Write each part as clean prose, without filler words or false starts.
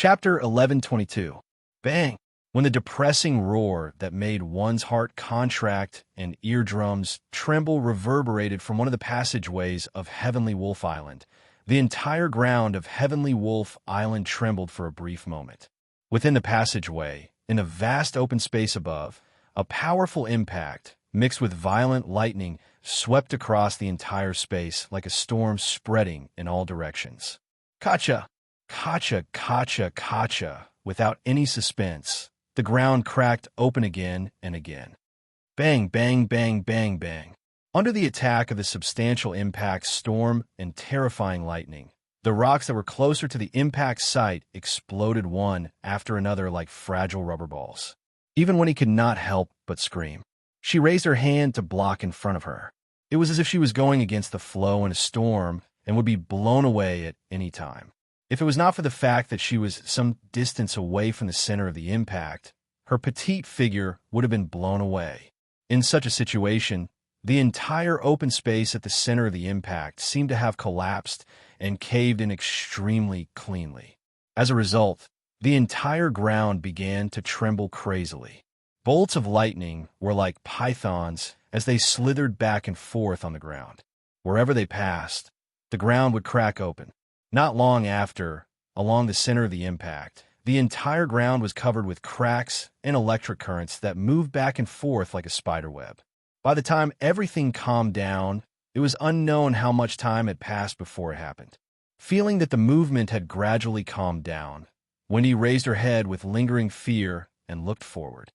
Chapter 1122. Bang! When the depressing roar that made one's heart contract and eardrums tremble reverberated from one of the passageways of Heavenly Wolf Island, the entire ground of Heavenly Wolf Island trembled for a brief moment. Within the passageway, in the vast open space above, a powerful impact, mixed with violent lightning, swept across the entire space like a storm spreading in all directions. Kacha! Kacha, kacha, kacha, without any suspense. The ground cracked open again and again. Bang, bang, bang, bang, bang. Under the attack of the substantial impact storm and terrifying lightning, the rocks that were closer to the impact site exploded one after another like fragile rubber balls. Even when he could not help but scream, she raised her hand to block in front of her. It was as if she was going against the flow in a storm and would be blown away at any time. If it was not for the fact that she was some distance away from the center of the impact, her petite figure would have been blown away. In such a situation, the entire open space at the center of the impact seemed to have collapsed and caved in extremely cleanly. As a result, the entire ground began to tremble crazily. Bolts of lightning were like pythons as they slithered back and forth on the ground. Wherever they passed, the ground would crack open. Not long after, along the center of the impact, the entire ground was covered with cracks and electric currents that moved back and forth like a spiderweb. By the time everything calmed down, it was unknown how much time had passed before it happened. Feeling that the movement had gradually calmed down, Wendy raised her head with lingering fear and looked forward.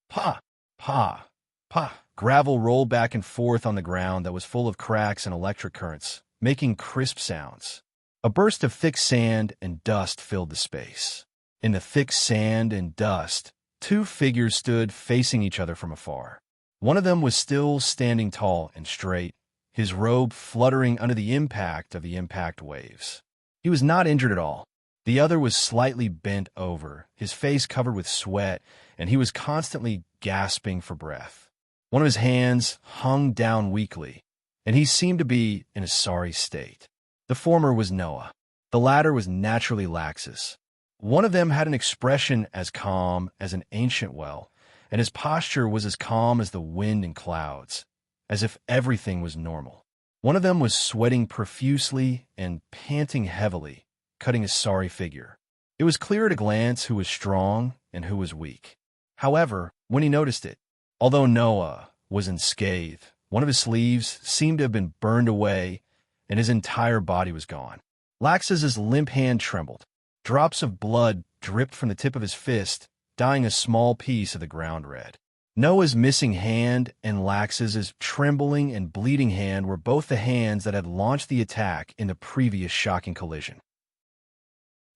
Pa! Pa! Pa! Gravel rolled back and forth on the ground that was full of cracks and electric currents, making crisp sounds. A burst of thick sand and dust filled the space. In the thick sand and dust, two figures stood facing each other from afar. One of them was still standing tall and straight, his robe fluttering under the impact of the impact waves. He was not injured at all. The other was slightly bent over, his face covered with sweat, and he was constantly gasping for breath. One of his hands hung down weakly, and he seemed to be in a sorry state. The former was Noah. The latter was naturally Laxus. One of them had an expression as calm as an ancient well, and his posture was as calm as the wind and clouds, as if everything was normal. One of them was sweating profusely and panting heavily, cutting a sorry figure. It was clear at a glance who was strong and who was weak. However, when he noticed it, although Noah was unscathed, one of his sleeves seemed to have been burned away, and his entire body was gone. Laxus's limp hand trembled. Drops of blood dripped from the tip of his fist, dyeing a small piece of the ground red. Noah's missing hand and Laxus's trembling and bleeding hand were both the hands that had launched the attack in the previous shocking collision.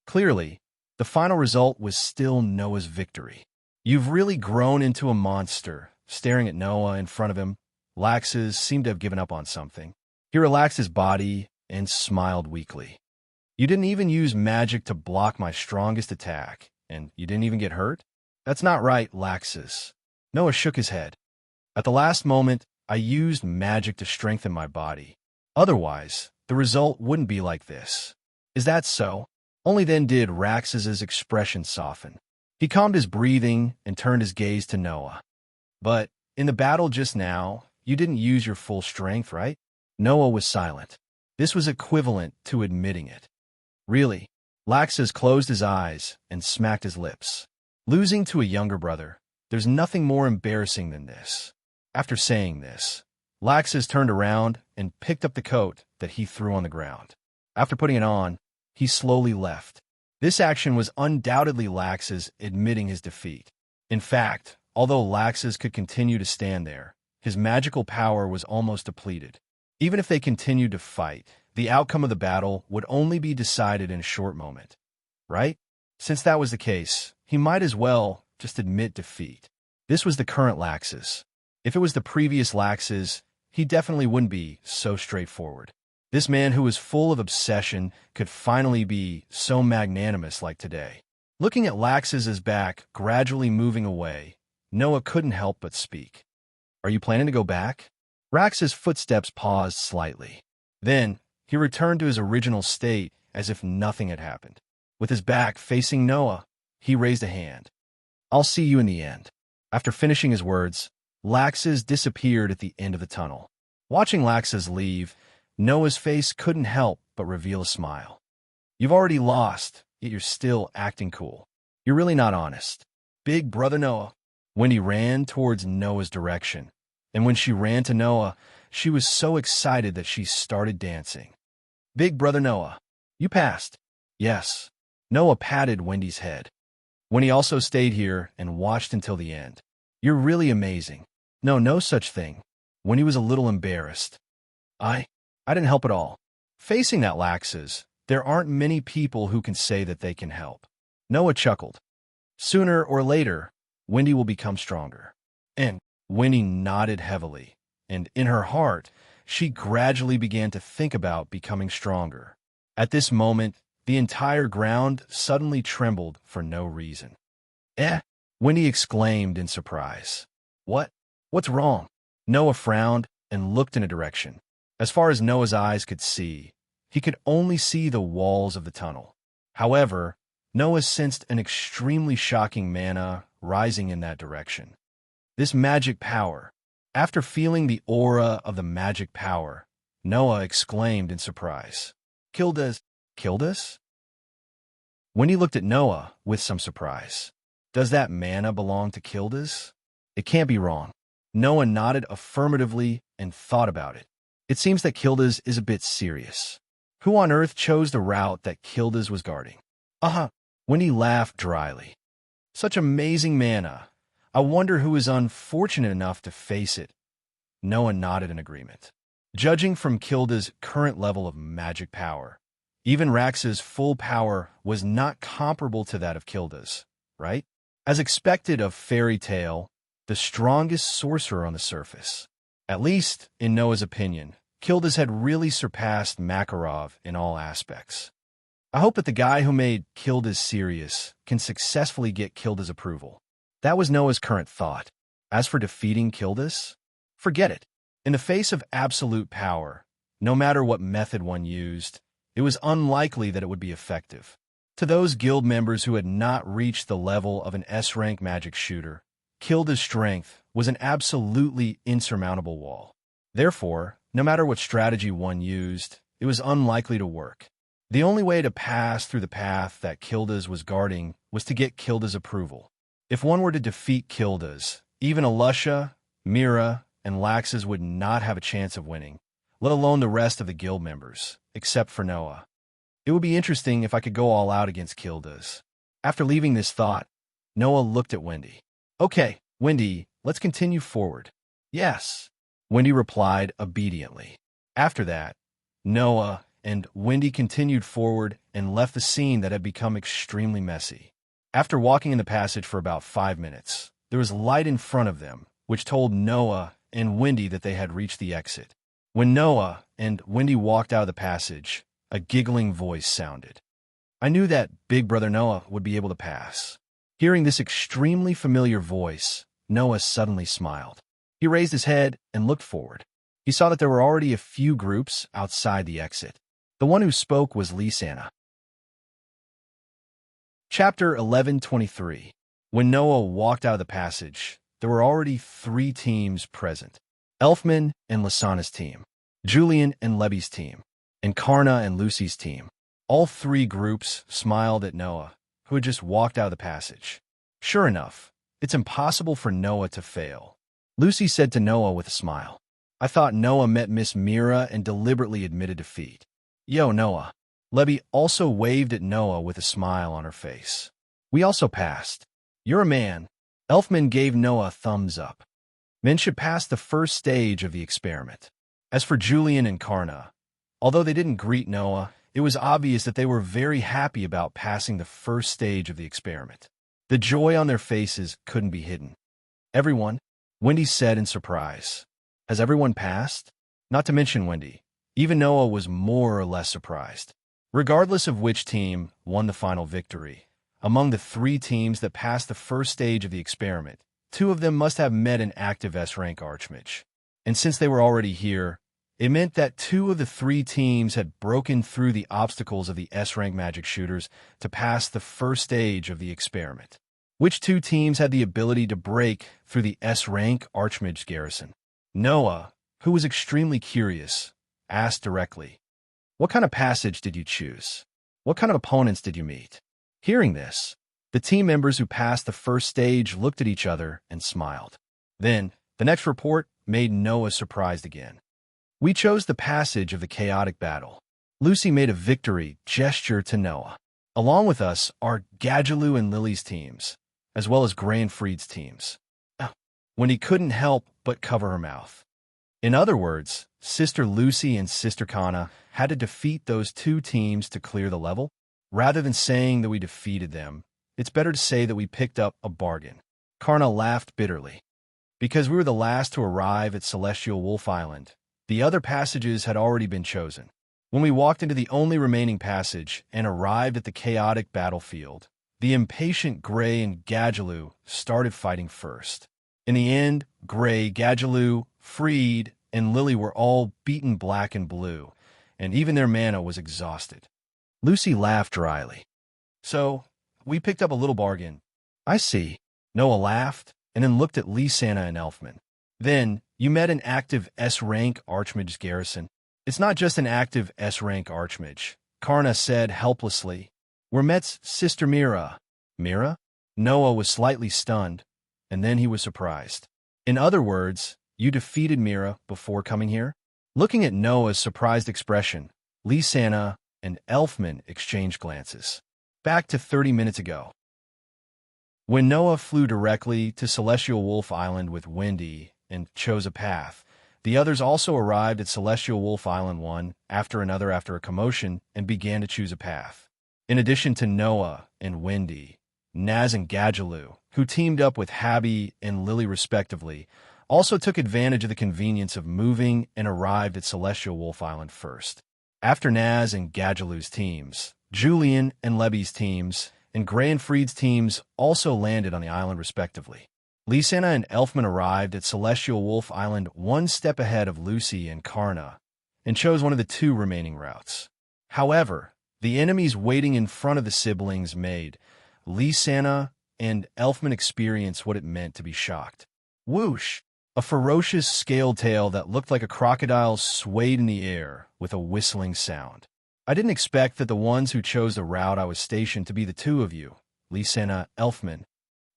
Clearly, the final result was still Noah's victory. "You've really grown into a monster." Staring at Noah in front of him, Laxus seemed to have given up on something. He relaxed his body and smiled weakly. "You didn't even use magic to block my strongest attack, and you didn't even get hurt? That's not right, Laxus." Noah shook his head. "At the last moment, I used magic to strengthen my body. Otherwise, the result wouldn't be like this. Is that so?" Only then did Laxus's expression soften. He calmed his breathing and turned his gaze to Noah. "But in the battle just now, you didn't use your full strength, right?" Noah was silent. This was equivalent to admitting it. "Really?" Laxus closed his eyes and smacked his lips. "Losing to a younger brother, there's nothing more embarrassing than this." After saying this, Laxus turned around and picked up the coat that he threw on the ground. After putting it on, he slowly left. This action was undoubtedly Laxus admitting his defeat. In fact, although Laxus could continue to stand there, his magical power was almost depleted. Even if they continued to fight, the outcome of the battle would only be decided in a short moment, right? Since that was the case, he might as well just admit defeat. This was the current Laxus. If it was the previous Laxus, he definitely wouldn't be so straightforward. This man who was full of obsession could finally be so magnanimous like today. Looking at Laxus's back gradually moving away, Noah couldn't help but speak. "Are you planning to go back?" Laxus's footsteps paused slightly. Then, he returned to his original state as if nothing had happened. With his back facing Noah, he raised a hand. I'll see you in the end. After finishing his words, Laxus disappeared at the end of the tunnel. Watching Laxus leave, Noah's face couldn't help but reveal a smile. You've already lost, yet you're still acting cool. You're really not honest. Big brother Noah. Wendy ran towards Noah's direction, and when she ran to Noah, she was so excited that she started dancing. Big brother Noah, you passed. Yes. Noah patted Wendy's head. Wendy also stayed here and watched until the end. You're really amazing. No such thing. Wendy was a little embarrassed. I didn't help at all. Facing that Laxus, there aren't many people who can say that they can help. Noah chuckled. Sooner or later, Wendy will become stronger. And Wendy nodded heavily, and in her heart, she gradually began to think about becoming stronger. At this moment, the entire ground suddenly trembled for no reason. Wendy exclaimed in surprise. What's wrong? Noah frowned and looked in a direction. As far as Noah's eyes could see, he could only see the walls of the tunnel. However, Noah sensed an extremely shocking mana rising in that direction. This magic power. After feeling the aura of the magic power, Noah exclaimed in surprise. Killed us? Wendy looked at Noah with some surprise. Does that mana belong to Kildas? It can't be wrong. Noah nodded affirmatively and thought about it. It seems that Kildas is a bit serious. Who on earth chose the route that Kildas was guarding? Wendy laughed dryly. Such amazing mana. I wonder who is unfortunate enough to face it. Noah nodded in agreement. Judging from Kilda's current level of magic power, even Rax's full power was not comparable to that of Kilda's, right? As expected of Fairy Tale, the strongest sorcerer on the surface. At least, in Noah's opinion, Kildas had really surpassed Makarov in all aspects. I hope that the guy who made Kildas serious can successfully get Kildas' approval. That was Noah's current thought. As for defeating Kildas, forget it. In the face of absolute power, no matter what method one used, it was unlikely that it would be effective. To those guild members who had not reached the level of an S-rank magic shooter, Kilda's strength was an absolutely insurmountable wall. Therefore, no matter what strategy one used, it was unlikely to work. The only way to pass through the path that Kildas was guarding was to get Kildas' approval. If one were to defeat Kildas, even Alusha, Mira, and Laxus would not have a chance of winning, let alone the rest of the guild members, except for Noah. It would be interesting if I could go all out against Kildas. After leaving this thought, Noah looked at Wendy. Okay, Wendy, let's continue forward. Yes, Wendy replied obediently. After that, Noah and Wendy continued forward and left the scene that had become extremely messy. After walking in the passage for about 5 minutes, there was light in front of them, which told Noah and Wendy that they had reached the exit. When Noah and Wendy walked out of the passage, a giggling voice sounded. I knew that Big Brother Noah would be able to pass. Hearing this extremely familiar voice, Noah suddenly smiled. He raised his head and looked forward. He saw that there were already a few groups outside the exit. The one who spoke was Lysana. Chapter 1123. When Noah walked out of the passage, there were already 3 teams present. Elfman and Lysana's team, Julian and Leby's team, and Karna and Lucy's team. All 3 groups smiled at Noah, who had just walked out of the passage. Sure enough, it's impossible for Noah to fail. Lucy said to Noah with a smile. I thought Noah met Miss Mira and deliberately admitted defeat. Yo, Noah. Leby also waved at Noah with a smile on her face. We also passed. You're a man. Elfman gave Noah a thumbs up. Men should pass the first stage of the experiment. As for Julian and Karna, although they didn't greet Noah, it was obvious that they were very happy about passing the first stage of the experiment. The joy on their faces couldn't be hidden. Everyone, Wendy said in surprise. Has everyone passed? Not to mention Wendy. Even Noah was more or less surprised. Regardless of which team won the final victory, among the 3 teams that passed the first stage of the experiment, 2 of them must have met an active S-rank archmage. And since they were already here, It meant that 2 of the 3 teams had broken through the obstacles of the S-rank magic shooters to pass the first stage of the experiment. Which 2 teams had the ability to break through the S-rank Archmage's garrison? Noah, who was extremely curious, asked directly, "What kind of passage did you choose? What kind of opponents did you meet?" Hearing this, the team members who passed the first stage looked at each other and smiled. Then, the next report made Noah surprised again. "We chose the passage of the chaotic battle." Lucy made a victory gesture to Noah. "Along with us are Gadjaloo and Lily's teams, as well as Gray and Freed's teams." Wendy couldn't help but cover her mouth. In other words, Sister Lucy and Sister Kana had to defeat those 2 teams to clear the level. Rather than saying that we defeated them, it's better to say that we picked up a bargain. Karna laughed bitterly. Because we were the last to arrive at Celestial Wolf Island, the other passages had already been chosen. When we walked into the only remaining passage and arrived at the chaotic battlefield, the impatient Gray and Gadjaloo started fighting first. In the end, Gray, Gadjaloo, Freed, and Lily were all beaten black and blue, and even their mana was exhausted. Lucy laughed dryly. "So, we picked up a little bargain." "I see." Noah laughed, and then looked at Lysana and Elfman. "Then, you met an active S-rank Archmage's garrison." "It's not just an active S-rank Archmage," Karna said helplessly. "We're Met's Sister Mira." "Mira?" Noah was slightly stunned, and then he was surprised. "In other words, you defeated Mira before coming here?" Looking at Noah's surprised expression, Lysana and Elfman exchanged glances. Back to 30 minutes ago. When Noah flew directly to Celestial Wolf Island with Wendy and chose a path, the others also arrived at Celestial Wolf Island one after another after a commotion and began to choose a path. In addition to Noah and Wendy, Naz and Gadjaloo, who teamed up with Habby and Lily respectively, also took advantage of the convenience of moving and arrived at Celestial Wolf Island first. After Naz and Gadjaloo's teams, Julian and Leby's teams, and Gray and Freed's teams also landed on the island respectively. Lysana and Elfman arrived at Celestial Wolf Island one step ahead of Lucy and Karna, and chose one of the 2 remaining routes. However, the enemies waiting in front of the siblings made Lysana and Elfman experience what it meant to be shocked. Whoosh! A ferocious scaled tail that looked like a crocodile swayed in the air with a whistling sound. "I didn't expect that the ones who chose the route I was stationed to be the 2 of you," Lysana Elfman.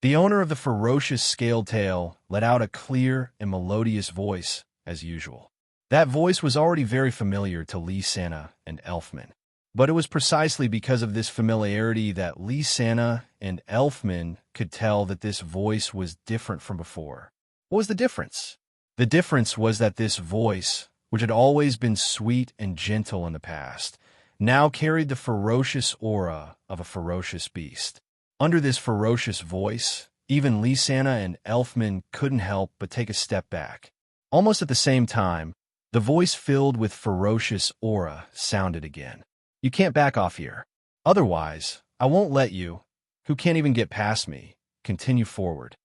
The owner of the ferocious scaled tail let out a clear and melodious voice, as usual. That voice was already very familiar to Lysana and Elfman. But it was precisely because of this familiarity that Lysana and Elfman could tell that this voice was different from before. What was the difference? The difference was that this voice, which had always been sweet and gentle in the past, now carried the ferocious aura of a ferocious beast. Under this ferocious voice, even Lysana and Elfman couldn't help but take a step back. Almost at the same time, the voice filled with ferocious aura sounded again. "You can't back off here. Otherwise, I won't let you, who can't even get past me, continue forward."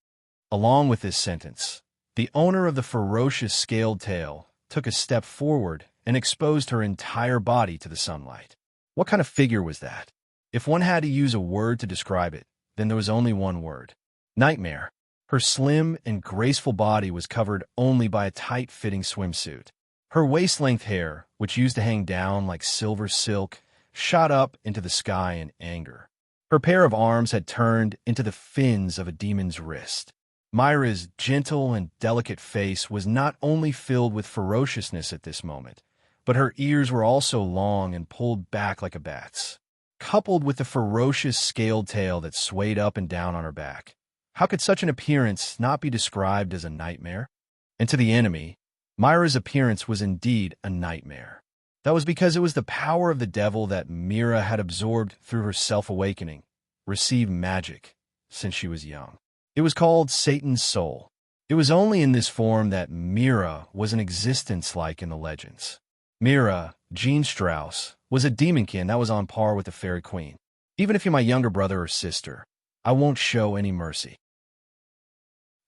Along with this sentence, the owner of the ferocious scaled tail took a step forward and exposed her entire body to the sunlight. What kind of figure was that? If one had to use a word to describe it, then there was only one word: nightmare. Her slim and graceful body was covered only by a tight-fitting swimsuit. Her waist-length hair, which used to hang down like silver silk, shot up into the sky in anger. Her pair of arms had turned into the fins of a demon's wrist. Myra's gentle and delicate face was not only filled with ferociousness at this moment, but her ears were also long and pulled back like a bat's. Coupled with the ferocious scaled tail that swayed up and down on her back, how could such an appearance not be described as a nightmare? And to the enemy, Myra's appearance was indeed a nightmare. That was because it was the power of the devil that Mira had absorbed through her self-awakening, received magic since she was young. It was called Satan's soul. It was only in this form that Mira was in existence like in the legends. Mira, Jean Strauss, was a demonkin that was on par with the Fairy Queen. "Even if you're my younger brother or sister, I won't show any mercy."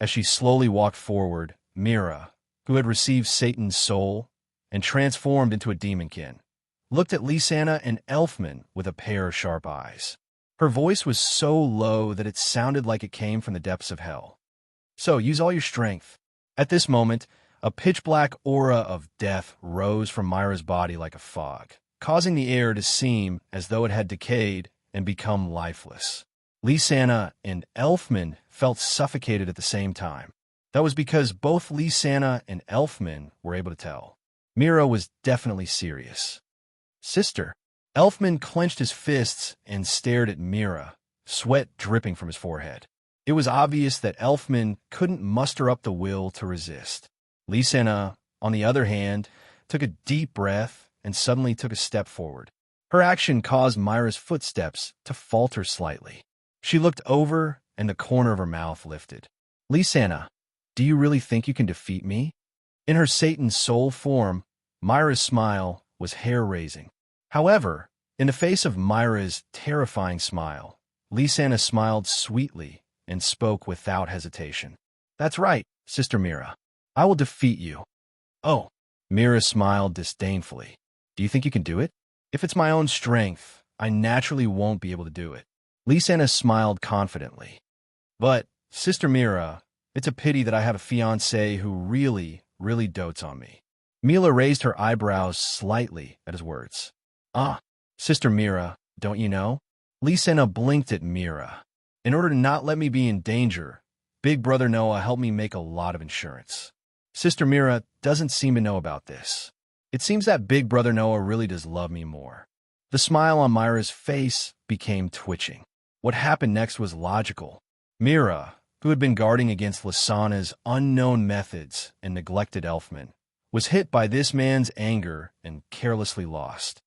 As she slowly walked forward, Mira, who had received Satan's soul and transformed into a demonkin, looked at Lysana and Elfman with a pair of sharp eyes. Her voice was so low that it sounded like it came from the depths of hell. "So, use all your strength." At this moment, a pitch-black aura of death rose from Myra's body like a fog, causing the air to seem as though it had decayed and become lifeless. Lysana and Elfman felt suffocated at the same time. That was because both Lysana and Elfman were able to tell. Mira was definitely serious. "Sister." Elfman clenched his fists and stared at Mira, sweat dripping from his forehead. It was obvious that Elfman couldn't muster up the will to resist. Lysana, on the other hand, took a deep breath and suddenly took a step forward. Her action caused Myra's footsteps to falter slightly. She looked over and the corner of her mouth lifted. "Lysana, do you really think you can defeat me?" In her Satan soul form, Myra's smile was hair-raising. However, in the face of Myra's terrifying smile, Lysana smiled sweetly and spoke without hesitation. "That's right, Sister Mira. I will defeat you." "Oh." Mira smiled disdainfully. "Do you think you can do it?" "If it's my own strength, I naturally won't be able to do it." Lysana smiled confidently. "But, Sister Mira, it's a pity that I have a fiancé who really dotes on me." Mila raised her eyebrows slightly at his words. "Ah, Sister Mira, don't you know?" Lysana blinked at Mira. "In order to not let me be in danger, Big Brother Noah helped me make a lot of insurance." Sister Mira doesn't seem to know about this. It seems that Big Brother Noah really does love me more. The smile on Myra's face became twitching. What happened next was logical. Mira, who had been guarding against Lysana's unknown methods and neglected Elfman, was hit by this man's anger and carelessly lost.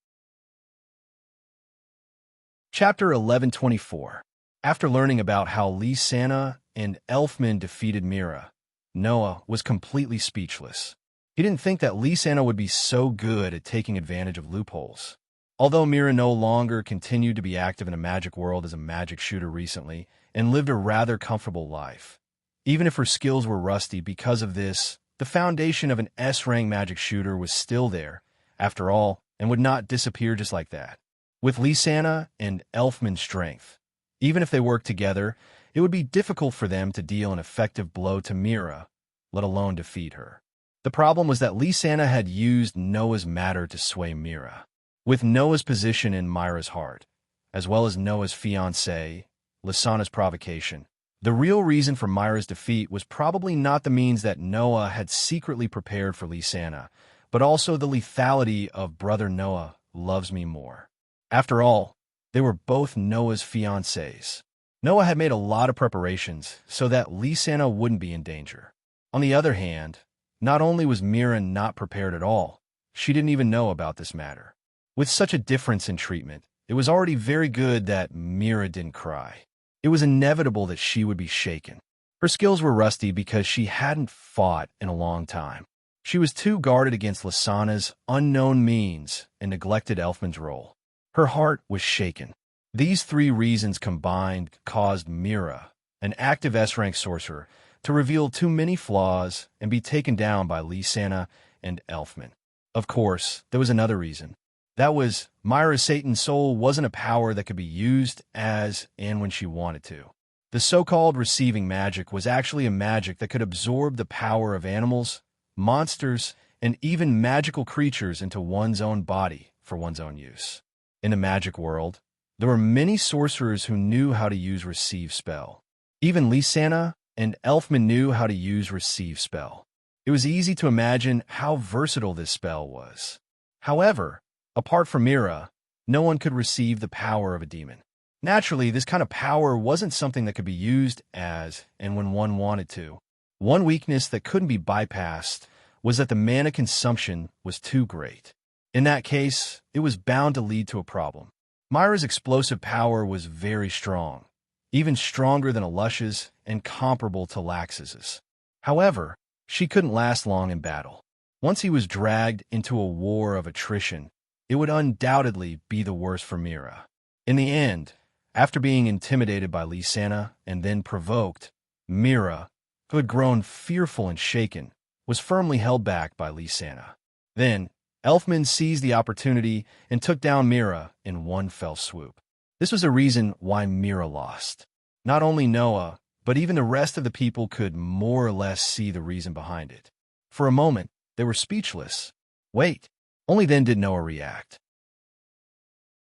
Chapter 1124. After learning about how Lysana and Elfman defeated Mira, Noah was completely speechless. He didn't think that Lysana would be so good at taking advantage of loopholes. Although Mira no longer continued to be active in a magic world as a magic shooter recently and lived a rather comfortable life, even if her skills were rusty because of this, the foundation of an S-rank magic shooter was still there, after all, and would not disappear just like that. With Lysana and Elfman's strength, even if they worked together, it would be difficult for them to deal an effective blow to Mira, let alone defeat her. The problem was that Lysana had used Noah's matter to sway Mira. With Noah's position in Myra's heart, as well as Noah's fiancée, Lysana's provocation, the real reason for Myra's defeat was probably not the means that Noah had secretly prepared for Lysana, but also the lethality of Brother Noah loves me more. After all, they were both Noah's fiancés. Noah had made a lot of preparations so that Lysana wouldn't be in danger. On the other hand, not only was Mira not prepared at all, she didn't even know about this matter. With such a difference in treatment, it was already very good that Mira didn't cry. It was inevitable that she would be shaken. Her skills were rusty because she hadn't fought in a long time. She was too guarded against Lysana's unknown means and neglected Elfman's role. Her heart was shaken. These three reasons combined caused Mira, an active S-rank sorcerer, to reveal too many flaws and be taken down by Lysana and Elfman. Of course, there was another reason. That was, Myra's Satan soul wasn't a power that could be used as and when she wanted to. The so-called receiving magic was actually a magic that could absorb the power of animals, monsters, and even magical creatures into one's own body for one's own use. In the magic world, there were many sorcerers who knew how to use Receive Spell. Even Lysana and Elfman knew how to use Receive Spell. It was easy to imagine how versatile this spell was. However, apart from Mira, no one could receive the power of a demon. Naturally, this kind of power wasn't something that could be used as and when one wanted to. One weakness that couldn't be bypassed was that the mana consumption was too great. In that case, it was bound to lead to a problem. Myra's explosive power was very strong, even stronger than Alush's and comparable to Laxus's. However, she couldn't last long in battle. Once he was dragged into a war of attrition, it would undoubtedly be the worst for Mira. In the end, after being intimidated by Lysana and then provoked, Mira, who had grown fearful and shaken, was firmly held back by Lysana. Then, Elfman seized the opportunity and took down Mira in one fell swoop. This was the reason why Mira lost. Not only Noah, but even the rest of the people could more or less see the reason behind it. For a moment, they were speechless. Wait. Only then did Noah react.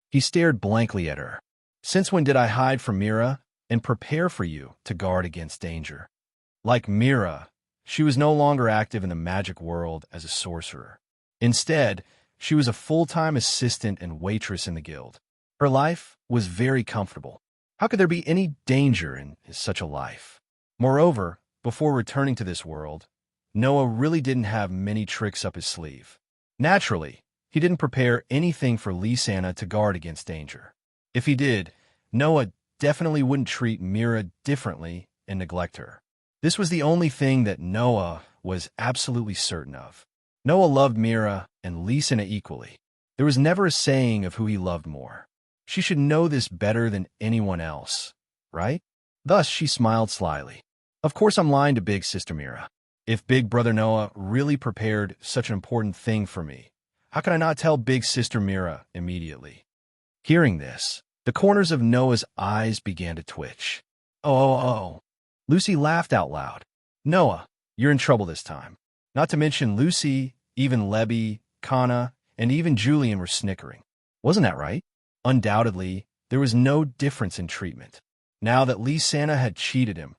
He stared blankly at her. Since when did I hide from Mira and prepare for you to guard against danger? Like Mira, she was no longer active in the magic world as a sorcerer. Instead, she was a full-time assistant and waitress in the guild. Her life was very comfortable. How could there be any danger in such a life? Moreover, before returning to this world, Noah really didn't have many tricks up his sleeve. Naturally, he didn't prepare anything for Lysana to guard against danger. If he did, Noah definitely wouldn't treat Mira differently and neglect her. This was the only thing that Noah was absolutely certain of. Noah loved Mira and Lysana equally. There was never a saying of who he loved more. She should know this better than anyone else, right? Thus, she smiled slyly. Of course I'm lying to Big Sister Mira. If Big Brother Noah really prepared such an important thing for me, how could I not tell Big Sister Mira immediately? Hearing this, the corners of Noah's eyes began to twitch. Oh. Lucy laughed out loud. Noah, you're in trouble this time. Not to mention Lucy, even Lebby, Kana, and even Julian were snickering. Wasn't that right? Undoubtedly, there was no difference in treatment. Now that Lysana had cheated him,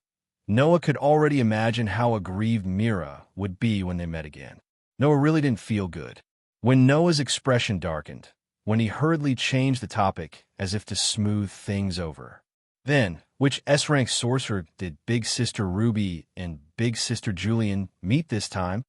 Noah could already imagine how aggrieved Mira would be when they met again. Noah really didn't feel good. When Noah's expression darkened, when he hurriedly changed the topic as if to smooth things over. Then, which S-rank sorcerer did Big Sister Ruby and Big Sister Julian meet this time?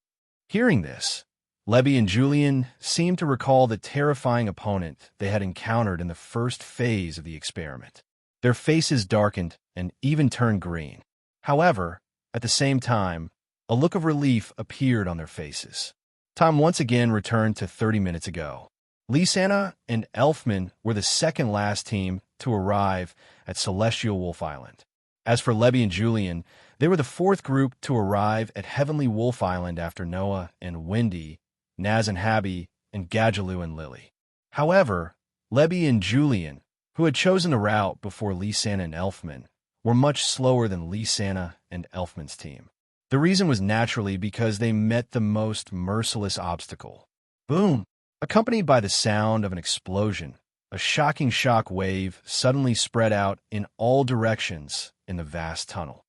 Hearing this, Lebby and Julian seemed to recall the terrifying opponent they had encountered in the first phase of the experiment. Their faces darkened and even turned green. However, at the same time, a look of relief appeared on their faces. Time once again returned to 30 minutes ago. Lysana and Elfman were the second-last team to arrive at Celestial Wolf Island. As for Lebby and Julian, they were the fourth group to arrive at Heavenly Wolf Island after Noah and Wendy, Naz and Habby, and Gadjaloo and Lily. However, Lebby and Julian, who had chosen the route before Lysana and Elfman, were much slower than Lysana and Elfman's team. The reason was naturally because they met the most merciless obstacle. Boom! Accompanied by the sound of an explosion, a shocking shock wave suddenly spread out in all directions in the vast tunnel.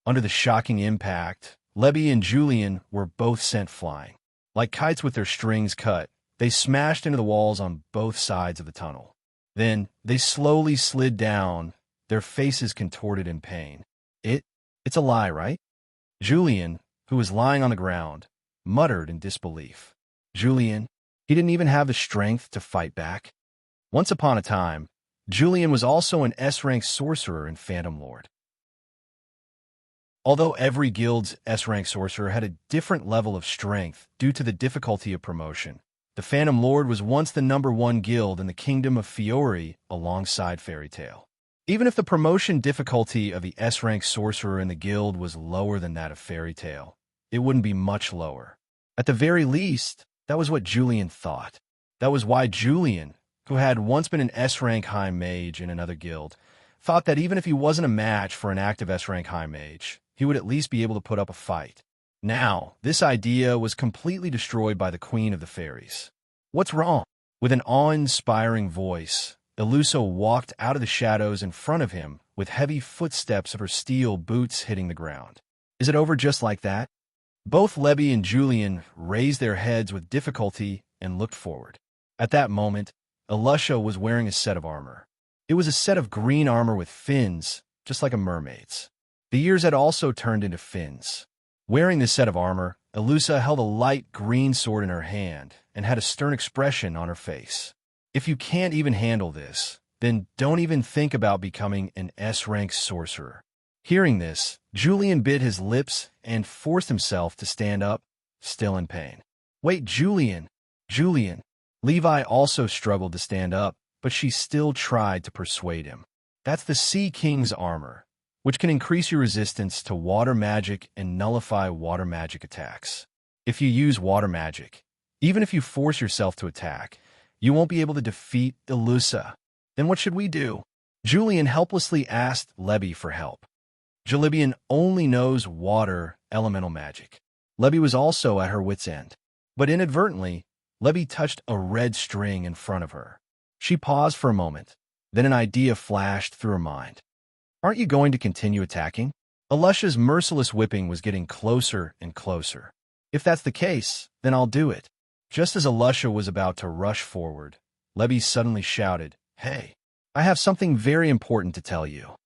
Under the shocking impact, Lebby and Julian were both sent flying. Like kites with their strings cut, they smashed into the walls on both sides of the tunnel. Then they slowly slid down, their faces contorted in pain. It's a lie, right? Julian, who was lying on the ground, muttered in disbelief. Julian, he didn't even have the strength to fight back. Once upon a time, Julian was also an S-rank sorcerer and Phantom Lord. Although every guild's S-rank sorcerer had a different level of strength due to the difficulty of promotion, the Phantom Lord was once the #1 guild in the Kingdom of Fiori alongside Fairy Tail. Even if the promotion difficulty of the S-rank sorcerer in the guild was lower than that of Fairy Tail, it wouldn't be much lower. At the very least, that was what Julian thought. That was why Julian, who had once been an S-rank high mage in another guild, thought that even if he wasn't a match for an active S-rank high mage, he would at least be able to put up a fight. Now, this idea was completely destroyed by the Queen of the Fairies. What's wrong? With an awe-inspiring voice, Eluso walked out of the shadows in front of him with heavy footsteps of her steel boots hitting the ground. Is it over just like that? Both Lebby and Julian raised their heads with difficulty and looked forward. At that moment, Elusha was wearing a set of armor. It was a set of green armor with fins, just like a mermaid's. The ears had also turned into fins. Wearing this set of armor, Elusa held a light green sword in her hand and had a stern expression on her face. If you can't even handle this, then don't even think about becoming an S-rank sorcerer. Hearing this, Julian bit his lips and forced himself to stand up, still in pain. Wait, Julian! Levi also struggled to stand up, but she still tried to persuade him. That's the Sea King's armor, which can increase your resistance to water magic and nullify water magic attacks. If you use water magic, Even if you force yourself to attack, you won't be able to defeat Ilusa. Then what should we do? Julian helplessly asked Lebby for help. Jalibian only knows water elemental magic. Lebby was also at her wit's end. But inadvertently, Lebby touched a red string in front of her. She paused for a moment. Then an idea flashed through her mind. Aren't you going to continue attacking? Alusha's merciless whipping was getting closer and closer. If that's the case, then I'll do it. Just as Alusha was about to rush forward, Lebby suddenly shouted, "Hey, I have something very important to tell you."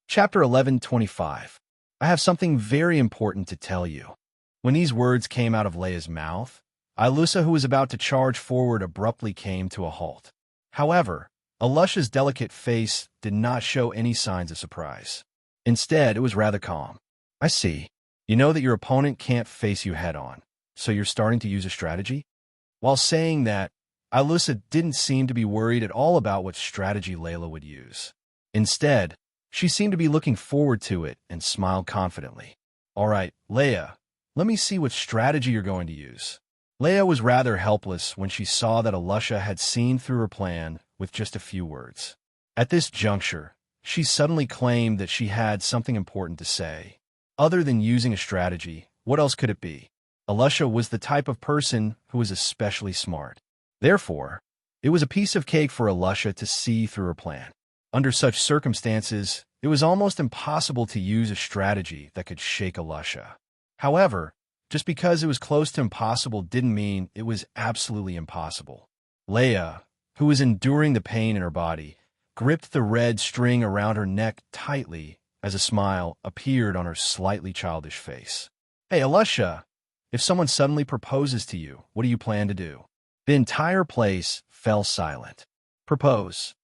Chapter 11:25. I have something very important to tell you. When these words came out of Leia's mouth, Ilusa, who was about to charge forward, abruptly came to a halt. However, Alusha's delicate face did not show any signs of surprise. Instead, it was rather calm. I see. You know that your opponent can't face you head-on, so you're starting to use a strategy? While saying that, Ilusa didn't seem to be worried at all about what strategy Layla would use. Instead, she seemed to be looking forward to it and smiled confidently. All right, Leia, let me see what strategy you're going to use. Leia was rather helpless when she saw that Alusha had seen through her plan with just a few words. At this juncture, she suddenly claimed that she had something important to say. Other than using a strategy, what else could it be? Alusha was the type of person who was especially smart. Therefore, it was a piece of cake for Alusha to see through her plan. Under such circumstances, it was almost impossible to use a strategy that could shake Alusha. However, just because it was close to impossible didn't mean it was absolutely impossible. Leia, who was enduring the pain in her body, gripped the red string around her neck tightly as a smile appeared on her slightly childish face. Hey, Alusha, if someone suddenly proposes to you, what do you plan to do? The entire place fell silent. Propose.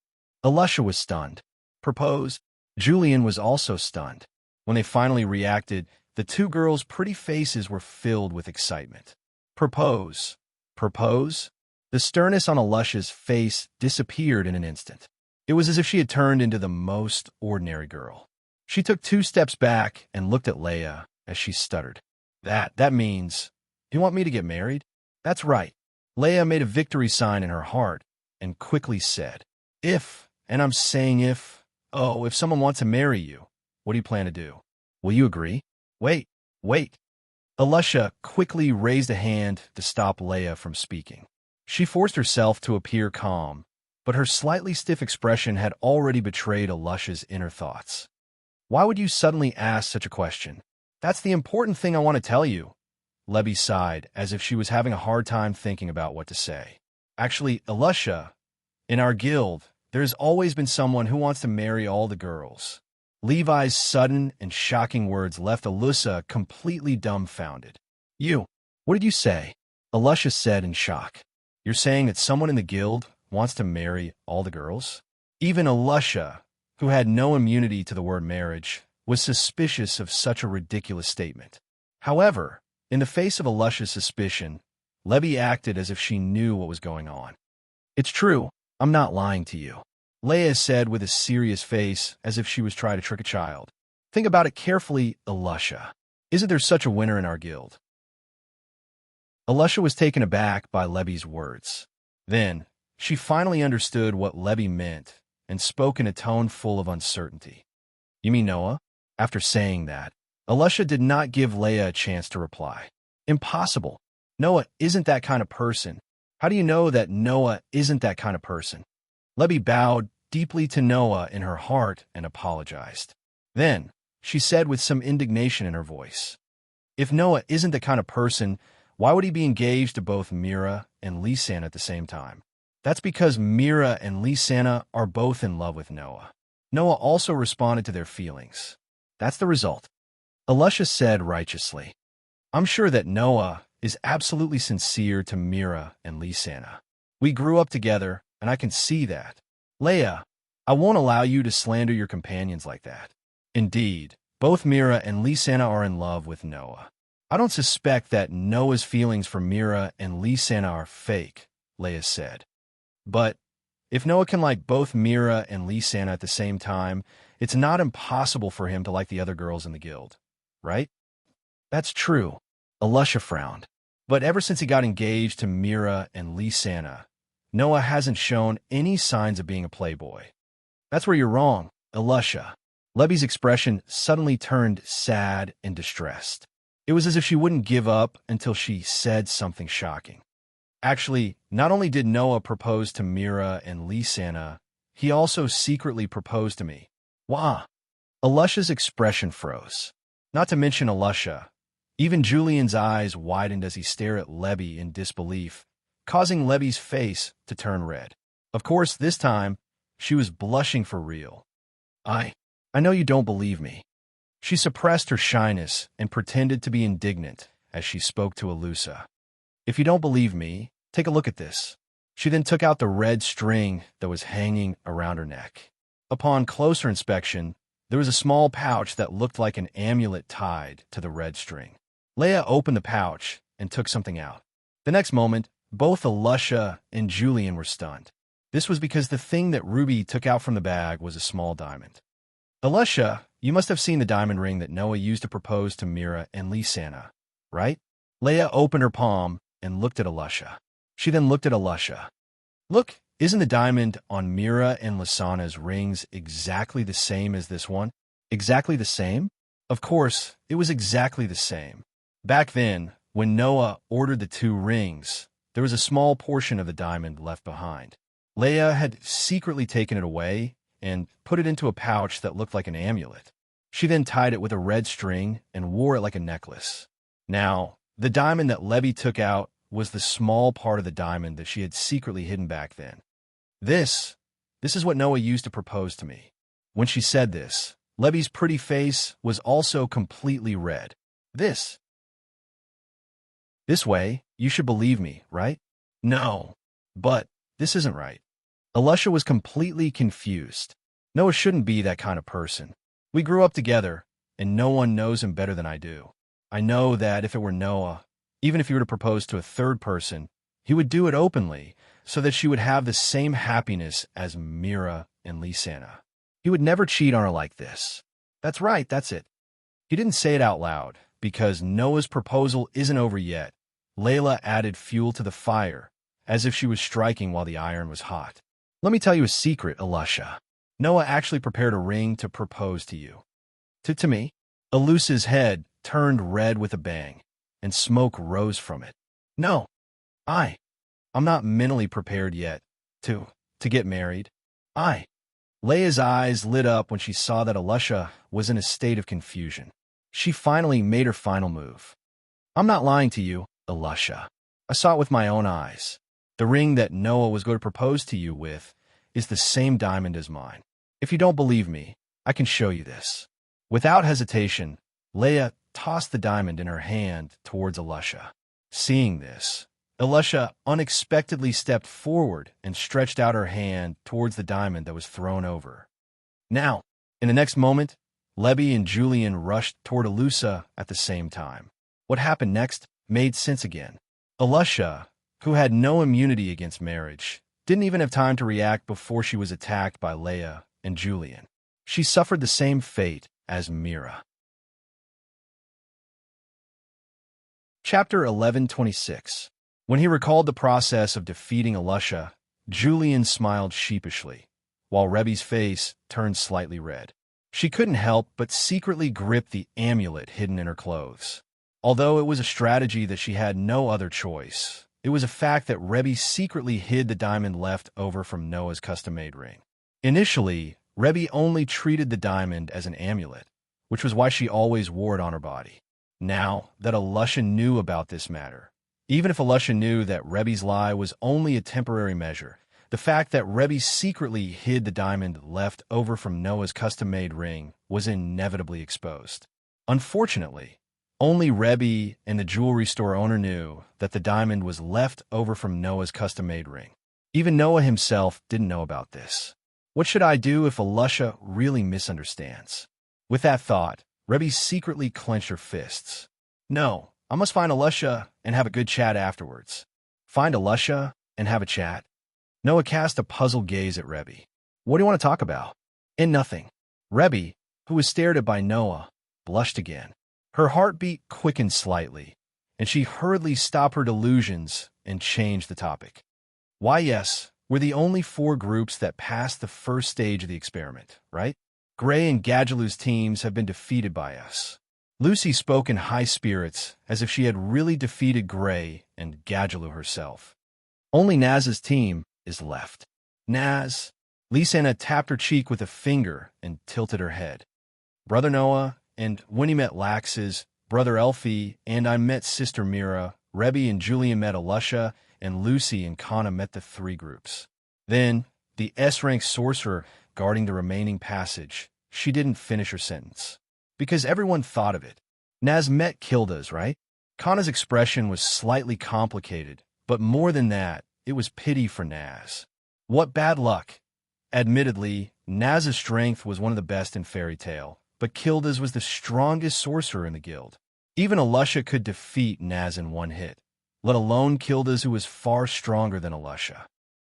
Alusha was stunned. Propose. Julian was also stunned. When they finally reacted, the two girls' pretty faces were filled with excitement. Propose. Propose? The sternness on Alusha's face disappeared in an instant. It was as if she had turned into the most ordinary girl. She took 2 steps back and looked at Leia as she stuttered. That means, you want me to get married? That's right. Leia made a victory sign in her heart and quickly said, if, and I'm saying if someone wants to marry you, what do you plan to do? Will you agree? Wait. Alusha quickly raised a hand to stop Leia from speaking. She forced herself to appear calm, but her slightly stiff expression had already betrayed Alusha's inner thoughts. Why would you suddenly ask such a question? That's the important thing I want to tell you. Lebby sighed, as if she was having a hard time thinking about what to say. Actually, Alusha, in our guild, there's always been someone who wants to marry all the girls. Levi's sudden and shocking words left Alusha completely dumbfounded. What did you say? Alusha said in shock. You're saying that someone in the guild wants to marry all the girls? Even Alusha, who had no immunity to the word marriage, was suspicious of such a ridiculous statement. However, in the face of Alusha's suspicion, Lebby acted as if she knew what was going on. It's true, I'm not lying to you, Leia said with a serious face as if she was trying to trick a child. Think about it carefully, Alusha. Isn't there such a winner in our guild? Alusha was taken aback by Lebby's words. Then, she finally understood what Lebby meant and spoke in a tone full of uncertainty. You mean Noah? After saying that, Alusha did not give Leia a chance to reply. Impossible. Noah isn't that kind of person. How do you know that Noah isn't that kind of person? Lebby bowed deeply to Noah in her heart and apologized. Then, she said with some indignation in her voice, if Noah isn't the kind of person, why would he be engaged to both Mira and Lisanna at the same time? That's because Mira and Lisanna are both in love with Noah. Noah also responded to their feelings. That's the result. Alusha said righteously. I'm sure that Noah is absolutely sincere to Mira and Lisanna. We grew up together, and I can see that. Leia, I won't allow you to slander your companions like that. Indeed, both Mira and Lisanna are in love with Noah. I don't suspect that Noah's feelings for Mira and Lisanna are fake, Leia said. But if Noah can like both Mira and Lisanna at the same time, it's not impossible for him to like the other girls in the guild, right? That's true. Elisha frowned. But ever since he got engaged to Mira and Lysana, Noah hasn't shown any signs of being a playboy. That's where you're wrong, Elisha. Leby's expression suddenly turned sad and distressed. It was as if she wouldn't give up until she said something shocking. Actually, not only did Noah propose to Mira and Lysana, he also secretly proposed to me. Wah! Elisha's expression froze. Not to mention Elisha. Even Julian's eyes widened as he stared at Leby in disbelief, causing Leby's face to turn red. Of course, this time, she was blushing for real. I know you don't believe me. She suppressed her shyness and pretended to be indignant as she spoke to Elusa. If you don't believe me, take a look at this. She then took out the red string that was hanging around her neck. Upon closer inspection, there was a small pouch that looked like an amulet tied to the red string. Leah opened the pouch and took something out. The next moment, both Elisha and Julian were stunned. This was because the thing that Ruby took out from the bag was a small diamond. Elisha, you must have seen the diamond ring that Noah used to propose to Mira and Lysana, right? Leah opened her palm and looked at Elisha. She then looked at Elisha. Look, isn't the diamond on Mira and Lysana's rings exactly the same as this one? Exactly the same? Of course, it was exactly the same. Back then, when Noah ordered the two rings, there was a small portion of the diamond left behind. Leah had secretly taken it away and put it into a pouch that looked like an amulet. She then tied it with a red string and wore it like a necklace. Now, the diamond that Leby took out was the small part of the diamond that she had secretly hidden back then. This is what Noah used to propose to me. When she said this, Leby's pretty face was also completely red. This way, you should believe me, right? No, but this isn't right. Elisha was completely confused. Noah shouldn't be that kind of person. We grew up together, and no one knows him better than I do. I know that if it were Noah, even if he were to propose to a third person, he would do it openly, so that she would have the same happiness as Mira and Lysana. He would never cheat on her like this. That's right, that's it. He didn't say it out loud, because Noah's proposal isn't over yet. Layla added fuel to the fire, as if she was striking while the iron was hot. Let me tell you a secret, Elisha. Noah actually prepared a ring to propose to you. To me? Elusa's head turned red with a bang, and smoke rose from it. No, I'm not mentally prepared yet to get married. Leia's eyes lit up when she saw that Elisha was in a state of confusion. She finally made her final move. I'm not lying to you, Elisha. I saw it with my own eyes. The ring that Noah was going to propose to you with is the same diamond as mine. If you don't believe me, I can show you this. Without hesitation, Leah tossed the diamond in her hand towards Elisha. Seeing this, Elisha unexpectedly stepped forward and stretched out her hand towards the diamond that was thrown over. Now, in the next moment, Leby and Julian rushed toward Elusa at the same time. What happened next made sense again. Elisha, who had no immunity against marriage, didn't even have time to react before she was attacked by Leah and Julian. She suffered the same fate as Mira. Chapter 11:26. When he recalled the process of defeating Elisha, Julian smiled sheepishly, while Rebby's face turned slightly red. She couldn't help but secretly grip the amulet hidden in her clothes. Although it was a strategy that she had no other choice, it was a fact that Rebby secretly hid the diamond left over from Noah's custom-made ring. Initially, Rebby only treated the diamond as an amulet, which was why she always wore it on her body. Now that Elisha knew about this matter, even if Elisha knew that Rebby's lie was only a temporary measure, the fact that Rebby secretly hid the diamond left over from Noah's custom-made ring was inevitably exposed. Unfortunately, only Rebby and the jewelry store owner knew that the diamond was left over from Noah's custom-made ring. Even Noah himself didn't know about this. What should I do if Elisha really misunderstands? With that thought, Rebby secretly clenched her fists. No, I must find Elisha and have a good chat afterwards. Find Elisha and have a chat? Noah cast a puzzled gaze at Rebby. What do you want to talk about? And nothing. Rebby, who was stared at by Noah, blushed again. Her heartbeat quickened slightly, and she hurriedly stopped her delusions and changed the topic. Why, yes, we're the only 4 groups that passed the first stage of the experiment, right? Gray and Gadgelou's teams have been defeated by us. Lucy spoke in high spirits, as if she had really defeated Gray and Gadgelou herself. Only Naz's team is left. Naz. Lisanna tapped her cheek with a finger and tilted her head. Brother Noah, and when he met Lax's, Brother Elfie, and I met Sister Mira, Rebby and Julian met Alusha, and Lucy and Kana met the 3 groups. Then, the S-rank sorcerer guarding the remaining passage, she didn't finish her sentence. Because everyone thought of it. Naz met Kilda's, right? Kana's expression was slightly complicated, but more than that, it was pity for Naz. What bad luck. Admittedly, Naz's strength was one of the best in Fairy Tale, but Kilda's was the strongest sorcerer in the guild. Even Alusha could defeat Naz in one hit, let alone Kilda's, who was far stronger than Alusha.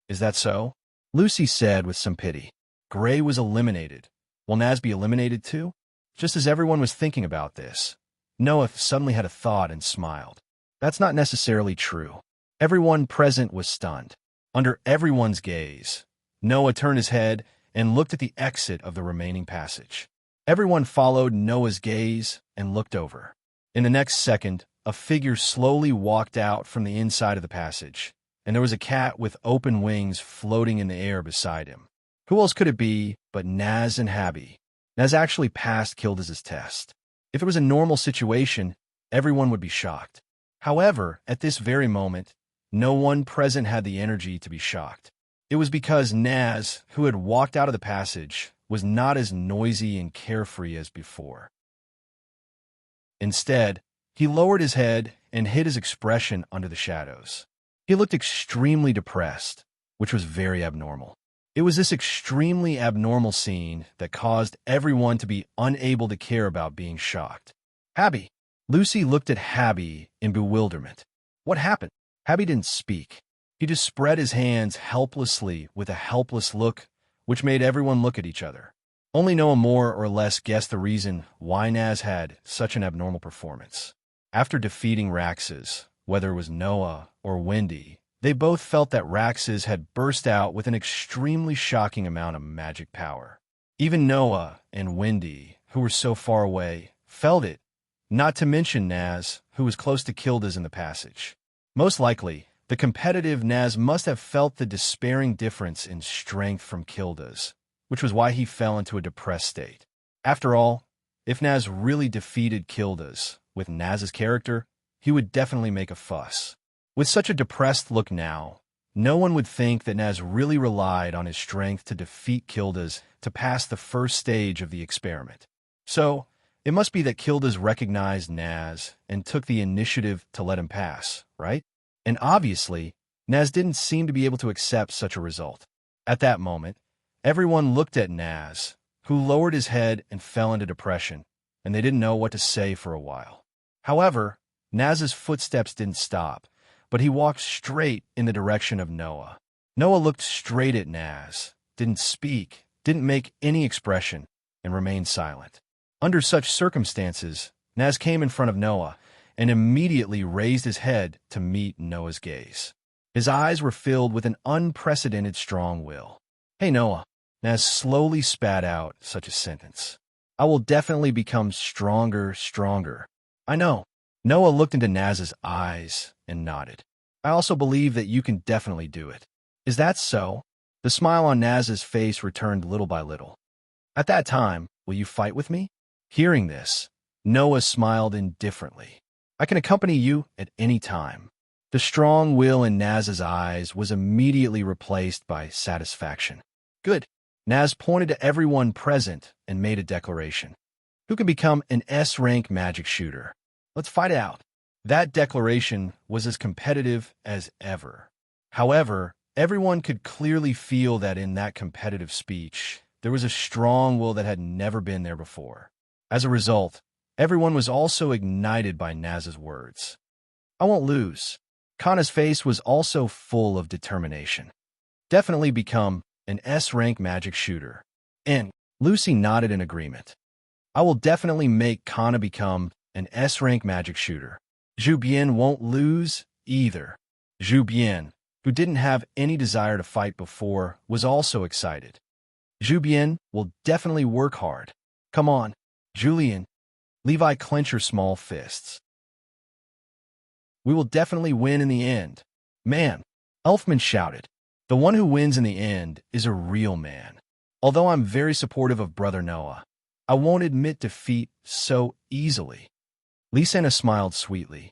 Is that so? Lucy said with some pity. Gray was eliminated. Will Naz be eliminated too? Just as everyone was thinking about this, Noah suddenly had a thought and smiled. That's not necessarily true. Everyone present was stunned. Under everyone's gaze, Noah turned his head and looked at the exit of the remaining passage. Everyone followed Noah's gaze and looked over. In the next second, a figure slowly walked out from the inside of the passage, and there was a cat with open wings floating in the air beside him. Who else could it be but Naz and Habby? Naz actually passed Kilda's test. If it was a normal situation, everyone would be shocked. However, at this very moment, no one present had the energy to be shocked. It was because Naz, who had walked out of the passage, was not as noisy and carefree as before. Instead, he lowered his head and hid his expression under the shadows. He looked extremely depressed, which was very abnormal. It was this extremely abnormal scene that caused everyone to be unable to care about being shocked. Habby. Lucy looked at Habby in bewilderment. What happened? Habby didn't speak. He just spread his hands helplessly with a helpless look, which made everyone look at each other. Only Noah more or less guessed the reason why Naz had such an abnormal performance. After defeating Raxus, whether it was Noah or Wendy, they both felt that Raxus had burst out with an extremely shocking amount of magic power. Even Noah and Wendy, who were so far away, felt it, not to mention Naz, who was close to Kilda's in the passage. Most likely, the competitive Naz must have felt the despairing difference in strength from Kilda's, which was why he fell into a depressed state. After all, if Naz really defeated Kilda's, with Naz's character, he would definitely make a fuss. With such a depressed look now, no one would think that Naz really relied on his strength to defeat Kilda's to pass the first stage of the experiment. So, it must be that Kilda's recognized Naz and took the initiative to let him pass, right? And obviously, Naz didn't seem to be able to accept such a result. At that moment, everyone looked at Naz, who lowered his head and fell into depression, and they didn't know what to say for a while. However, Naz's footsteps didn't stop, but he walked straight in the direction of Noah. Noah looked straight at Naz, didn't speak, didn't make any expression, and remained silent. Under such circumstances, Naz came in front of Noah and immediately raised his head to meet Noah's gaze. His eyes were filled with an unprecedented strong will. Hey Noah, Naz slowly spat out such a sentence. I will definitely become stronger. I know. Noah looked into Naz's eyes and nodded. I also believe that you can definitely do it. Is that so? The smile on Naz's face returned little by little. At that time, will you fight with me? Hearing this, Noah smiled indifferently. I can accompany you at any time. The strong will in Naz's eyes was immediately replaced by satisfaction. Good. Naz pointed to everyone present and made a declaration. Who can become an S-rank magic shooter? Let's fight it out. That declaration was as competitive as ever. However, everyone could clearly feel that in that competitive speech, there was a strong will that had never been there before. As a result, everyone was also ignited by Naz's words. I won't lose. Kana's face was also full of determination. Definitely become an S-rank magic shooter. And Lucy nodded in agreement. I will definitely make Kana become an S-rank magic shooter. Zhu Bian won't lose either. Zhu Bian, who didn't have any desire to fight before, was also excited. Zhu Bian will definitely work hard. Come on, Julian. Levi, clench your small fists. We will definitely win in the end. Man, Elfman shouted. The one who wins in the end is a real man. Although I'm very supportive of Brother Noah, I won't admit defeat so easily. Lysana smiled sweetly.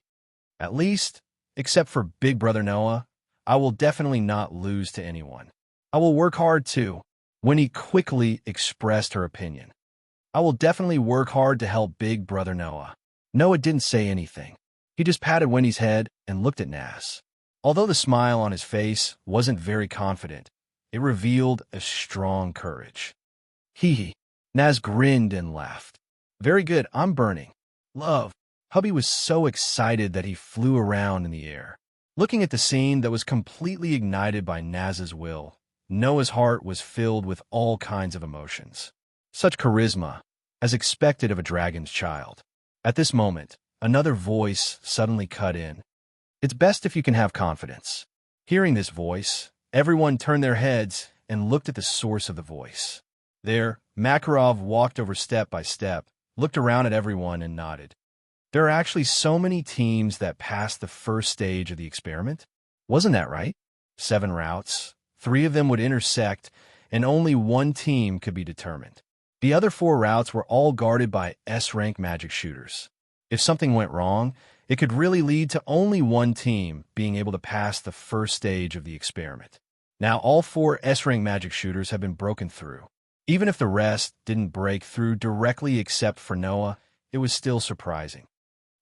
At least, except for Big Brother Noah, I will definitely not lose to anyone. I will work hard too. Winnie quickly expressed her opinion. I will definitely work hard to help Big Brother Noah. Noah didn't say anything. He just patted Winnie's head and looked at Nas. Although the smile on his face wasn't very confident, it revealed a strong courage. Hee hee. Nas grinned and laughed. Very good, I'm burning. Love. Hubby was so excited that he flew around in the air. Looking at the scene that was completely ignited by Naz's will, Noah's heart was filled with all kinds of emotions. Such charisma, as expected of a dragon's child. At this moment, another voice suddenly cut in. It's best if you can have confidence. Hearing this voice, everyone turned their heads and looked at the source of the voice. There, Makarov walked over step by step, looked around at everyone and nodded. There are actually so many teams that passed the first stage of the experiment. Wasn't that right? 7 routes, 3 of them would intersect, and only 1 team could be determined. The other 4 routes were all guarded by S-rank magic shooters. If something went wrong, it could really lead to only 1 team being able to pass the first stage of the experiment. Now all 4 S-rank magic shooters have been broken through. Even if the rest didn't break through directly except for Noah, it was still surprising.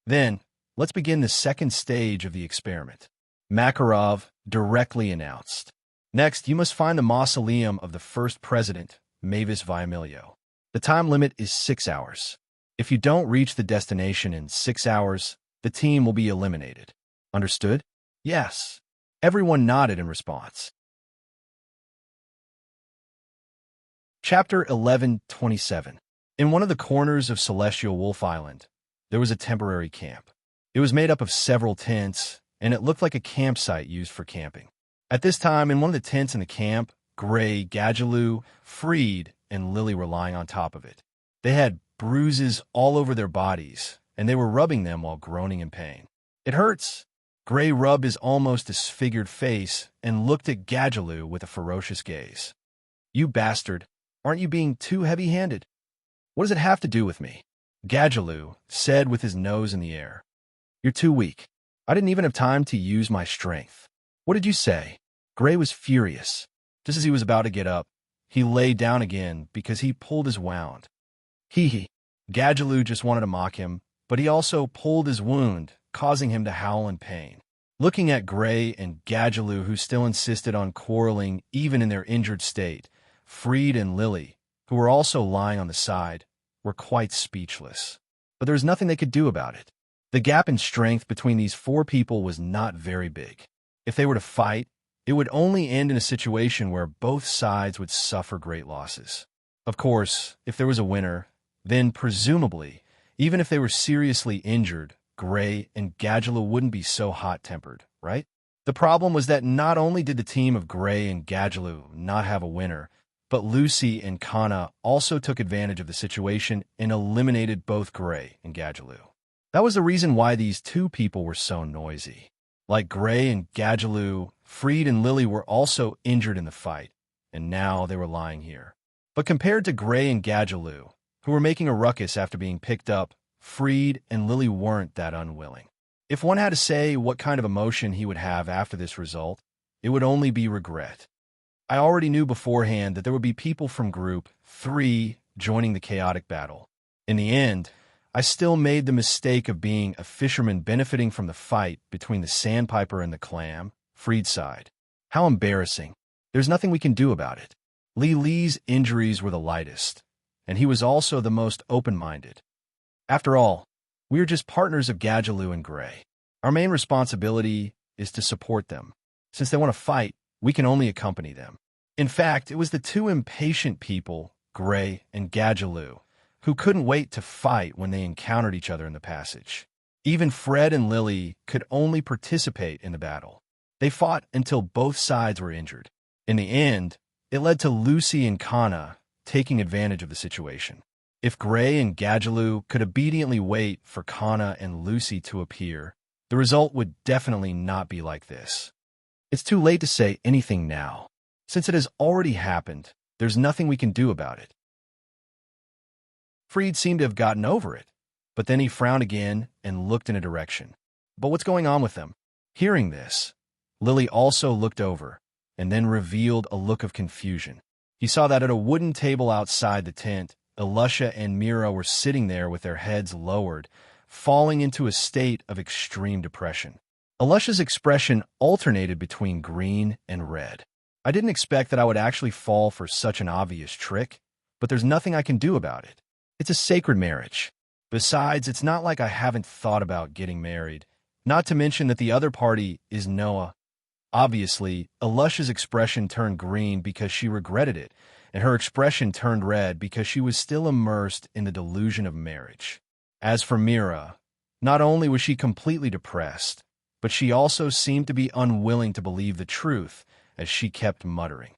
Then, let's begin the second stage of the experiment. Makarov directly announced. Next, you must find the mausoleum of the first president, Mavis Viamilio. The time limit is 6 hours. If you don't reach the destination in 6 hours, the team will be eliminated. Understood? Yes. Everyone nodded in response. Chapter 11:27. In one of the corners of Celestial Wolf Island, there was a temporary camp. It was made up of several tents, and it looked like a campsite used for camping. At this time, in one of the tents in the camp, Gray, Gadjaloo, Freed, and Lily were lying on top of it. They had bruises all over their bodies, and they were rubbing them while groaning in pain. It hurts. Gray rubbed his almost disfigured face and looked at Gadjaloo with a ferocious gaze. You bastard, aren't you being too heavy-handed? What does it have to do with me? Gadjaloo said with his nose in the air. You're too weak. I didn't even have time to use my strength. What did you say? Gray was furious. Just as he was about to get up, he lay down again because he pulled his wound. Hee hee. Gadjaloo just wanted to mock him, but he also pulled his wound, causing him to howl in pain. Looking at Gray and Gadjaloo, who still insisted on quarreling even in their injured state, Freed and Lily, who were also lying on the side, were quite speechless. But there was nothing they could do about it. The gap in strength between these 4 people was not very big. If they were to fight, it would only end in a situation where both sides would suffer great losses. Of course, if there was a winner, then presumably, even if they were seriously injured, Gray and Gadjaloo wouldn't be so hot-tempered, right? The problem was that not only did the team of Gray and Gadjaloo not have a winner, but Lucy and Kana also took advantage of the situation and eliminated both Gray and Gadjaloo. That was the reason why these 2 people were so noisy. Like Gray and Gadjaloo, Freed and Lily were also injured in the fight, and now they were lying here. But compared to Gray and Gadjaloo, who were making a ruckus after being picked up, Freed and Lily weren't that unwilling. If one had to say what kind of emotion he would have after this result, it would only be regret. I already knew beforehand that there would be people from Group 3 joining the chaotic battle. In the end, I still made the mistake of being a fisherman benefiting from the fight between the Sandpiper and the Clam, Freed's side. How embarrassing. There's nothing we can do about it. Lee's injuries were the lightest, and he was also the most open-minded. After all, we are just partners of Gadjaloo and Gray. Our main responsibility is to support them. Since they want to fight, we can only accompany them. In fact, it was the 2 impatient people, Gray and Gadjaloo, who couldn't wait to fight when they encountered each other in the passage. Even Fred and Lily could only participate in the battle. They fought until both sides were injured. In the end, it led to Lucy and Kana taking advantage of the situation. If Gray and Gadjaloo could obediently wait for Kana and Lucy to appear, the result would definitely not be like this. It's too late to say anything now. Since it has already happened, there's nothing we can do about it. Freed seemed to have gotten over it, but then he frowned again and looked in a direction. But what's going on with them? Hearing this, Lily also looked over and then revealed a look of confusion. He saw that at a wooden table outside the tent, Elusha and Mira were sitting there with their heads lowered, falling into a state of extreme depression. Elusha's expression alternated between green and red. I didn't expect that I would actually fall for such an obvious trick, but there's nothing I can do about it. It's a sacred marriage. Besides, it's not like I haven't thought about getting married, not to mention that the other party is Noah. Obviously, Elusha's expression turned green because she regretted it, and her expression turned red because she was still immersed in the delusion of marriage. As for Mira, not only was she completely depressed, but she also seemed to be unwilling to believe the truth as she kept muttering.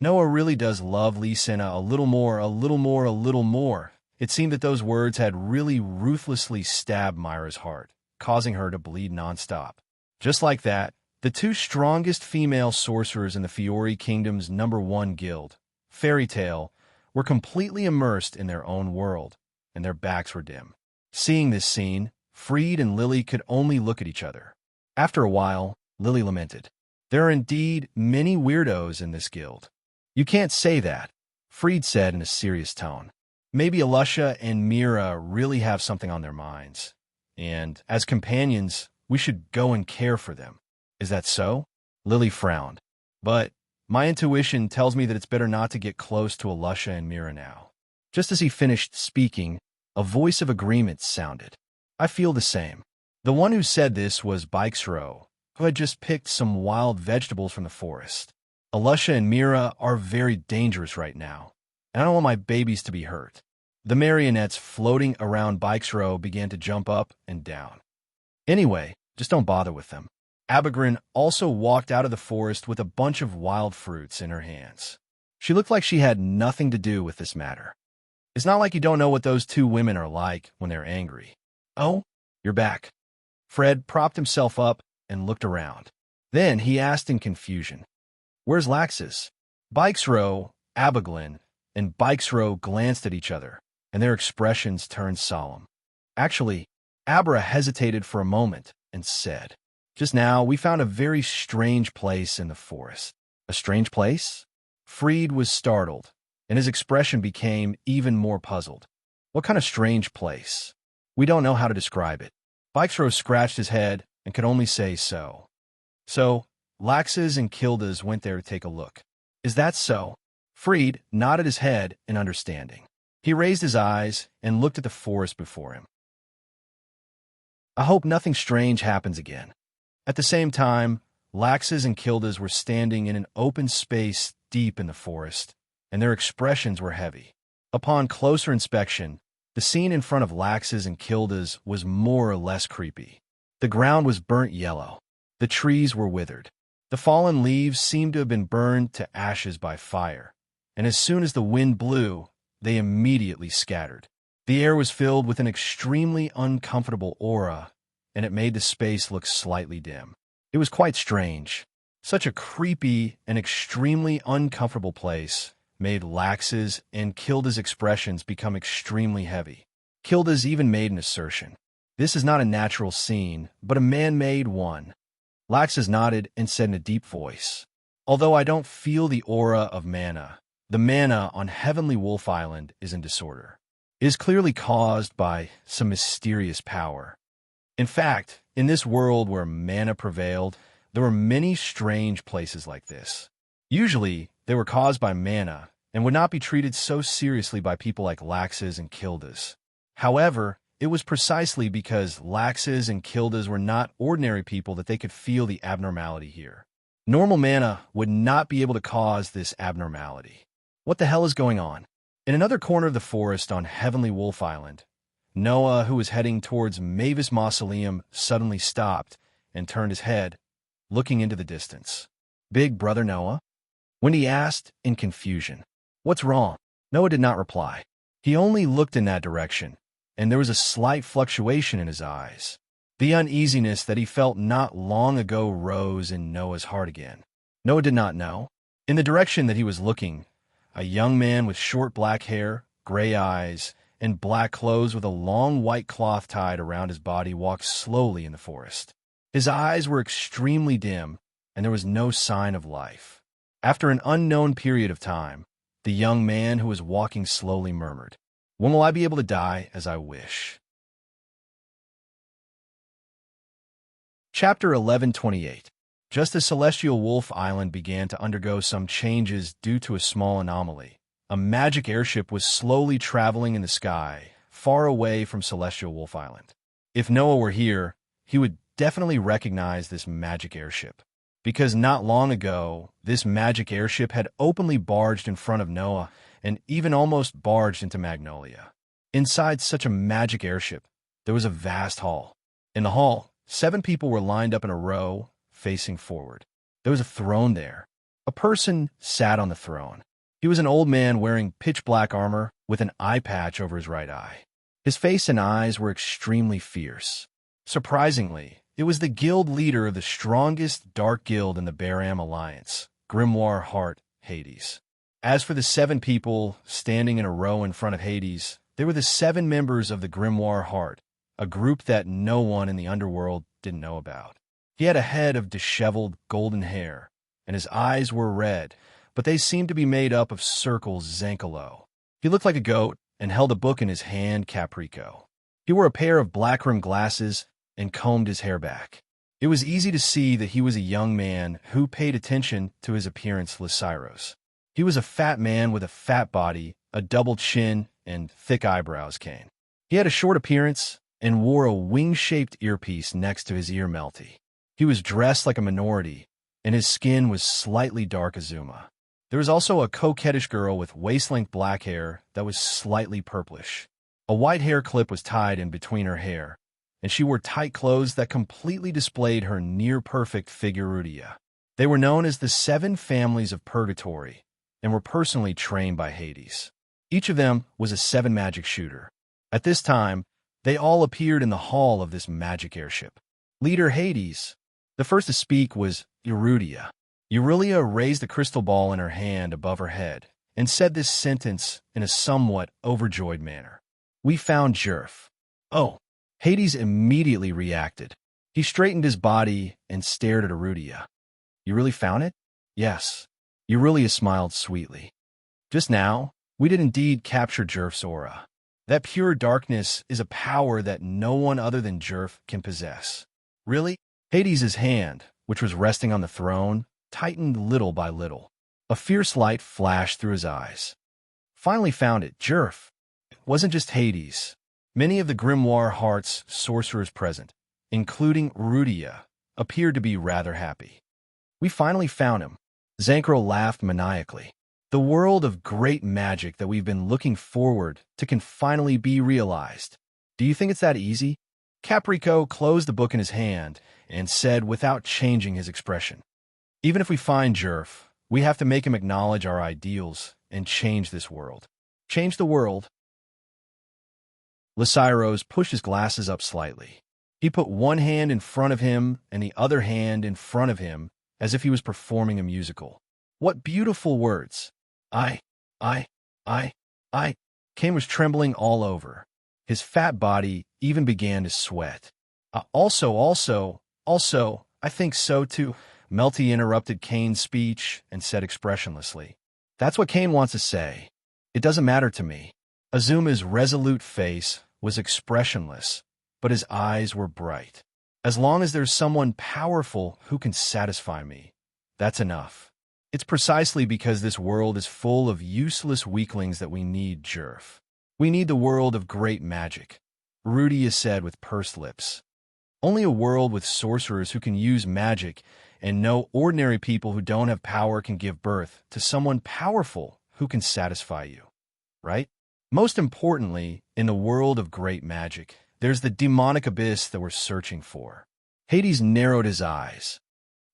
Noah really does love Lee Sena a little more, a little more, a little more. It seemed that those words had really ruthlessly stabbed Myra's heart, causing her to bleed nonstop. Just like that, the two strongest female sorcerers in the Fiori Kingdom's #1 guild, Fairy Tale, were completely immersed in their own world, and their backs were dim. Seeing this scene, Freed and Lily could only look at each other. After a while, Lily lamented, "There are indeed many weirdos in this guild." "You can't say that," Freed said in a serious tone. "Maybe Elusha and Mira really have something on their minds, and, as companions, we should go and care for them. Is that so?" Lily frowned. "But my intuition tells me that it's better not to get close to Elusha and Mira now." Just as he finished speaking, a voice of agreement sounded. "I feel the same." The one who said this was Bikesro, who had just picked some wild vegetables from the forest. "Elusha and Mira are very dangerous right now, and I don't want my babies to be hurt." The marionettes floating around Bikesro began to jump up and down. "Anyway, just don't bother with them." Abigrin also walked out of the forest with a bunch of wild fruits in her hands. She looked like she had nothing to do with this matter. "It's not like you don't know what those two women are like when they're angry." "Oh, you're back." Fred propped himself up and looked around. Then he asked in confusion, "Where's Laxus?" Bikesro, Abiglin, and Bikesro glanced at each other, and their expressions turned solemn. Actually, Abra hesitated for a moment and said, "Just now, we found a very strange place in the forest." "A strange place?" Freed was startled, and his expression became even more puzzled. "What kind of strange place?" "We don't know how to describe it." Bikesro scratched his head and could only say so. "So, Lax's and Kilda's went there to take a look." "Is that so?" Freed nodded his head in understanding. He raised his eyes and looked at the forest before him. "I hope nothing strange happens again." At the same time, Lax's and Kilda's were standing in an open space deep in the forest, and their expressions were heavy. Upon closer inspection, the scene in front of Lax's and Kilda's was more or less creepy. The ground was burnt yellow. The trees were withered. The fallen leaves seemed to have been burned to ashes by fire, and as soon as the wind blew, they immediately scattered. The air was filled with an extremely uncomfortable aura, and it made the space look slightly dim. It was quite strange. Such a creepy and extremely uncomfortable place made Lax's and Kilda's expressions become extremely heavy. Kilda's even made an assertion. "This is not a natural scene, but a man-made one." Lax's nodded and said in a deep voice, "Although I don't feel the aura of mana, the mana on Heavenly Wolf Island is in disorder. It is clearly caused by some mysterious power. In fact, in this world where mana prevailed, there were many strange places like this. Usually, they were caused by mana and would not be treated so seriously by people like Lax's and Kilda's. However, it was precisely because Lax's and Kilda's were not ordinary people that they could feel the abnormality here. Normal mana would not be able to cause this abnormality. What the hell is going on?" In another corner of the forest on Heavenly Wolf Island, Noah, who was heading towards Mavis Mausoleum, suddenly stopped and turned his head, looking into the distance. "Big brother Noah?" Wendy asked in confusion. "What's wrong?" Noah did not reply. He only looked in that direction, and there was a slight fluctuation in his eyes. The uneasiness that he felt not long ago rose in Noah's heart again. Noah did not know. In the direction that he was looking, a young man with short black hair, gray eyes, and black clothes with a long white cloth tied around his body walked slowly in the forest. His eyes were extremely dim, and there was no sign of life. After an unknown period of time, the young man who was walking slowly murmured, "When will I be able to die as I wish?" Chapter 1128. Just as Celestial Wolf Island began to undergo some changes due to a small anomaly, a magic airship was slowly traveling in the sky, far away from Celestial Wolf Island. If Noah were here, he would definitely recognize this magic airship, because not long ago, this magic airship had openly barged in front of Noah and even almost barged into Magnolia. Inside such a magic airship, there was a vast hall. In the hall, 7 people were lined up in a row, facing forward. There was a throne there. A person sat on the throne. He was an old man wearing pitch-black armor with an eye patch over his right eye. His face and eyes were extremely fierce. Surprisingly, it was the guild leader of the strongest dark guild in the Baram Alliance, Grimoire Heart Hades. As for the 7 people standing in a row in front of Hades, they were the 7 members of the Grimoire Heart, a group that no one in the underworld didn't know about. He had a head of disheveled golden hair, and his eyes were red, but they seemed to be made up of circles Zankalo. He looked like a goat and held a book in his hand, Caprico. He wore a pair of black-rimmed glasses and combed his hair back. It was easy to see that he was a young man who paid attention to his appearance, Lysiros. He was a fat man with a fat body, a double chin, and thick eyebrows cane. He had a short appearance and wore a wing-shaped earpiece next to his ear melty. He was dressed like a minority, and his skin was slightly dark Azuma. There was also a coquettish girl with waist-length black hair that was slightly purplish. A white hair clip was tied in between her hair, and she wore tight clothes that completely displayed her near-perfect figurudia. They were known as the 7 Families of Purgatory, and were personally trained by Hades. Each of them was a 7 magic shooter. At this time, they all appeared in the hall of this magic airship. Leader Hades, the first to speak, was Eurudia. Eurulia raised the crystal ball in her hand above her head and said this sentence in a somewhat overjoyed manner. "We found Jerf." "Oh." Hades immediately reacted. He straightened his body and stared at Eurudia. "You really found it?" "Yes." Eurulia smiled sweetly. "Just now, we did indeed capture Jerf's aura. That pure darkness is a power that no one other than Jerf can possess." "Really?" Hades' hand, which was resting on the throne, tightened little by little. A fierce light flashed through his eyes. "Finally found it, Jerf." It wasn't just Hades. Many of the Grimoire Heart's sorcerers present, including Eurudia, appeared to be rather happy. "We finally found him." Zankro laughed maniacally. "The world of great magic that we've been looking forward to can finally be realized. Do you think it's that easy?" Caprico closed the book in his hand and said without changing his expression, "Even if we find Jerf, we have to make him acknowledge our ideals and change this world." "Change the world?" Lysiros pushed his glasses up slightly. He put one hand in front of him and the other hand in front of him as if he was performing a musical. "What beautiful words!" I. Kane was trembling all over. His fat body even began to sweat. Also, I think so too." Melty interrupted Kane's speech and said expressionlessly, "That's what Kane wants to say. It doesn't matter to me." Azuma's resolute face was expressionless, but his eyes were bright. "As long as there's someone powerful who can satisfy me, that's enough. It's precisely because this world is full of useless weaklings that we need Jerf. We need the world of great magic," Eurudia said with pursed lips. "Only a world with sorcerers who can use magic, and no ordinary people who don't have power can give birth to someone powerful who can satisfy you. Right?" Most importantly, in the world of great magic, there's the demonic abyss that we're searching for. Hades narrowed his eyes.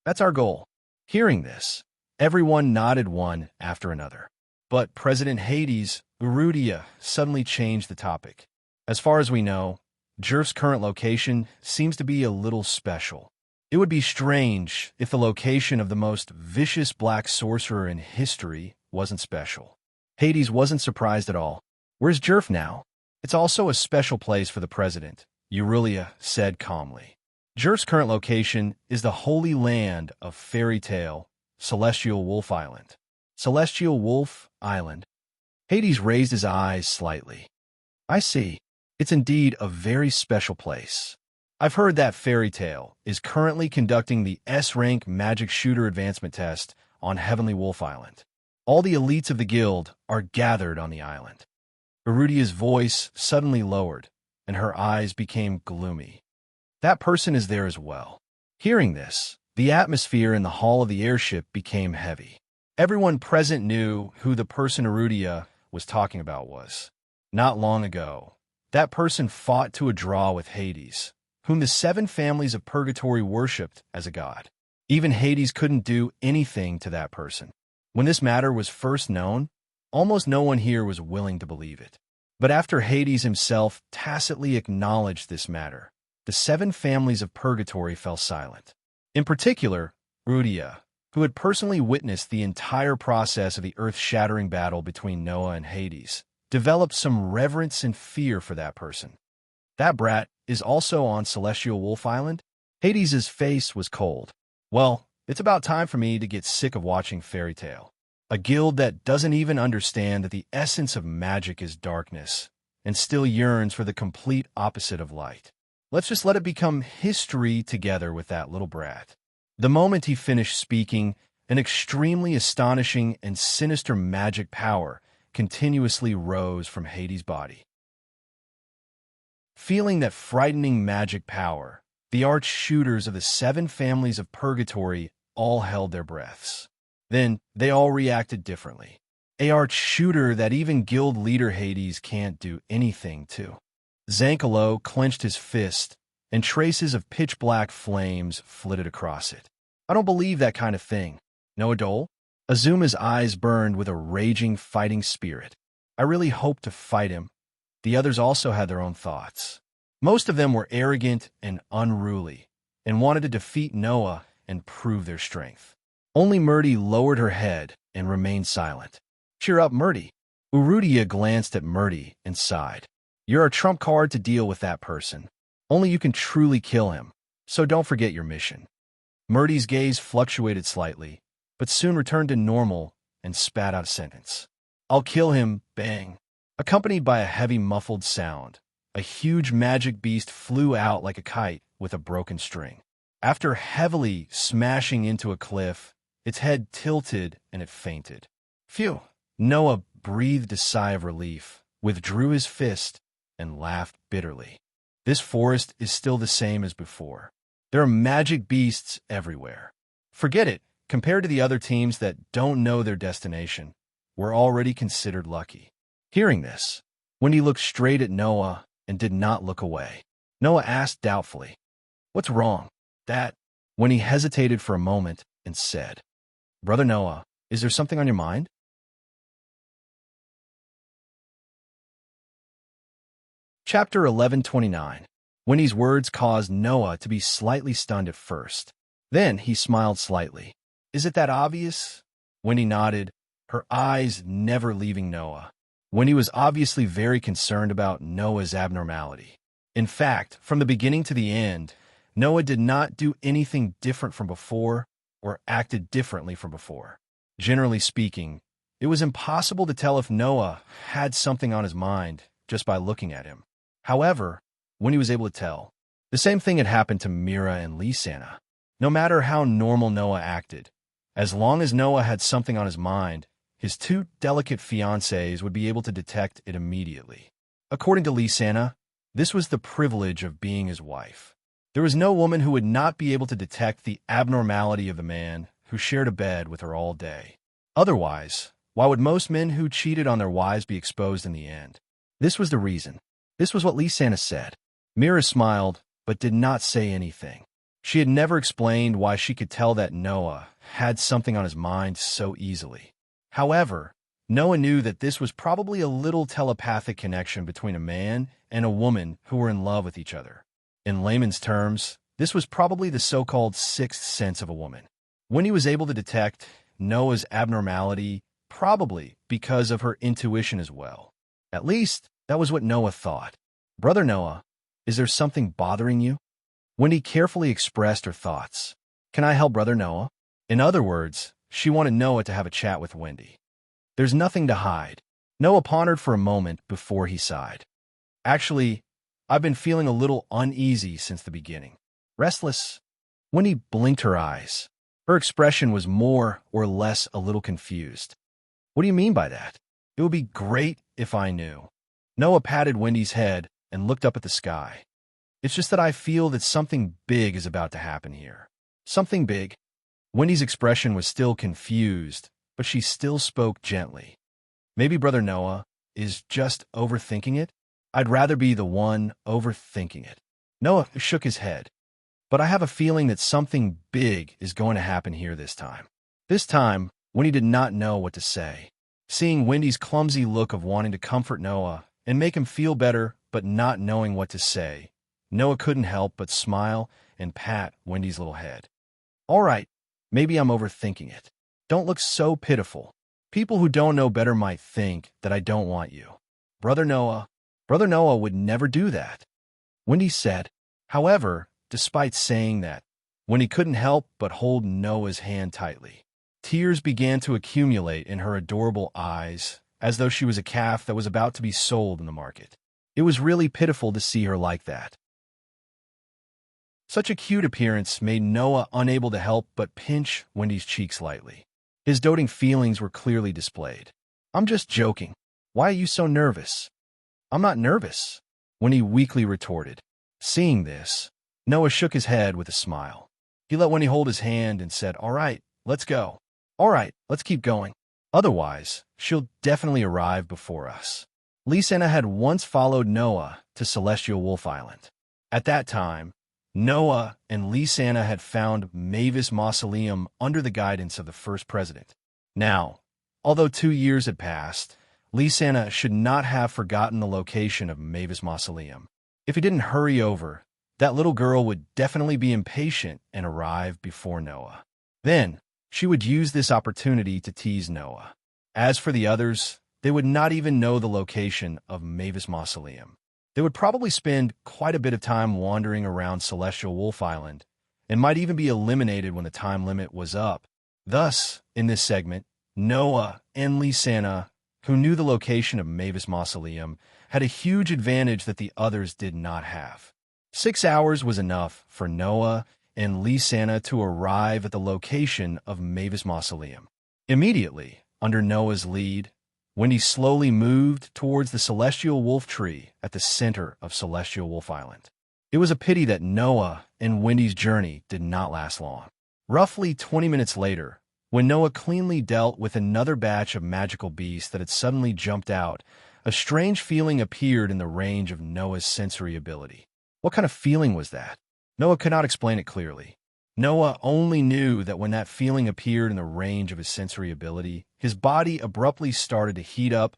That's our goal. Hearing this, everyone nodded one after another. But President Hades, Urudia, suddenly changed the topic. As far as we know, Jerf's current location seems to be a little special. It would be strange if the location of the most vicious black sorcerer in history wasn't special. Hades wasn't surprised at all. Where's Jerf now? It's also a special place for the president, Urulia said calmly. Jerf's current location is the holy land of fairy tale, Celestial Wolf Island. Celestial Wolf Island. Hades raised his eyes slightly. I see. It's indeed a very special place. I've heard that Fairy Tale is currently conducting the S-rank magic shooter advancement test on Heavenly Wolf Island. All the elites of the guild are gathered on the island. Erudia's voice suddenly lowered, and her eyes became gloomy. That person is there as well. Hearing this, the atmosphere in the hall of the airship became heavy. Everyone present knew who the person Erudia was talking about was. Not long ago, that person fought to a draw with Hades, whom the 7 families of purgatory worshipped as a god. Even Hades couldn't do anything to that person. When this matter was first known, almost no one here was willing to believe it. But after Hades himself tacitly acknowledged this matter, the 7 families of purgatory fell silent. In particular, Rudia, who had personally witnessed the entire process of the earth-shattering battle between Noah and Hades, developed some reverence and fear for that person. That brat is also on Celestial Wolf Island? Hades's face was cold. Well, it's about time for me to get sick of watching Fairy Tale. A guild that doesn't even understand that the essence of magic is darkness, and still yearns for the complete opposite of light. Let's just let it become history together with that little brat. The moment he finished speaking, an extremely astonishing and sinister magic power continuously rose from Hades' body. Feeling that frightening magic power, the arch-shooters of the 7 families of purgatory all held their breaths. Then, they all reacted differently. A arch-shooter that even guild leader Hades can't do anything to. Zankalo clenched his fist, and traces of pitch-black flames flitted across it. I don't believe that kind of thing. No, Adol? Azuma's eyes burned with a raging fighting spirit. I really hoped to fight him. The others also had their own thoughts. Most of them were arrogant and unruly, and wanted to defeat Noah and prove their strength. Only Murdy lowered her head and remained silent. Cheer up, Murdy. Urudia glanced at Murdy and sighed. You're a trump card to deal with that person. Only you can truly kill him, so don't forget your mission. Murdy's gaze fluctuated slightly, but soon returned to normal and spat out a sentence. I'll kill him, bang. Accompanied by a heavy muffled sound, a huge magic beast flew out like a kite with a broken string. After heavily smashing into a cliff, its head tilted and it fainted. Phew! Noah breathed a sigh of relief, withdrew his fist, and laughed bitterly. This forest is still the same as before. There are magic beasts everywhere. Forget it. Compared to the other teams that don't know their destination, we're already considered lucky. Hearing this, Wendy looked straight at Noah and did not look away. Noah asked doubtfully, What's wrong? That, when he hesitated for a moment and said, Brother Noah, is there something on your mind? Chapter 1129. Wendy's words caused Noah to be slightly stunned at first. Then he smiled slightly. Is it that obvious? Wendy nodded, her eyes never leaving Noah. Wendy was obviously very concerned about Noah's abnormality. In fact, from the beginning to the end, Noah did not do anything different from before or acted differently from before. Generally speaking, it was impossible to tell if Noah had something on his mind just by looking at him. However, Wendy was able to tell. The same thing had happened to Mira and Lysana. No matter how normal Noah acted, as long as Noah had something on his mind, his 2 delicate fiancées would be able to detect it immediately. According to Lysana, this was the privilege of being his wife. There was no woman who would not be able to detect the abnormality of the man who shared a bed with her all day. Otherwise, Why would most men who cheated on their wives be exposed in the end? This was the reason. This was what Lysana said. Mira smiled, but did not say anything. She had never explained why she could tell that Noah had something on his mind so easily. However, Noah knew that this was probably a little telepathic connection between a man and a woman who were in love with each other. In layman's terms, this was probably the so-called sixth sense of a woman. When he was able to detect Noah's abnormality, probably because of her intuition as well. At least, that was what Noah thought. Brother Noah, is there something bothering you? Wendy carefully expressed her thoughts. Can I help Brother Noah? In other words, she wanted Noah to have a chat with Wendy. There's nothing to hide. Noah pondered for a moment before he sighed. Actually, I've been feeling a little uneasy since the beginning. Restless. Wendy blinked her eyes. Her expression was more or less a little confused. What do you mean by that? It would be great if I knew. Noah patted Wendy's head and looked up at the sky. It's just that I feel that something big is about to happen here. Something big. Wendy's expression was still confused, but she still spoke gently. Maybe Brother Noah is just overthinking it? I'd rather be the one overthinking it. Noah shook his head. But I have a feeling that something big is going to happen here this time. This time, Wendy did not know what to say. Seeing Wendy's clumsy look of wanting to comfort Noah and make him feel better but not knowing what to say, Noah couldn't help but smile and pat Wendy's little head. All right, maybe I'm overthinking it. Don't look so pitiful. People who don't know better might think that I don't want you. Brother Noah would never do that. Wendy said. However, despite saying that, Wendy couldn't help but hold Noah's hand tightly. Tears began to accumulate in her adorable eyes, as though she was a calf that was about to be sold in the market. It was really pitiful to see her like that. Such a cute appearance made Noah unable to help but pinch Wendy's cheek slightly. His doting feelings were clearly displayed. I'm just joking. Why are you so nervous? I'm not nervous, Wendy weakly retorted. Seeing this, Noah shook his head with a smile. He let Wendy hold his hand and said, All right, let's go. All right, let's keep going. Otherwise, she'll definitely arrive before us. Lysana had once followed Noah to Celestial Wolf Island. At that time, Noah and Lysana had found Mavis Mausoleum under the guidance of the first president. Now, although 2 years had passed, Lysana should not have forgotten the location of Mavis Mausoleum. If he didn't hurry over, that little girl would definitely be impatient and arrive before Noah. Then, she would use this opportunity to tease Noah. As for the others, they would not even know the location of Mavis Mausoleum. They would probably spend quite a bit of time wandering around Celestial Wolf Island, and might even be eliminated when the time limit was up. Thus, in this segment, Noah and Lysana, who knew the location of Mavis Mausoleum, had a huge advantage that the others did not have. 6 hours was enough for Noah and Lysana to arrive at the location of Mavis Mausoleum. Immediately, under Noah's lead, Wendy slowly moved towards the Celestial Wolf Tree at the center of Celestial Wolf Island. It was a pity that Noah and Wendy's journey did not last long. Roughly 20 minutes later, when Noah cleanly dealt with another batch of magical beasts that had suddenly jumped out, a strange feeling appeared in the range of Noah's sensory ability. What kind of feeling was that? Noah could not explain it clearly. Noah only knew that when that feeling appeared in the range of his sensory ability, his body abruptly started to heat up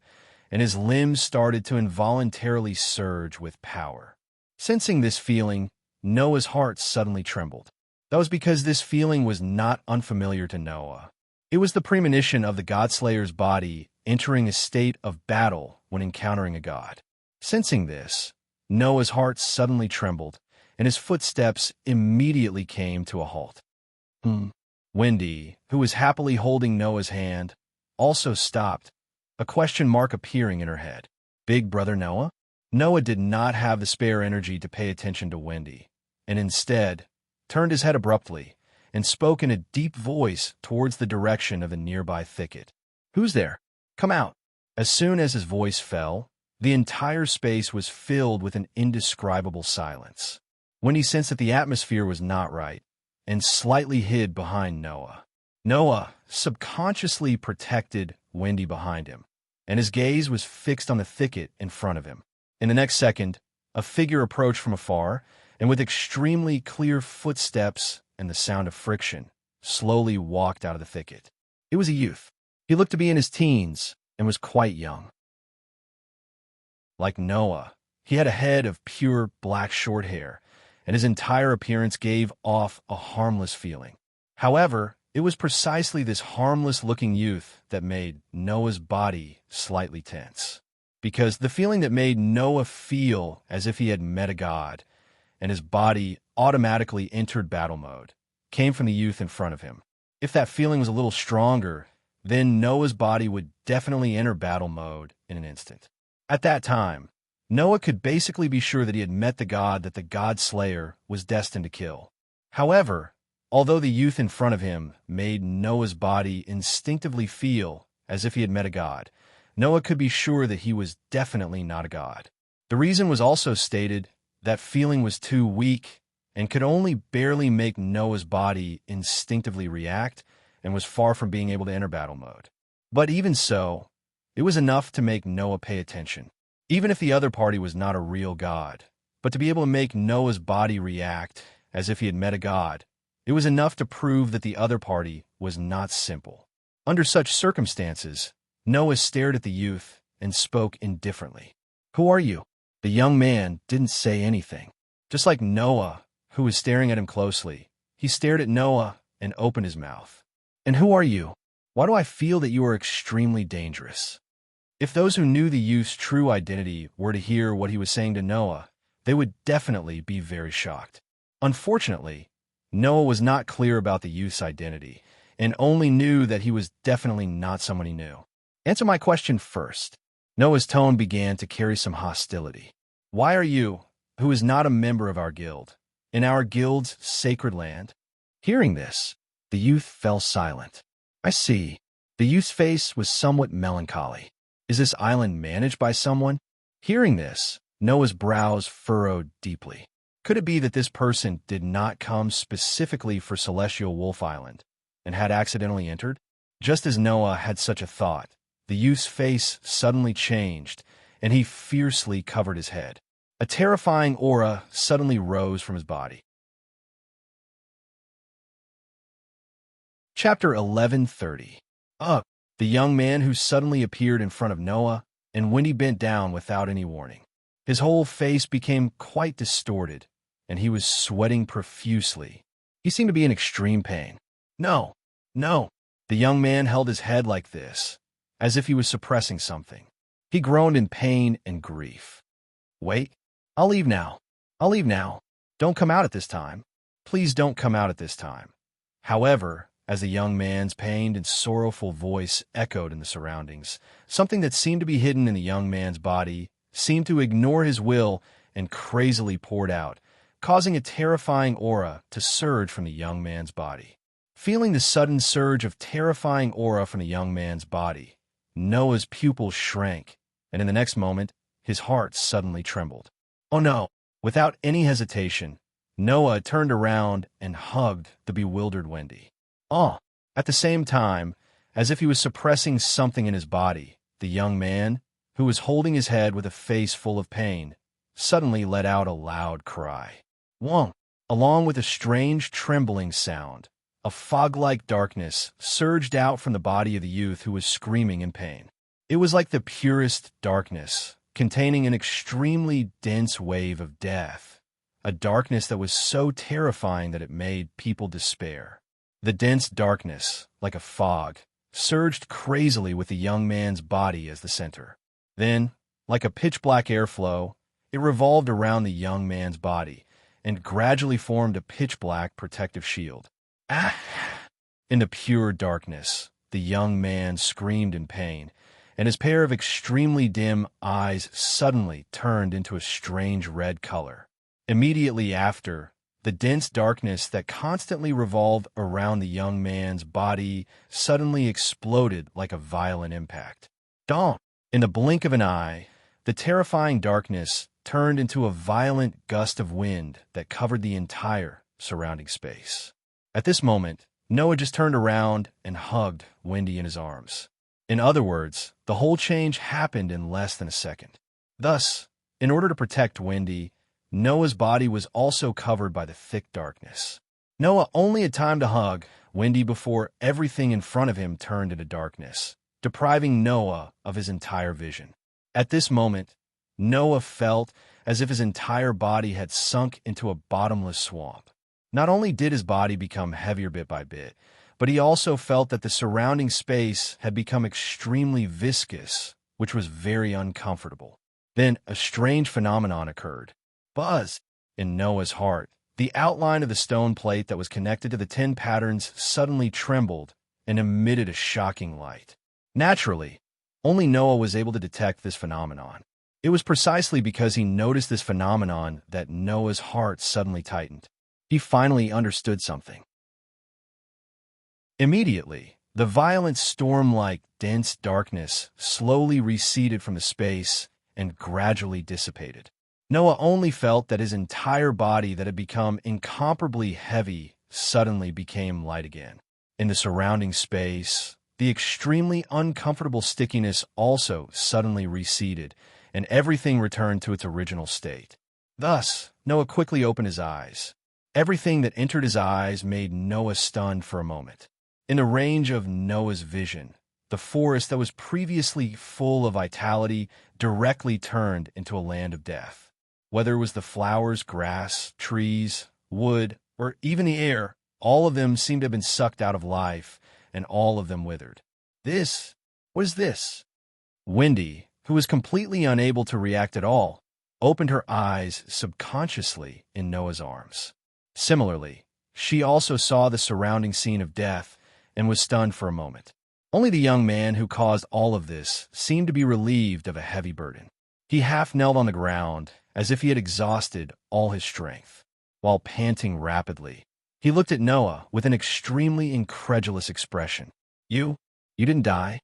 and his limbs started to involuntarily surge with power. Sensing this feeling, Noah's heart suddenly trembled. That was because this feeling was not unfamiliar to Noah. It was the premonition of the Godslayer's body entering a state of battle when encountering a god. Sensing this, Noah's heart suddenly trembled, and his footsteps immediately came to a halt. Wendy, who was happily holding Noah's hand, also stopped, a question mark appearing in her head. Big Brother Noah? Noah did not have the spare energy to pay attention to Wendy, and instead turned his head abruptly and spoke in a deep voice towards the direction of the nearby thicket. Who's there? Come out. As soon as his voice fell, the entire space was filled with an indescribable silence. Wendy sensed that the atmosphere was not right, and slightly hid behind Noah. Noah, subconsciously protected Wendy behind him, and his gaze was fixed on the thicket in front of him. In the next second, a figure approached from afar, and with extremely clear footsteps and the sound of friction, slowly walked out of the thicket. It was a youth. He looked to be in his teens and was quite young. Like Noah, he had a head of pure black short hair, and his entire appearance gave off a harmless feeling. However, it was precisely this harmless-looking youth that made Noah's body slightly tense, because the feeling that made Noah feel as if he had met a god, and his body automatically entered battle mode, came from the youth in front of him. If that feeling was a little stronger, then Noah's body would definitely enter battle mode in an instant. At that time, Noah could basically be sure that he had met the god that the god slayer was destined to kill. However, although the youth in front of him made Noah's body instinctively feel as if he had met a god, Noah could be sure that he was definitely not a god. The reason was also stated: that feeling was too weak and could only barely make Noah's body instinctively react, and was far from being able to enter battle mode. But even so, it was enough to make Noah pay attention, even if the other party was not a real god. But to be able to make Noah's body react as if he had met a god, it was enough to prove that the other party was not simple. Under such circumstances, Noah stared at the youth and spoke indifferently. "Who are you?" The young man didn't say anything. Just like Noah, who was staring at him closely, he stared at Noah and opened his mouth. "And who are you? Why do I feel that you are extremely dangerous?" If those who knew the youth's true identity were to hear what he was saying to Noah, they would definitely be very shocked. Unfortunately, Noah was not clear about the youth's identity, and only knew that he was definitely not someone he knew. "Answer my question first." Noah's tone began to carry some hostility. "Why are you, who is not a member of our guild, in our guild's sacred land?" Hearing this, the youth fell silent. "I see." The youth's face was somewhat melancholy. "Is this island managed by someone?" Hearing this, Noah's brows furrowed deeply. Could it be that this person did not come specifically for Celestial Wolf Island and had accidentally entered? Just as Noah had such a thought, the youth's face suddenly changed, and he fiercely covered his head. A terrifying aura suddenly rose from his body. Chapter 1130. The young man who suddenly appeared in front of Noah, and Wendy bent down without any warning. His whole face became quite distorted, and he was sweating profusely. He seemed to be in extreme pain. No. The young man held his head like this, as if he was suppressing something. He groaned in pain and grief. "Wait, I'll leave now. Don't come out at this time. Please don't come out at this time." However, as the young man's pained and sorrowful voice echoed in the surroundings, something that seemed to be hidden in the young man's body seemed to ignore his will and crazily poured out, causing a terrifying aura to surge from the young man's body. Feeling the sudden surge of terrifying aura from the young man's body, Noah's pupils shrank, and in the next moment, his heart suddenly trembled. "Oh no!" Without any hesitation, Noah turned around and hugged the bewildered Wendy. At the same time, as if he was suppressing something in his body, the young man, who was holding his head with a face full of pain, suddenly let out a loud cry. "Wong!" Along with a strange trembling sound, a fog-like darkness surged out from the body of the youth who was screaming in pain. It was like the purest darkness, containing an extremely dense wave of death, a darkness that was so terrifying that it made people despair. The dense darkness, like a fog, surged crazily with the young man's body as the center. Then, like a pitch-black airflow, it revolved around the young man's body and gradually formed a pitch-black protective shield. In the pure darkness, the young man screamed in pain, and his pair of extremely dim eyes suddenly turned into a strange red color. Immediately after, the dense darkness that constantly revolved around the young man's body suddenly exploded like a violent impact. Dong! In the blink of an eye, the terrifying darkness turned into a violent gust of wind that covered the entire surrounding space. At this moment, Noah just turned around and hugged Wendy in his arms. In other words, the whole change happened in less than a second. Thus, in order to protect Wendy, Noah's body was also covered by the thick darkness. Noah only had time to hug Wendy before everything in front of him turned into darkness, depriving Noah of his entire vision. At this moment, Noah felt as if his entire body had sunk into a bottomless swamp. Not only did his body become heavier bit by bit, but he also felt that the surrounding space had become extremely viscous, which was very uncomfortable. Then a strange phenomenon occurred. Buzz! In Noah's heart, the outline of the stone plate that was connected to the 10 patterns suddenly trembled and emitted a shocking light. Naturally, only Noah was able to detect this phenomenon. It was precisely because he noticed this phenomenon that Noah's heart suddenly tightened. He finally understood something. Immediately, the violent storm-like dense darkness slowly receded from the space and gradually dissipated. Noah only felt that his entire body that had become incomparably heavy suddenly became light again. In the surrounding space, the extremely uncomfortable stickiness also suddenly receded, and everything returned to its original state. Thus, Noah quickly opened his eyes. Everything that entered his eyes made Noah stunned for a moment. In the range of Noah's vision, the forest that was previously full of vitality directly turned into a land of death. Whether it was the flowers, grass, trees, wood, or even the air, all of them seemed to have been sucked out of life, and all of them withered. What is this? Wendy, who was completely unable to react at all, opened her eyes subconsciously in Noah's arms. Similarly, she also saw the surrounding scene of death and was stunned for a moment. Only the young man who caused all of this seemed to be relieved of a heavy burden. He half knelt on the ground, as if he had exhausted all his strength. While panting rapidly, he looked at Noah with an extremely incredulous expression. You didn't die?"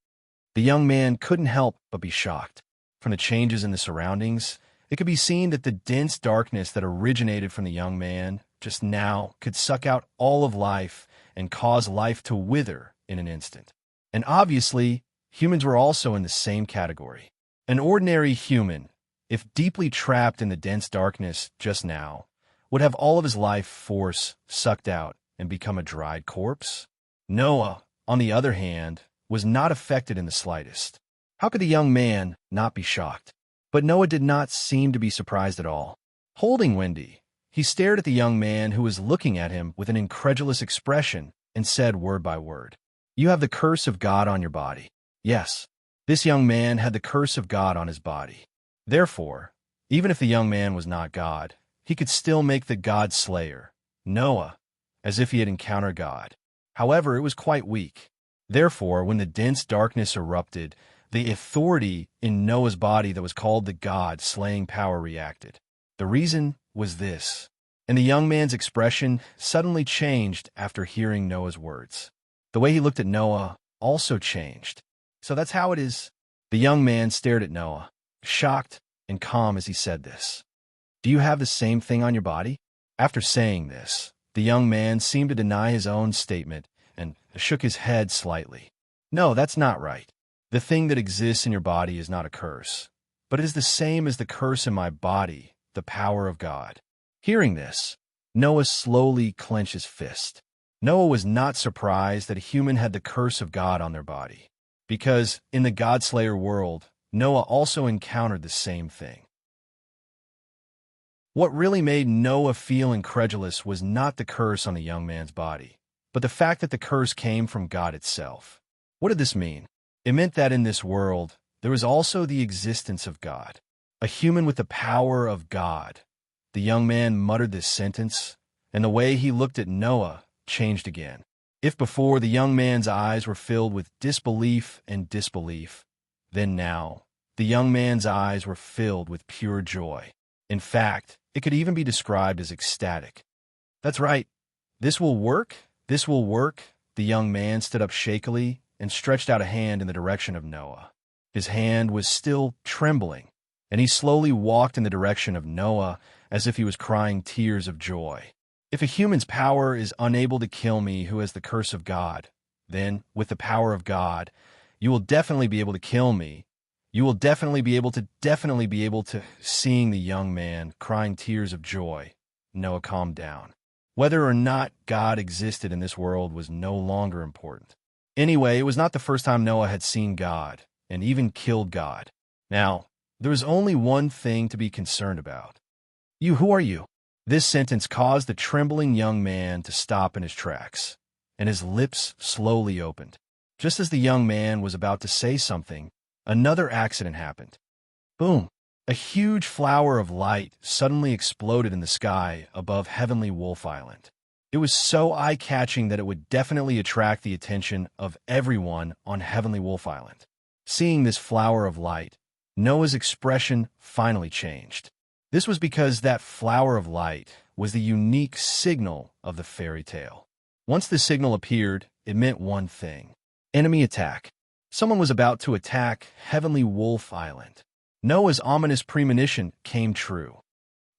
The young man couldn't help but be shocked. From the changes in the surroundings, it could be seen that the dense darkness that originated from the young man just now could suck out all of life and cause life to wither in an instant. And obviously, humans were also in the same category. An ordinary human, if deeply trapped in the dense darkness just now, would have all of his life force sucked out and become a dried corpse. Noah, on the other hand, was not affected in the slightest. How could the young man not be shocked? But Noah did not seem to be surprised at all. Holding Wendy, he stared at the young man who was looking at him with an incredulous expression and said word by word, "You have the curse of God on your body." Yes, this young man had the curse of God on his body. Therefore, even if the young man was not God, he could still make the God Slayer, Noah, as if he had encountered God. However, it was quite weak. Therefore, when the dense darkness erupted, the authority in Noah's body that was called the God-slaying power reacted. The reason was this, and the young man's expression suddenly changed after hearing Noah's words. The way he looked at Noah also changed. "So that's how it is." The young man stared at Noah, shocked and calm as he said this. "Do you have the same thing on your body?" After saying this, the young man seemed to deny his own statement and shook his head slightly. "No, that's not right. The thing that exists in your body is not a curse, but it is the same as the curse in my body, the power of God." Hearing this, Noah slowly clenched his fist. Noah was not surprised that a human had the curse of God on their body, because in the God-Slayer world, Noah also encountered the same thing. What really made Noah feel incredulous was not the curse on the young man's body, but the fact that the curse came from God itself. What did this mean? It meant that in this world, there was also the existence of God, a human with the power of God. The young man muttered this sentence, and the way he looked at Noah changed again. If before the young man's eyes were filled with disbelief and disbelief, then now, the young man's eyes were filled with pure joy. In fact, it could even be described as ecstatic. "That's right. This will work. This will work." The young man stood up shakily and stretched out a hand in the direction of Noah. His hand was still trembling, and he slowly walked in the direction of Noah as if he was crying tears of joy. If a human's power is unable to kill me who has the curse of God, then, with the power of God, you will definitely be able to kill me. You will definitely be able to. Seeing the young man crying tears of joy, Noah calmed down. Whether or not God existed in this world was no longer important. Anyway, it was not the first time Noah had seen God, and even killed God. Now, there was only one thing to be concerned about. Who are you? This sentence caused the trembling young man to stop in his tracks, and his lips slowly opened. Just as the young man was about to say something, another accident happened. Boom! A huge flower of light suddenly exploded in the sky above Heavenly Wolf Island. It was so eye-catching that it would definitely attract the attention of everyone on Heavenly Wolf Island. Seeing this flower of light, Noah's expression finally changed. This was because that flower of light was the unique signal of the fairy tale. Once the signal appeared, it meant one thing: enemy attack. Someone was about to attack Heavenly Wolf Island. Noah's ominous premonition came true.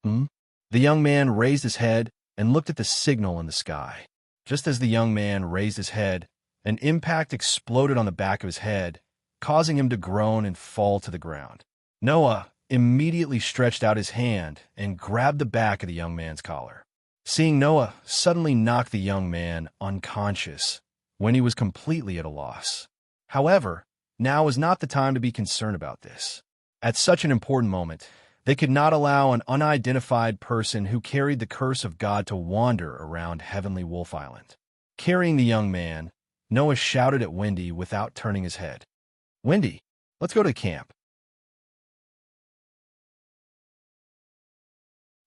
The young man raised his head and looked at the signal in the sky. Just as the young man raised his head, an impact exploded on the back of his head, causing him to groan and fall to the ground. Noah immediately stretched out his hand and grabbed the back of the young man's collar. Seeing Noah suddenly knock the young man unconscious when he was completely at a loss. However, now was not the time to be concerned about this. At such an important moment, they could not allow an unidentified person who carried the curse of God to wander around Heavenly Wolf Island. Carrying the young man, Noah shouted at Wendy without turning his head. "Wendy, let's go to camp."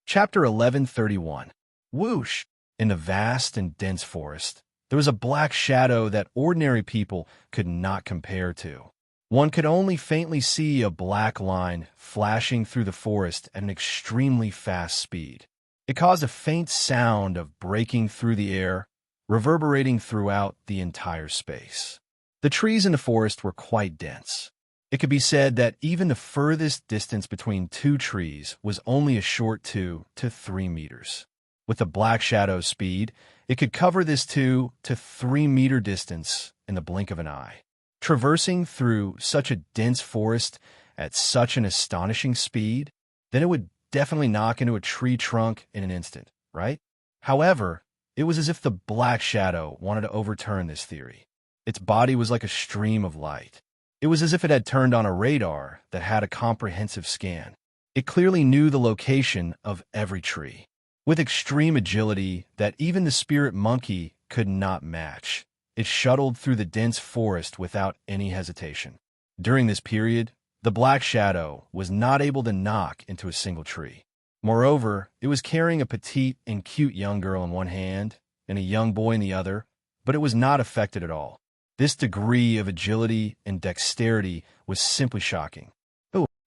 Chapter 11:31. Whoosh! In the vast and dense forest, there was a black shadow that ordinary people could not compare to. One could only faintly see a black line flashing through the forest at an extremely fast speed. It caused a faint sound of breaking through the air, reverberating throughout the entire space. The trees in the forest were quite dense. It could be said that even the furthest distance between two trees was only a short 2 to 3 meters. With the black shadow's speed, it could cover this 2 to 3 meter distance in the blink of an eye. Traversing through such a dense forest at such an astonishing speed, then it would definitely knock into a tree trunk in an instant, right? However, it was as if the black shadow wanted to overturn this theory. Its body was like a stream of light. It was as if it had turned on a radar that had a comprehensive scan. It clearly knew the location of every tree, with extreme agility that even the spirit monkey could not match. It shuttled through the dense forest without any hesitation. During this period, the black shadow was not able to knock into a single tree. Moreover, it was carrying a petite and cute young girl in one hand and a young boy in the other, but it was not affected at all. This degree of agility and dexterity was simply shocking.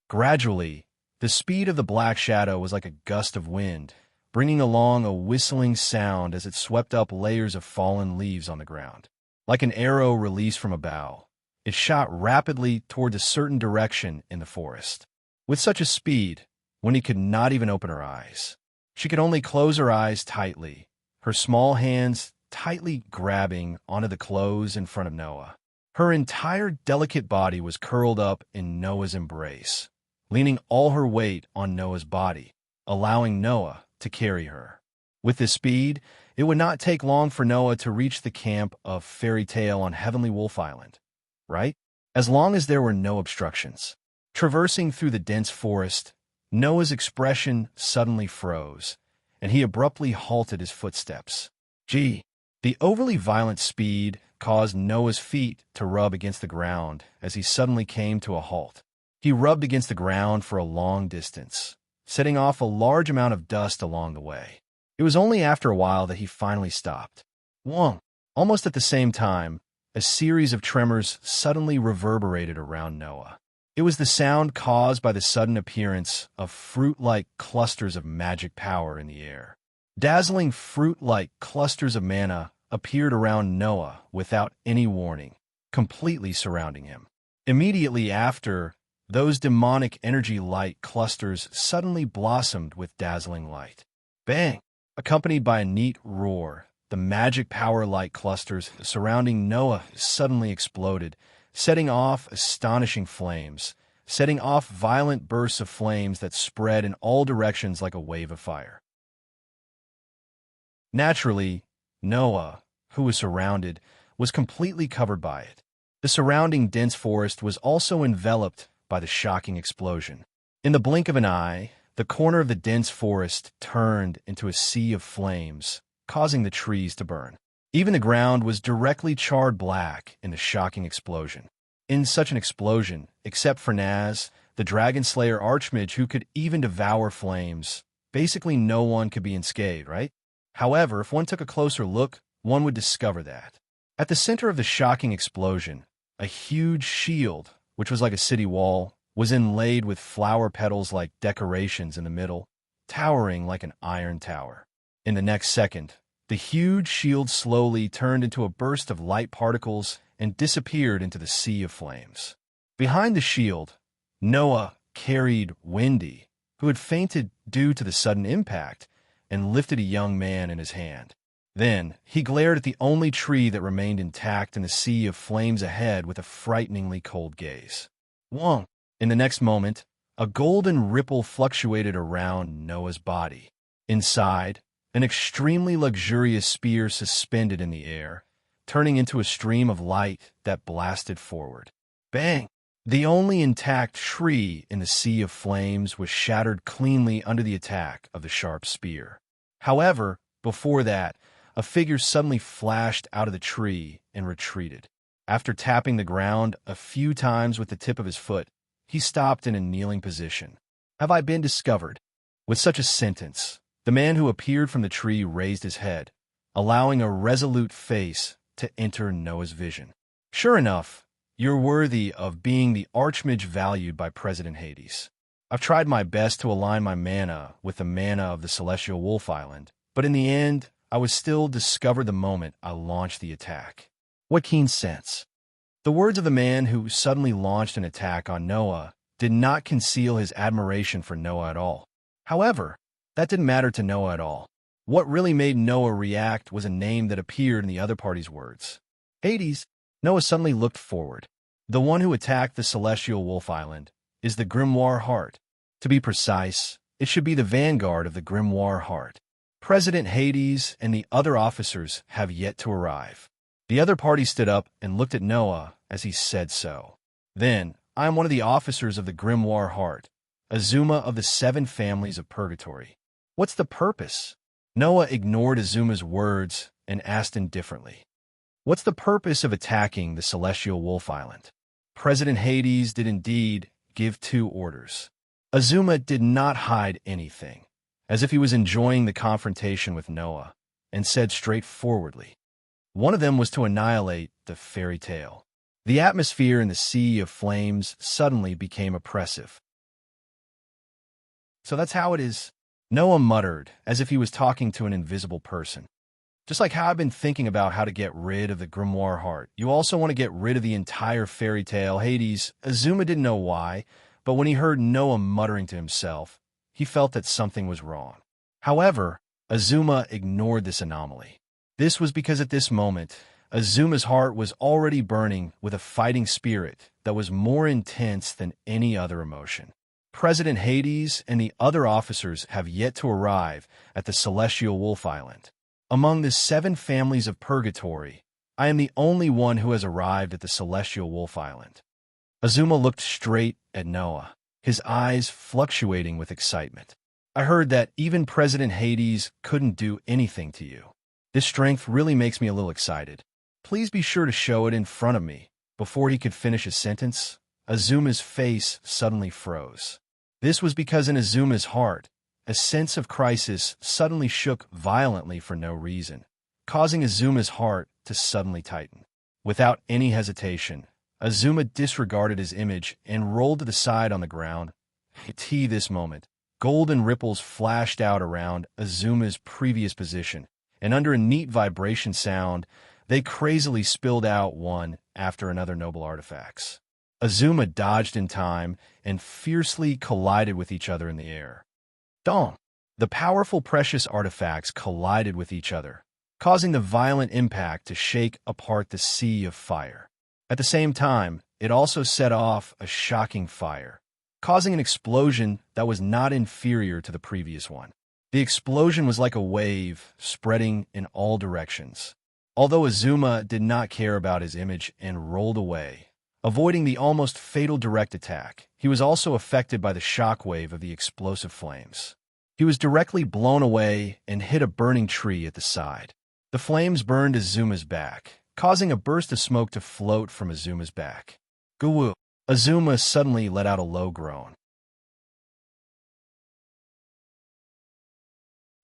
Gradually, the speed of the black shadow was like a gust of wind, bringing along a whistling sound as it swept up layers of fallen leaves on the ground. Like an arrow released from a bow, it shot rapidly toward a certain direction in the forest. With such a speed, Wendy could not even open her eyes. She could only close her eyes tightly, her small hands tightly grabbing onto the clothes in front of Noah. Her entire delicate body was curled up in Noah's embrace, leaning all her weight on Noah's body, allowing Noah to carry her. With this speed, it would not take long for Noah to reach the camp of Fairy Tale on Heavenly Wolf Island, right? As long as there were no obstructions. Traversing through the dense forest, Noah's expression suddenly froze, and he abruptly halted his footsteps. The overly violent speed caused Noah's feet to rub against the ground as he suddenly came to a halt. He rubbed against the ground for a long distance, setting off a large amount of dust along the way. It was only after a while that he finally stopped. Almost at the same time, a series of tremors suddenly reverberated around Noah. It was the sound caused by the sudden appearance of fruit-like clusters of magic power in the air. Dazzling fruit-like clusters of mana appeared around Noah without any warning, completely surrounding him. Immediately after, those demonic energy light clusters suddenly blossomed with dazzling light. Bang! Accompanied by a neat roar, the magic power light clusters surrounding Noah suddenly exploded, setting off astonishing flames, setting off violent bursts of flames that spread in all directions like a wave of fire. Naturally, Noah, who was surrounded, was completely covered by it. The surrounding dense forest was also enveloped by the shocking explosion. In the blink of an eye, the corner of the dense forest turned into a sea of flames, causing the trees to burn. Even the ground was directly charred black in the shocking explosion. In such an explosion, except for Naz, the Dragon Slayer Archmage who could even devour flames, basically no one could be unscathed, right? However, if one took a closer look, one would discover that. At the center of the shocking explosion, a huge shield, which was like a city wall, was inlaid with flower petals like decorations in the middle, towering like an iron tower. In the next second, the huge shield slowly turned into a burst of light particles and disappeared into the sea of flames. Behind the shield, Noah carried Wendy, who had fainted due to the sudden impact, and lifted a young man in his hand. Then, he glared at the only tree that remained intact in the sea of flames ahead with a frighteningly cold gaze. Wong! In the next moment, a golden ripple fluctuated around Noah's body. Inside, an extremely luxurious spear suspended in the air, turning into a stream of light that blasted forward. Bang! The only intact tree in the sea of flames was shattered cleanly under the attack of the sharp spear. However, before that, a figure suddenly flashed out of the tree and retreated. After tapping the ground a few times with the tip of his foot, he stopped in a kneeling position. "Have I been discovered?" With such a sentence, the man who appeared from the tree raised his head, allowing a resolute face to enter Noah's vision. "Sure enough, you're worthy of being the Archmage valued by President Hades. I've tried my best to align my mana with the mana of the Celestial Wolf Island, but in the end, I was still discovered the moment I launched the attack." What keen sense! The words of the man who suddenly launched an attack on Noah did not conceal his admiration for Noah at all. However, that didn't matter to Noah at all. What really made Noah react was a name that appeared in the other party's words. Hades. Noah suddenly looked forward. The one who attacked the Celestial Wolf Island is the Grimoire Heart. To be precise, it should be the vanguard of the Grimoire Heart. President Hades and the other officers have yet to arrive. The other party stood up and looked at Noah as he said so. Then, I am one of the officers of the Grimoire Heart, Azuma of the 7 families of Purgatory. What's the purpose? Noah ignored Azuma's words and asked indifferently. What's the purpose of attacking the Celestial Wolf Island? President Hades did indeed give 2 orders. Azuma did not hide anything, as if he was enjoying the confrontation with Noah, and said straightforwardly. One of them was to annihilate the fairy tale. The atmosphere in the sea of flames suddenly became oppressive. "So that's how it is," Noah muttered, as if he was talking to an invisible person. "Just like how I've been thinking about how to get rid of the Grimoire Heart, you also want to get rid of the entire fairy tale." Hades, Azuma didn't know why, but when he heard Noah muttering to himself, he felt that something was wrong. However, Azuma ignored this anomaly. This was because at this moment, Azuma's heart was already burning with a fighting spirit that was more intense than any other emotion. President Hades and the other officers have yet to arrive at the Celestial Wolf Island. Among the 7 families of Purgatory, I am the only one who has arrived at the Celestial Wolf Island. Azuma looked straight at Noah, his eyes fluctuating with excitement. "I heard that even President Hades couldn't do anything to you. This strength really makes me a little excited. Please be sure to show it in front of me." Before he could finish his sentence, Azuma's face suddenly froze. This was because in Azuma's heart, a sense of crisis suddenly shook violently for no reason, causing Azuma's heart to suddenly tighten. Without any hesitation, Azuma disregarded his image and rolled to the side on the ground. At this moment, golden ripples flashed out around Azuma's previous position, and under a neat vibration sound, they crazily spilled out one after another noble artifacts. Azuma dodged in time and fiercely collided with each other in the air. Dong! The powerful precious artifacts collided with each other, causing the violent impact to shake apart the sea of fire. At the same time, it also set off a shocking fire, causing an explosion that was not inferior to the previous one. The explosion was like a wave, spreading in all directions. Although Azuma did not care about his image and rolled away, avoiding the almost fatal direct attack, he was also affected by the shockwave of the explosive flames. He was directly blown away and hit a burning tree at the side. The flames burned Azuma's back, causing a burst of smoke to float from Azuma's back. Goo! Azuma suddenly let out a low groan.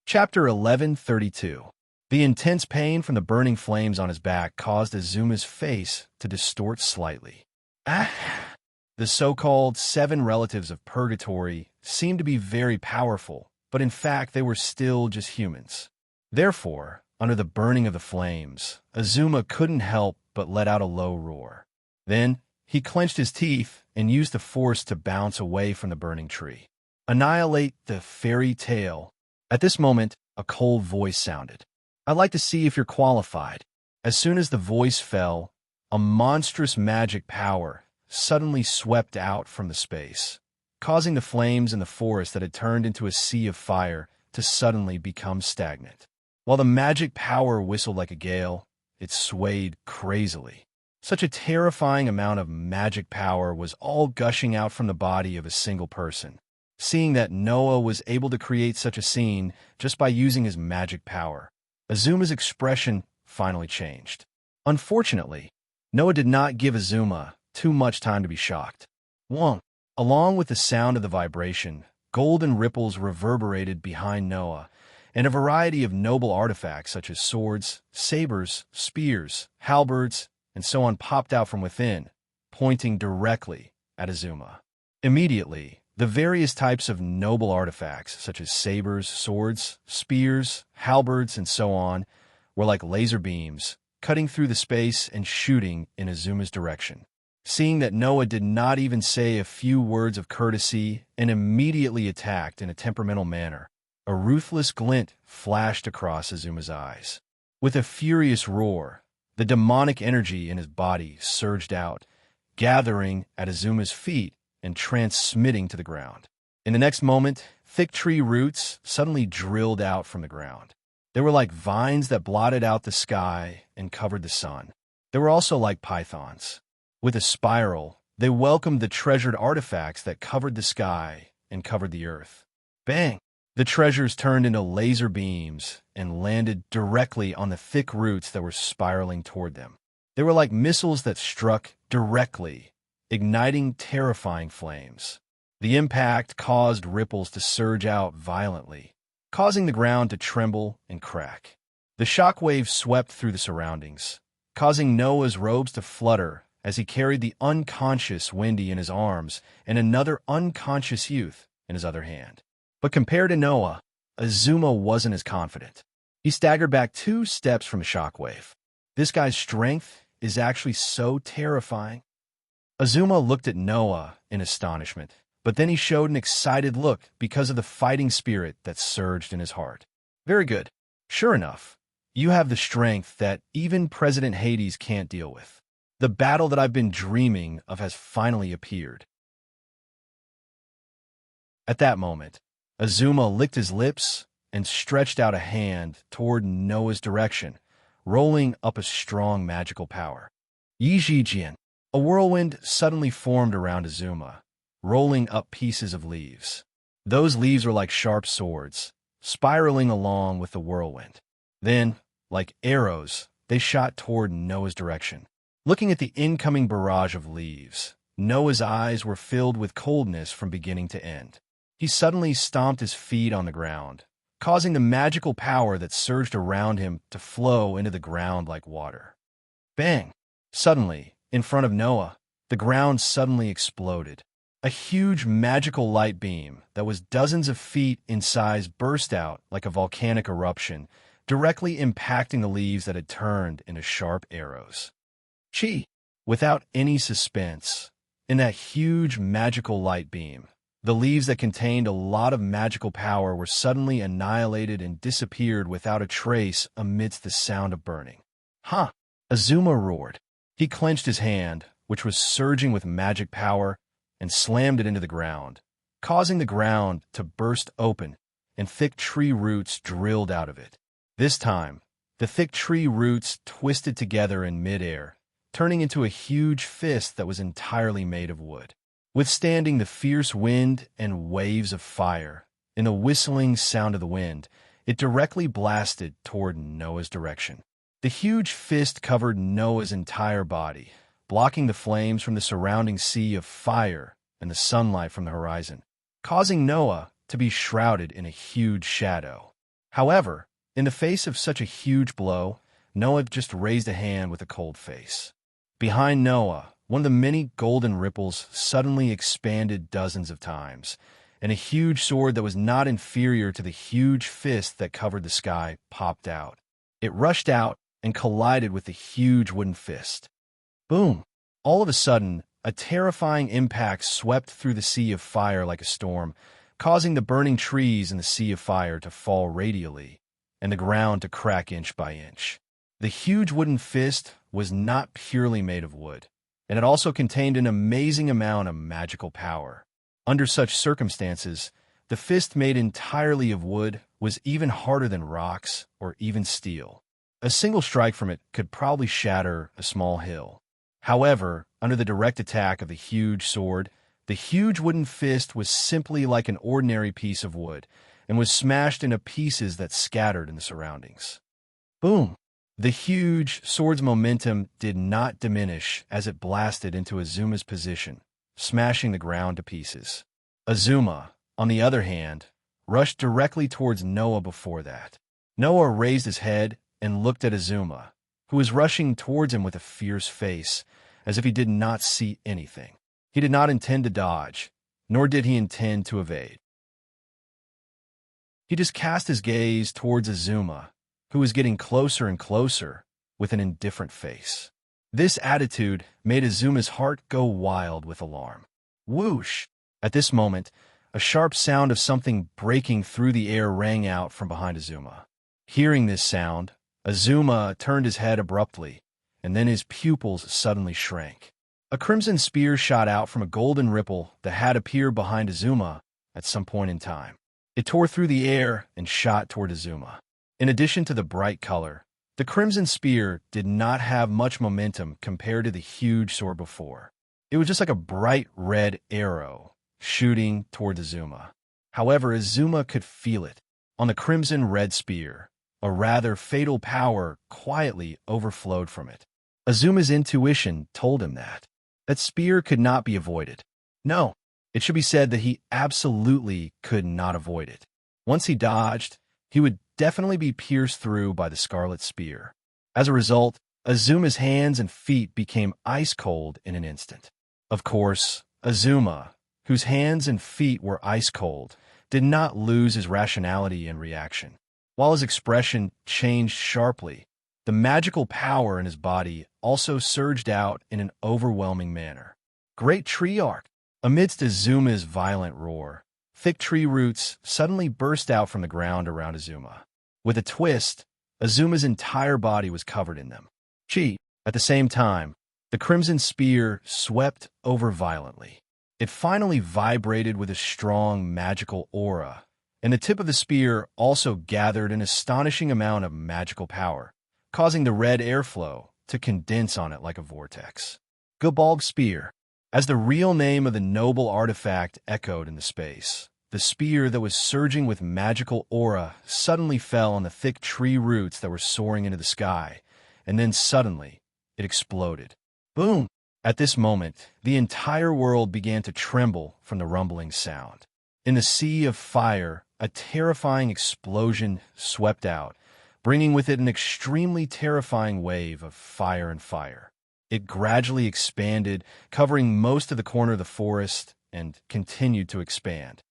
Chapter 1132. The intense pain from the burning flames on his back caused Azuma's face to distort slightly. Ah! The so-called 7 relatives of purgatory seemed to be very powerful, but in fact they were still just humans. Therefore, under the burning of the flames, Azuma couldn't help but let out a low roar. Then, he clenched his teeth and used the force to bounce away from the burning tree. Annihilate the fairy tale. At this moment, a cold voice sounded. "I'd like to see if you're qualified." As soon as the voice fell, a monstrous magic power suddenly swept out from the space, causing the flames in the forest that had turned into a sea of fire to suddenly become stagnant. While the magic power whistled like a gale, it swayed crazily. Such a terrifying amount of magic power was all gushing out from the body of a single person. Seeing that Noah was able to create such a scene just by using his magic power, Azuma's expression finally changed. Unfortunately, Noah did not give Azuma too much time to be shocked. Wong. Along with the sound of the vibration, golden ripples reverberated behind Noah, and a variety of noble artifacts such as swords, sabers, spears, halberds, and so on popped out from within, pointing directly at Azuma. Immediately, the various types of noble artifacts, such as sabers, swords, spears, halberds, and so on, were like laser beams, cutting through the space and shooting in Azuma's direction. Seeing that Noah did not even say a few words of courtesy and immediately attacked in a temperamental manner, a ruthless glint flashed across Azuma's eyes. With a furious roar, the demonic energy in his body surged out, gathering at Azuma's feet and transmitting to the ground. In the next moment, thick tree roots suddenly drilled out from the ground. They were like vines that blotted out the sky and covered the sun. They were also like pythons. With a spiral, they welcomed the treasured artifacts that covered the sky and covered the earth. Bang! The treasures turned into laser beams and landed directly on the thick roots that were spiraling toward them. They were like missiles that struck directly, igniting terrifying flames. The impact caused ripples to surge out violently, causing the ground to tremble and crack. The shockwave swept through the surroundings, causing Noah's robes to flutter as he carried the unconscious Wendy in his arms and another unconscious youth in his other hand. But compared to Noah, Azuma wasn't as confident. He staggered back 2 steps from the shockwave. This guy's strength is actually so terrifying. Azuma looked at Noah in astonishment, but then he showed an excited look because of the fighting spirit that surged in his heart. Very good. Sure enough, you have the strength that even President Hades can't deal with. The battle that I've been dreaming of has finally appeared. At that moment, Azuma licked his lips and stretched out a hand toward Noah's direction, rolling up a strong magical power. Yijijian. A whirlwind suddenly formed around Azuma, rolling up pieces of leaves. Those leaves were like sharp swords, spiraling along with the whirlwind. Then, like arrows, they shot toward Noah's direction. Looking at the incoming barrage of leaves, Noah's eyes were filled with coldness from beginning to end. He suddenly stomped his feet on the ground, causing the magical power that surged around him to flow into the ground like water. Bang! Suddenly, in front of Noah, the ground suddenly exploded. A huge magical light beam that was dozens of feet in size burst out like a volcanic eruption, directly impacting the leaves that had turned into sharp arrows. Without any suspense, in that huge magical light beam, The leaves that contained a lot of magical power were suddenly annihilated and disappeared without a trace amidst the sound of burning. "Huh!" Azuma roared. He clenched his hand, which was surging with magic power, and slammed it into the ground, causing the ground to burst open and thick tree roots drilled out of it. This time, the thick tree roots twisted together in midair, turning into a huge fist that was entirely made of wood. Withstanding the fierce wind and waves of fire, in the whistling sound of the wind, it directly blasted toward Noah's direction. The huge fist covered Noah's entire body, blocking the flames from the surrounding sea of fire and the sunlight from the horizon, causing Noah to be shrouded in a huge shadow. However, in the face of such a huge blow, Noah just raised a hand with a cold face. Behind Noah, one of the many golden ripples suddenly expanded dozens of times, and a huge sword that was not inferior to the huge fist that covered the sky popped out. It rushed out and collided with the huge wooden fist. Boom! All of a sudden, a terrifying impact swept through the sea of fire like a storm, causing the burning trees in the sea of fire to fall radially, and the ground to crack inch by inch. The huge wooden fist was not purely made of wood, and it also contained an amazing amount of magical power. Under such circumstances, the fist made entirely of wood was even harder than rocks or even steel. A single strike from it could probably shatter a small hill. However, under the direct attack of the huge sword, the huge wooden fist was simply like an ordinary piece of wood and was smashed into pieces that scattered in the surroundings. Boom! The huge sword's momentum did not diminish as it blasted into Azuma's position, smashing the ground to pieces. Azuma, on the other hand, rushed directly towards Noah before that. Noah raised his head and looked at Azuma, who was rushing towards him with a fierce face, as if he did not see anything. He did not intend to dodge, nor did he intend to evade. He just cast his gaze towards Azuma, who was getting closer and closer with an indifferent face. This attitude made Azuma's heart go wild with alarm. Whoosh! At this moment, a sharp sound of something breaking through the air rang out from behind Azuma. Hearing this sound, Azuma turned his head abruptly, and then his pupils suddenly shrank. A crimson spear shot out from a golden ripple that had appeared behind Azuma at some point in time. It tore through the air and shot toward Azuma. In addition to the bright color, the crimson spear did not have much momentum compared to the huge sword before. It was just like a bright red arrow shooting toward Azuma. However, Azuma could feel it. On the crimson red spear, a rather fatal power quietly overflowed from it. Azuma's intuition told him that spear could not be avoided. No, it should be said that he absolutely could not avoid it. Once he dodged, he would definitely be pierced through by the scarlet spear. As a result, Azuma's hands and feet became ice cold in an instant. Of course, Azuma, whose hands and feet were ice cold, did not lose his rationality and reaction. While his expression changed sharply, the magical power in his body also surged out in an overwhelming manner. Great tree arc! Amidst Azuma's violent roar, thick tree roots suddenly burst out from the ground around Azuma. With a twist, Azuma's entire body was covered in them. At the same time, the crimson spear swept over violently. It finally vibrated with a strong magical aura, and the tip of the spear also gathered an astonishing amount of magical power, causing the red airflow to condense on it like a vortex. Gabalg Spear. As the real name of the noble artifact echoed in the space, the spear that was surging with magical aura suddenly fell on the thick tree roots that were soaring into the sky, and then suddenly, it exploded. Boom! At this moment, the entire world began to tremble from the rumbling sound. In the sea of fire, a terrifying explosion swept out, bringing with it an extremely terrifying wave of fire and fire. It gradually expanded, covering most of the corner of the forest, and continued to expand.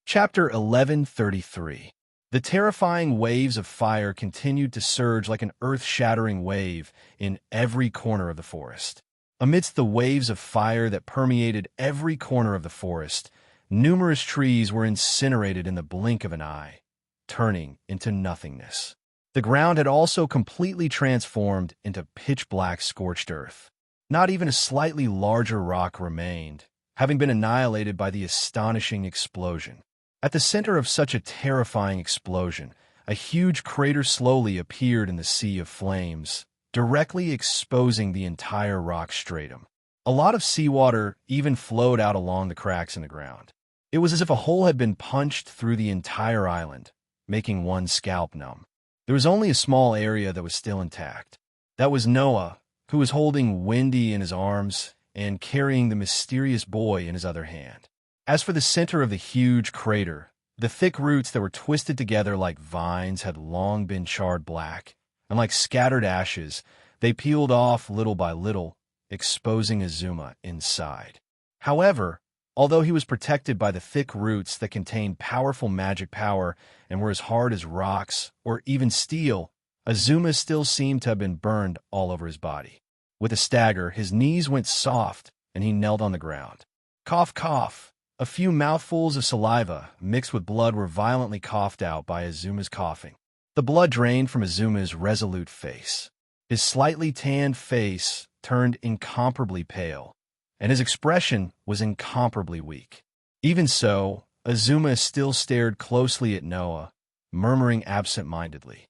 Chapter 1133. The terrifying waves of fire continued to surge like an earth-shattering wave in every corner of the forest. Amidst the waves of fire that permeated every corner of the forest, numerous trees were incinerated in the blink of an eye, turning into nothingness. The ground had also completely transformed into pitch-black scorched earth. Not even a slightly larger rock remained, having been annihilated by the astonishing explosion. At the center of such a terrifying explosion, a huge crater slowly appeared in the sea of flames, directly exposing the entire rock stratum. A lot of seawater even flowed out along the cracks in the ground. It was as if a hole had been punched through the entire island, making one's scalp numb. There was only a small area that was still intact. That was Noah, who was holding Wendy in his arms and carrying the mysterious boy in his other hand. As for the center of the huge crater, the thick roots that were twisted together like vines had long been charred black, and like scattered ashes, they peeled off little by little, exposing Azuma inside. However, although he was protected by the thick roots that contained powerful magic power and were as hard as rocks or even steel, Azuma still seemed to have been burned all over his body. With a stagger, his knees went soft and he knelt on the ground. Cough, cough. A few mouthfuls of saliva mixed with blood were violently coughed out by Azuma's coughing. The blood drained from Azuma's resolute face. His slightly tanned face turned incomparably pale, and his expression was incomparably weak. Even so, Azuma still stared closely at Noah, murmuring absent-mindedly.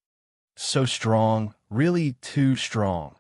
So strong, really too strong.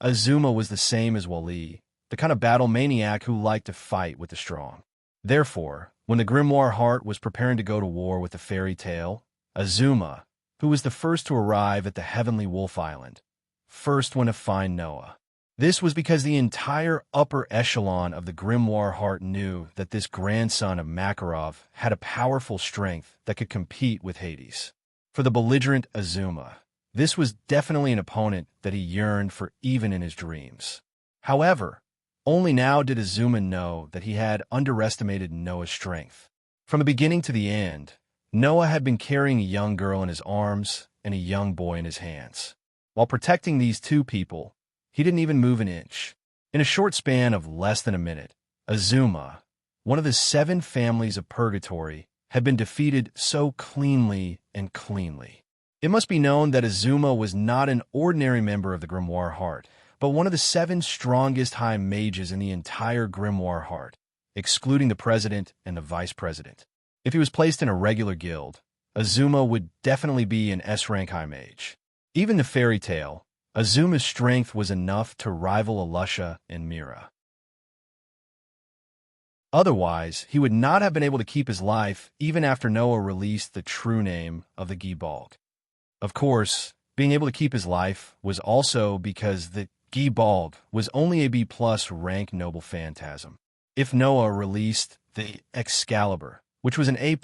Azuma was the same as Wali, the kind of battle maniac who liked to fight with the strong. Therefore, when the Grimoire Heart was preparing to go to war with the fairy tale, Azuma, who was the first to arrive at the Heavenly Wolf Island, first went to find Noah. This was because the entire upper echelon of the Grimoire Heart knew that this grandson of Makarov had a powerful strength that could compete with Hades. For the belligerent Azuma, this was definitely an opponent that he yearned for even in his dreams. However, only now did Azuma know that he had underestimated Noah's strength. From the beginning to the end, Noah had been carrying a young girl in his arms and a young boy in his hands. While protecting these two people, he didn't even move an inch. In a short span of less than a minute, Azuma, one of the 7 families of purgatory, had been defeated so cleanly and cleanly. It must be known that Azuma was not an ordinary member of the Grimoire Heart, but one of the 7 strongest high mages in the entire Grimoire Heart, excluding the president and the vice president. If he was placed in a regular guild, Azuma would definitely be an S-rank high mage. Even the fairy tale, Azuma's strength was enough to rival Alusha and Mira. Otherwise, he would not have been able to keep his life even after Noah released the true name of the Gibalg. Of course, being able to keep his life was also because the Gibalg was only a B+ rank noble phantasm. If Noah released the Excalibur, which was an A++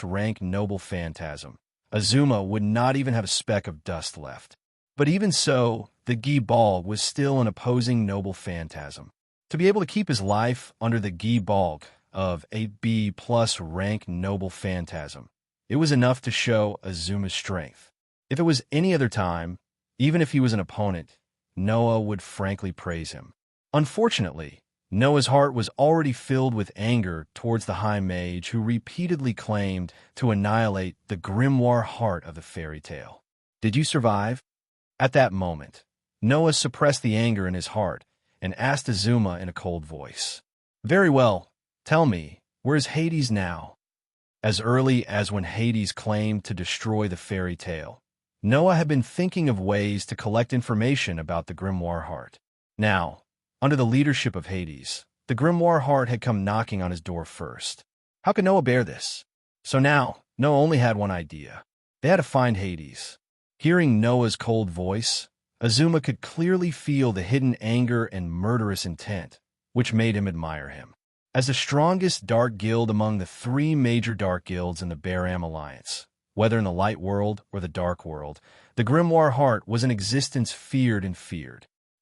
rank noble phantasm, Azuma would not even have a speck of dust left. But even so, the Gibalg was still an opposing noble phantasm. To be able to keep his life under the Gibalg of a B+ rank noble phantasm, it was enough to show Azuma's strength. If it was any other time, even if he was an opponent, Noah would frankly praise him. Unfortunately, Noah's heart was already filled with anger towards the High Mage who repeatedly claimed to annihilate the Grimoire Heart of the fairy tale. Did you survive? At that moment, Noah suppressed the anger in his heart and asked Azuma in a cold voice, "Very well, tell me, where is Hades now?" As early as when Hades claimed to destroy the fairy tale, Noah had been thinking of ways to collect information about the Grimoire Heart. Now, under the leadership of Hades, the Grimoire Heart had come knocking on his door first. How could Noah bear this? So now, Noah only had one idea. They had to find Hades. Hearing Noah's cold voice, Azuma could clearly feel the hidden anger and murderous intent, which made him admire him. As the strongest dark guild among the 3 major dark guilds in the Baram Alliance, whether in the light world or the dark world, the Grimoire Heart was an existence feared.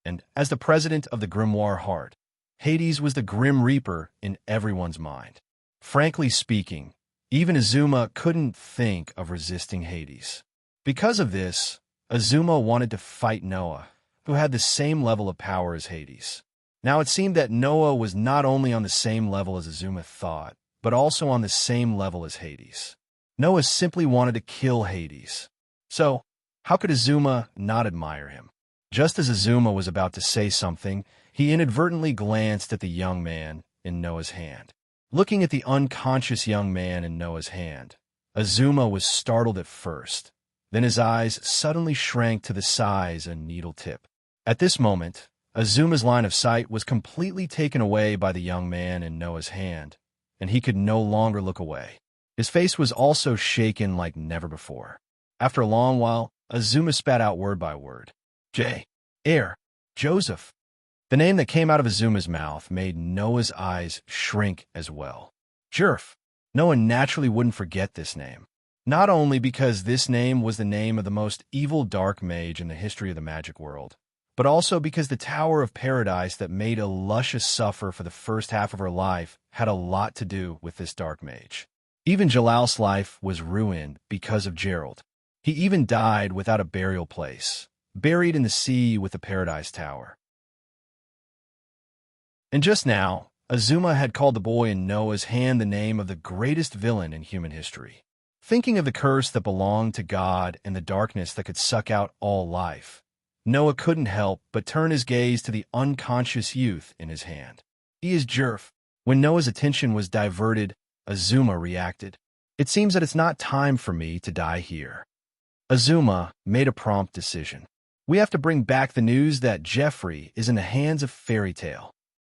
And as the president of the Grimoire Heart, Hades was the Grim Reaper in everyone's mind. Frankly speaking, even Azuma couldn't think of resisting Hades. Because of this, Azuma wanted to fight Noah, who had the same level of power as Hades. Now it seemed that Noah was not only on the same level as Azuma thought, but also on the same level as Hades. Noah simply wanted to kill Hades. So, how could Azuma not admire him? Just as Azuma was about to say something, he inadvertently glanced at the young man in Noah's hand. Looking at the unconscious young man in Noah's hand, Azuma was startled at first. Then his eyes suddenly shrank to the size of a needle tip. At this moment, Azuma's line of sight was completely taken away by the young man in Noah's hand, and he could no longer look away. His face was also shaken like never before. After a long while, Azuma spat out word by word. Joseph. The name that came out of Azuma's mouth made Noah's eyes shrink as well. Jerf. Noah naturally wouldn't forget this name. Not only because this name was the name of the most evil dark mage in the history of the magic world, but also because the Tower of Paradise that made Alusha suffer for the first half of her life had a lot to do with this dark mage. Even Jalal's life was ruined because of Gerald. He even died without a burial place, buried in the sea with the Paradise Tower. And just now, Azuma had called the boy in Noah's hand the name of the greatest villain in human history. Thinking of the curse that belonged to God and the darkness that could suck out all life, Noah couldn't help but turn his gaze to the unconscious youth in his hand. He is Jerf. When Noah's attention was diverted, Azuma reacted. It seems that it's not time for me to die here. Azuma made a prompt decision. We have to bring back the news that Jeffrey is in the hands of Fairy Tale.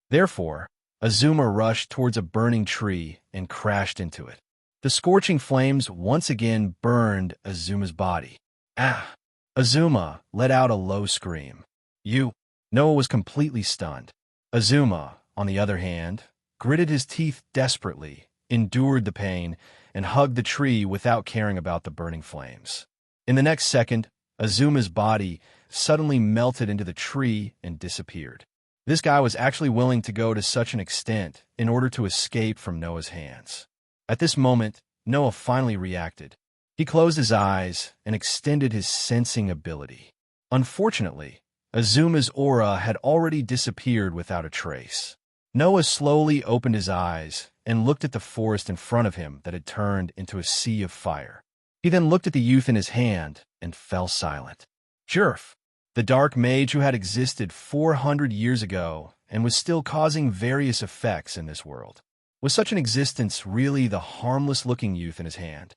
Therefore, Azuma rushed towards a burning tree and crashed into it. The scorching flames once again burned Azuma's body. Ah! Azuma let out a low scream. Noah was completely stunned. Azuma, on the other hand, gritted his teeth desperately, endured the pain, and hugged the tree without caring about the burning flames. In the next second, Azuma's body suddenly melted into the tree and disappeared. This guy was actually willing to go to such an extent in order to escape from Noah's hands. At this moment, Noah finally reacted. He closed his eyes and extended his sensing ability. Unfortunately, Azuma's aura had already disappeared without a trace. Noah slowly opened his eyes and looked at the forest in front of him that had turned into a sea of fire. He then looked at the youth in his hand and fell silent. Jerf, the dark mage who had existed 400 years ago and was still causing various effects in this world. Was such an existence really the harmless-looking youth in his hand?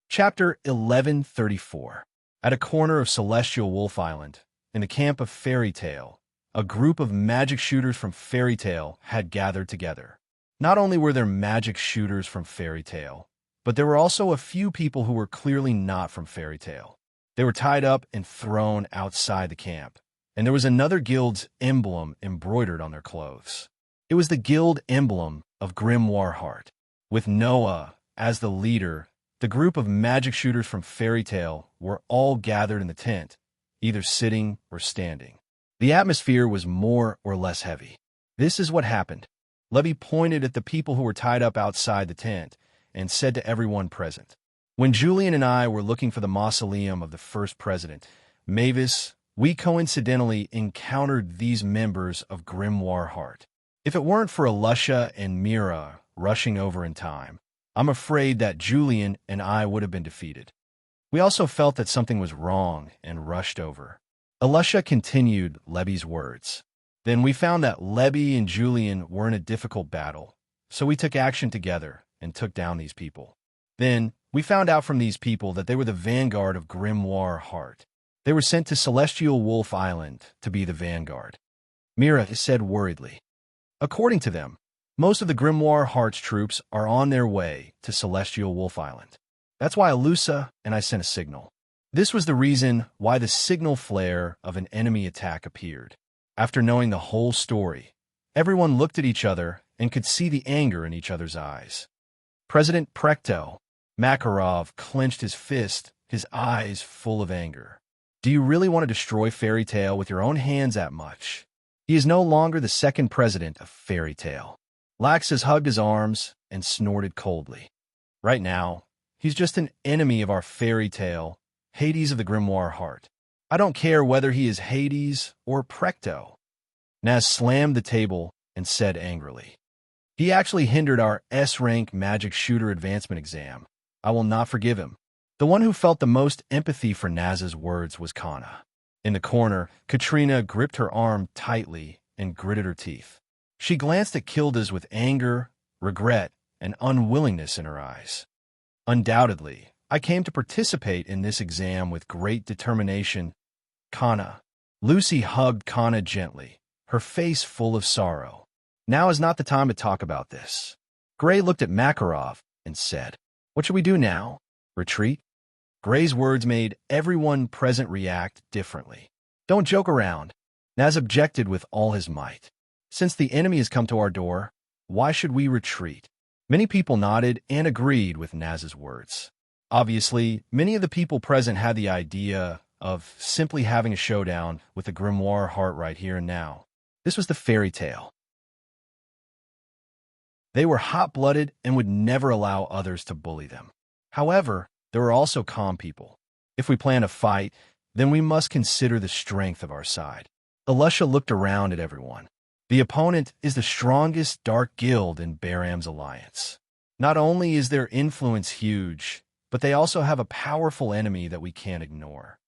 Chapter 1134. At a corner of Celestial Wolf Island, in the camp of Fairy Tale, a group of magic shooters from Fairy Tale had gathered together. Not only were there magic shooters from Fairy Tale, but there were also a few people who were clearly not from Fairy Tale. They were tied up and thrown outside the camp, and there was another guild's emblem embroidered on their clothes. It was the guild emblem of Grimoire Heart. With Noah as the leader, the group of magic shooters from Fairy Tale were all gathered in the tent, either sitting or standing. The atmosphere was more or less heavy. This is what happened. Levy pointed at the people who were tied up outside the tent and said to everyone present, "When Julian and I were looking for the mausoleum of the first president, Mavis, we coincidentally encountered these members of Grimoire Heart. If it weren't for Alusha and Mira rushing over in time, I'm afraid that Julian and I would have been defeated. We also felt that something was wrong and rushed over." Alusha continued Levy's words. "Then we found that Levy and Julian were in a difficult battle, so we took action together and took down these people. Then we found out from these people that they were the vanguard of Grimoire Heart. They were sent to Celestial Wolf Island to be the vanguard." Mira said worriedly. "According to them, most of the Grimoire Heart's troops are on their way to Celestial Wolf Island. That's why Alusa and I sent a signal. This was the reason why the signal flare of an enemy attack appeared. After knowing the whole story, everyone looked at each other and could see the anger in each other's eyes. President Prekto Makarov clenched his fist, his eyes full of anger. "Do you really want to destroy Fairy Tale with your own hands that much? He is no longer the second president of Fairy Tale." Laxus hugged his arms and snorted coldly. "Right now, he's just an enemy of our Fairy Tale, Hades of the Grimoire Heart. I don't care whether he is Hades or Precto. Naz slammed the table and said angrily, "He actually hindered our S-rank magic shooter advancement exam. I will not forgive him." The one who felt the most empathy for Naz's words was Kana. In the corner, Katrina gripped her arm tightly and gritted her teeth. She glanced at Kildas with anger, regret, and unwillingness in her eyes. "Undoubtedly, I came to participate in this exam with great determination, Kana." Lucy hugged Kana gently, her face full of sorrow. "Now is not the time to talk about this." Gray looked at Makarov and said, "What should we do now? Retreat?" Gray's words made everyone present react differently. "Don't joke around." Naz objected with all his might. "Since the enemy has come to our door, why should we retreat?" Many people nodded and agreed with Naz's words. Obviously, many of the people present had the idea of simply having a showdown with the grimoire heart right here and now. This was the fairy tale. They were hot-blooded and would never allow others to bully them. However, there were also calm people. If we plan a fight, then we must consider the strength of our side. Alusha looked around at everyone. The opponent is the strongest dark guild in Baram's alliance. Not only is their influence huge, but they also have a powerful enemy that we can't ignore.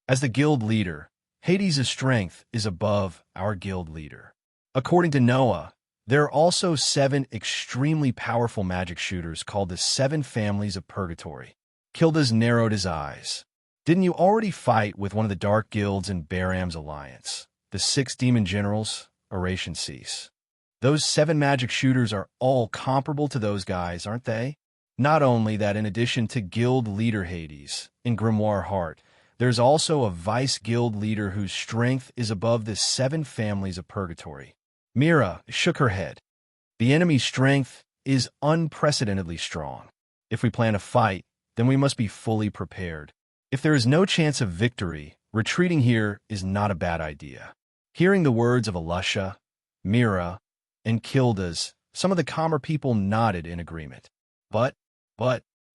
As the guild leader, Hades' strength is above our guild leader. According to Noah, there are also 7 extremely powerful magic shooters called the 7 Families of Purgatory. Kildas narrowed his eyes. "Didn't you already fight with one of the dark guilds in Baram's alliance? The 6 demon generals?" Oration cease. "Those 7 magic shooters are all comparable to those guys, aren't they? Not only that, in addition to guild leader Hades, in Grimoire Heart, there's also a vice guild leader whose strength is above the 7 Families of Purgatory." Mira shook her head. "The enemy's strength is unprecedentedly strong. If we plan a fight, then we must be fully prepared. If there is no chance of victory, retreating here is not a bad idea." Hearing the words of Alusha, Mira, and Kildas, some of the calmer people nodded in agreement. But,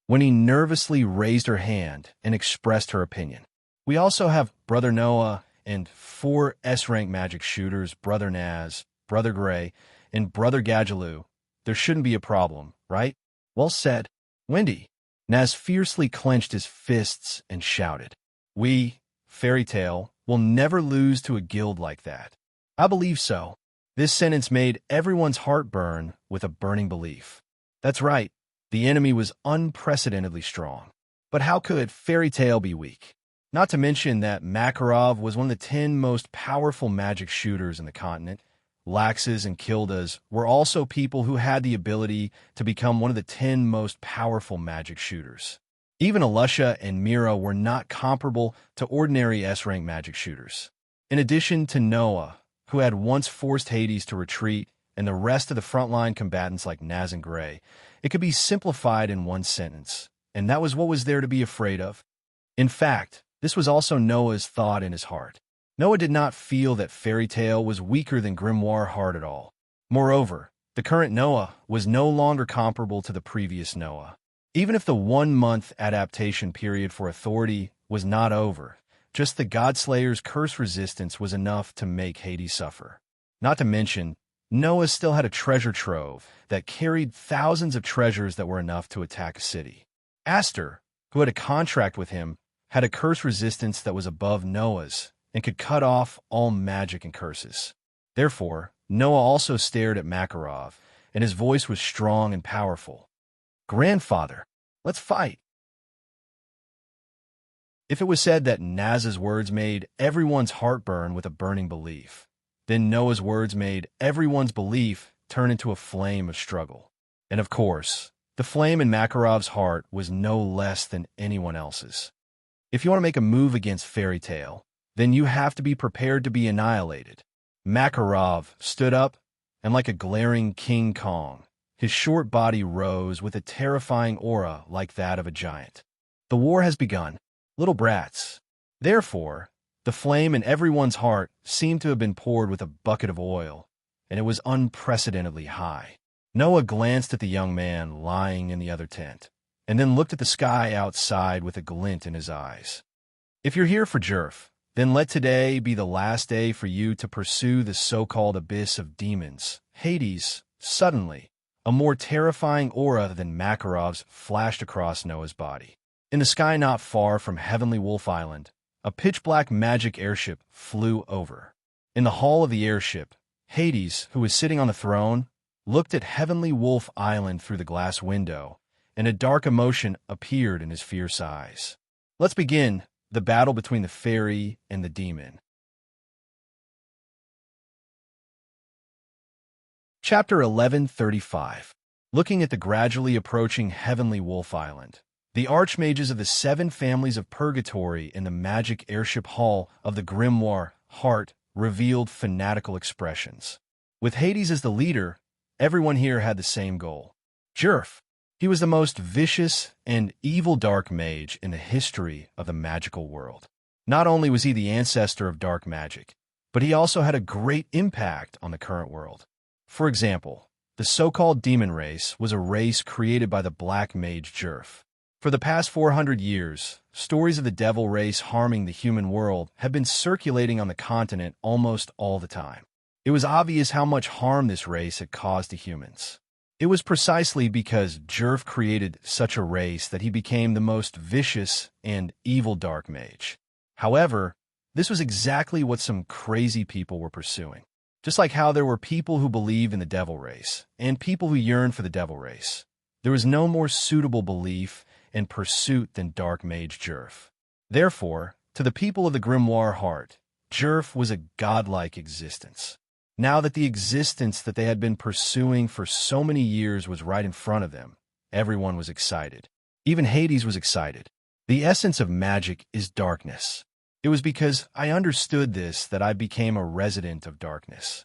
when he nervously raised her hand and expressed her opinion, "We also have Brother Noah and 4 S-rank magic shooters, Brother Naz, Brother Gray, and Brother Gadjaloo. There shouldn't be a problem, right?" "Well said, Wendy." Naz fiercely clenched his fists and shouted, "We, Fairy Tale, will never lose to a guild like that." "I believe so." This sentence made everyone's heart burn with a burning belief. That's right, the enemy was unprecedentedly strong. But how could Fairy Tale be weak? Not to mention that Makarov was one of the 10 most powerful magic shooters in the continent. Laxes and Kildas were also people who had the ability to become one of the 10 most powerful magic shooters. Even Alusha and Mira were not comparable to ordinary S-rank magic shooters. In addition to Noah, who had once forced Hades to retreat, and the rest of the frontline combatants like Naz and Gray, it could be simplified in one sentence, and that was what was there to be afraid of. In fact, this was also Noah's thought in his heart. Noah did not feel that Fairy Tale was weaker than Grimoire Heart at all. Moreover, the current Noah was no longer comparable to the previous Noah. Even if the 1-month adaptation period for authority was not over, just the Godslayer's curse resistance was enough to make Hades suffer. Not to mention, Noah still had a treasure trove that carried thousands of treasures that were enough to attack a city. Aster, who had a contract with him, had a curse resistance that was above Noah's, and could cut off all magic and curses. Therefore, Noah also stared at Makarov, and his voice was strong and powerful. "Grandfather, let's fight." If it was said that Naz's words made everyone's heart burn with a burning belief, then Noah's words made everyone's belief turn into a flame of struggle. And of course, the flame in Makarov's heart was no less than anyone else's. If you want to make a move against Fairy Tale, then you have to be prepared to be annihilated. Makarov stood up, and like a glaring King Kong, his short body rose with a terrifying aura like that of a giant. "The war has begun, little brats." Therefore, the flame in everyone's heart seemed to have been poured with a bucket of oil, and it was unprecedentedly high. Noah glanced at the young man lying in the other tent, and then looked at the sky outside with a glint in his eyes. "If you're here for Jerf, Then let today be the last day for you to pursue the so-called abyss of demons, Hades. Suddenly, a more terrifying aura than Makarov's flashed across Noah's body. In the sky not far from Heavenly Wolf Island, a pitch-black magic airship flew over. In the hull of the airship, Hades, who was sitting on the throne, looked at Heavenly Wolf Island through the glass window, and a dark emotion appeared in his fierce eyes. Let's begin the battle between the fairy and the demon. Chapter 1135. Looking at the gradually approaching Heavenly Wolf Island, the archmages of the 7 families of purgatory in the magic airship hull of the grimoire Heart revealed fanatical expressions. With Hades as the leader, everyone here had the same goal. Jerf. He was the most vicious and evil dark mage in the history of the magical world. Not only was he the ancestor of dark magic, but he also had a great impact on the current world. For example, the so-called demon race was a race created by the black mage Jerf. For the past 400 years, stories of the devil race harming the human world have been circulating on the continent almost all the time. It was obvious how much harm this race had caused to humans. It was precisely because Jerf created such a race that he became the most vicious and evil dark mage. However, this was exactly what some crazy people were pursuing. Just like how there were people who believe in the devil race and people who yearn for the devil race, there was no more suitable belief and pursuit than dark mage Jerf. Therefore, to the people of the grimoire Heart, Jerf was a godlike existence. Now that the existence that they had been pursuing for so many years was right in front of them, everyone was excited. Even Hades was excited. The essence of magic is darkness. It was because I understood this that I became a resident of darkness.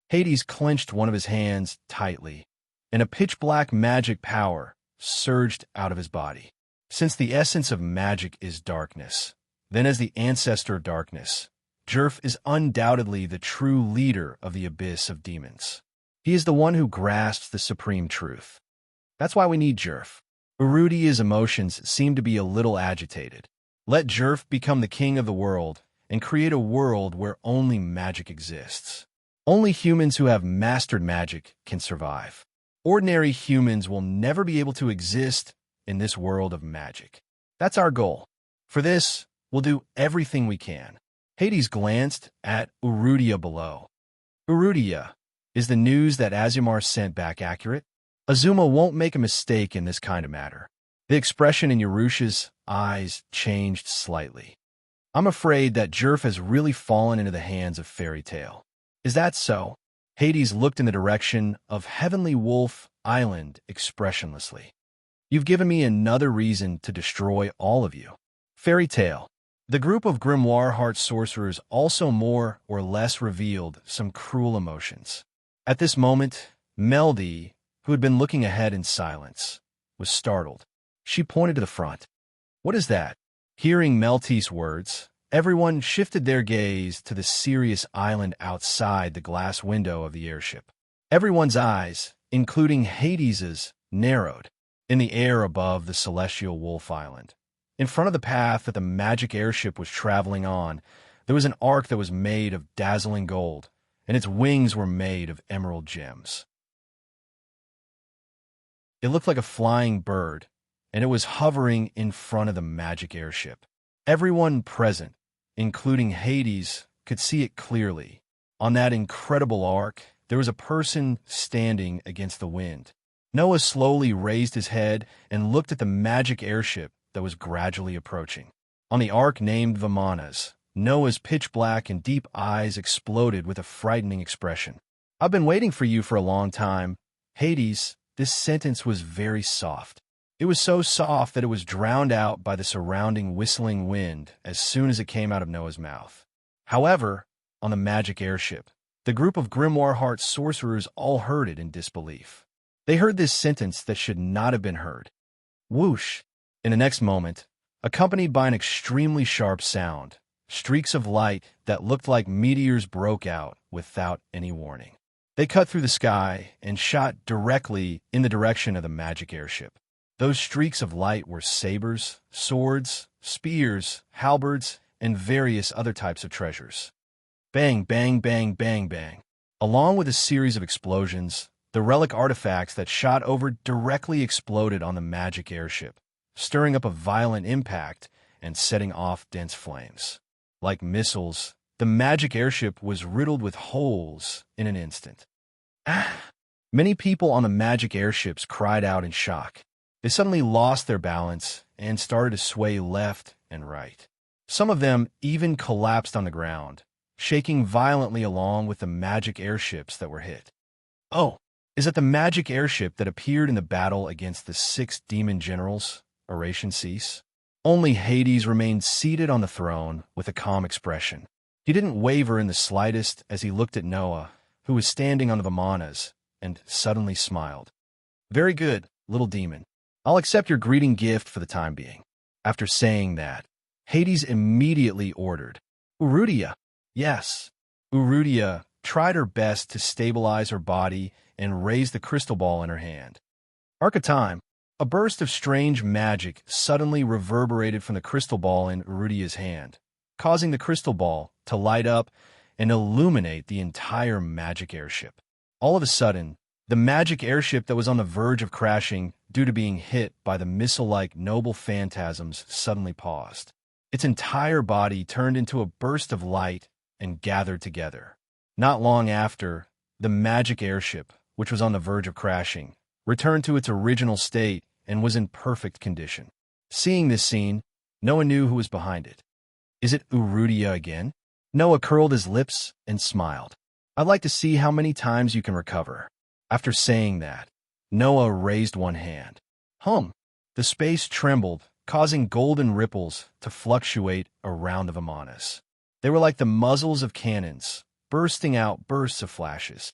Hades clenched one of his hands tightly, and a pitch-black magic power surged out of his body. Since the essence of magic is darkness, then as the ancestor of darkness, Jerf is undoubtedly the true leader of the abyss of demons. He is the one who grasps the supreme truth. That's why we need Jerf. Urudia's emotions seem to be a little agitated. Let Jerf become the king of the world and create a world where only magic exists. Only humans who have mastered magic can survive. Ordinary humans will never be able to exist in this world of magic. That's our goal. For this, we'll do everything we can. Hades glanced at Urudia below. Urudia, is the news that Azumar sent back accurate? Azuma won't make a mistake in this kind of matter. The expression in Urusha's eyes changed slightly. I'm afraid that Jerf has really fallen into the hands of Fairy Tale. Is that so? Hades looked in the direction of Heavenly Wolf Island expressionlessly. You've given me another reason to destroy all of you. Fairy Tale. The group of grimoire Heart sorcerers also more or less revealed some cruel emotions. At this moment, Melody, who had been looking ahead in silence, was startled. She pointed to the front. What is that? Hearing Melty's words, everyone shifted their gaze to the serious island outside the glass window of the airship. Everyone's eyes, including Hades's, narrowed. In the air above the celestial Wolf Island, in front of the path that the magic airship was traveling on, there was an ark that was made of dazzling gold, and its wings were made of emerald gems. It looked like a flying bird, and it was hovering in front of the magic airship. Everyone present, including Hades, could see it clearly. On that incredible ark, there was a person standing against the wind. Noah slowly raised his head and looked at the magic airship that was gradually approaching. On the ark named Vimanas, Noah's pitch-black and deep eyes exploded with a frightening expression. I've been waiting for you for a long time. Hades, this sentence was very soft. It was so soft that it was drowned out by the surrounding whistling wind as soon as it came out of Noah's mouth. However, on the magic airship, the group of grimoire Heart sorcerers all heard it in disbelief. They heard this sentence that should not have been heard. Whoosh! In the next moment, accompanied by an extremely sharp sound, streaks of light that looked like meteors broke out without any warning. They cut through the sky and shot directly in the direction of the magic airship. Those streaks of light were sabers, swords, spears, halberds, and various other types of treasures. Bang, bang, bang, bang, bang. Along with a series of explosions, the relic artifacts that shot over directly exploded on the magic airship, stirring up a violent impact and setting off dense flames. Like missiles, the magic airship was riddled with holes in an instant. Many people on the magic airships cried out in shock. They suddenly lost their balance and started to sway left and right. Some of them even collapsed on the ground, shaking violently along with the magic airships that were hit. Oh, is it the magic airship that appeared in the battle against the 6 demon generals? Oration cease. Only Hades remained seated on the throne with a calm expression. He didn't waver in the slightest as he looked at Noah, who was standing on the Vimanas, and suddenly smiled. Very good, little demon. I'll accept your greeting gift for the time being. After saying that, Hades immediately ordered, Eurydia. Yes. Eurydia tried her best to stabilize her body and raise the crystal ball in her hand. Archetyme, a burst of strange magic suddenly reverberated from the crystal ball in Eurydia's hand, causing the crystal ball to light up and illuminate the entire magic airship. All of a sudden, the magic airship that was on the verge of crashing due to being hit by the missile-like noble phantasms suddenly paused. Its entire body turned into a burst of light and gathered together. Not long after, the magic airship, which was on the verge of crashing, returned to its original state and was in perfect condition. Seeing this scene, Noah knew who was behind it. Is it Eurydia again? Noah curled his lips and smiled. I'd like to see how many times you can recover. After saying that, Noah raised one hand. The space trembled, causing golden ripples to fluctuate around the Vimanas. They were like the muzzles of cannons, bursting out bursts of flashes.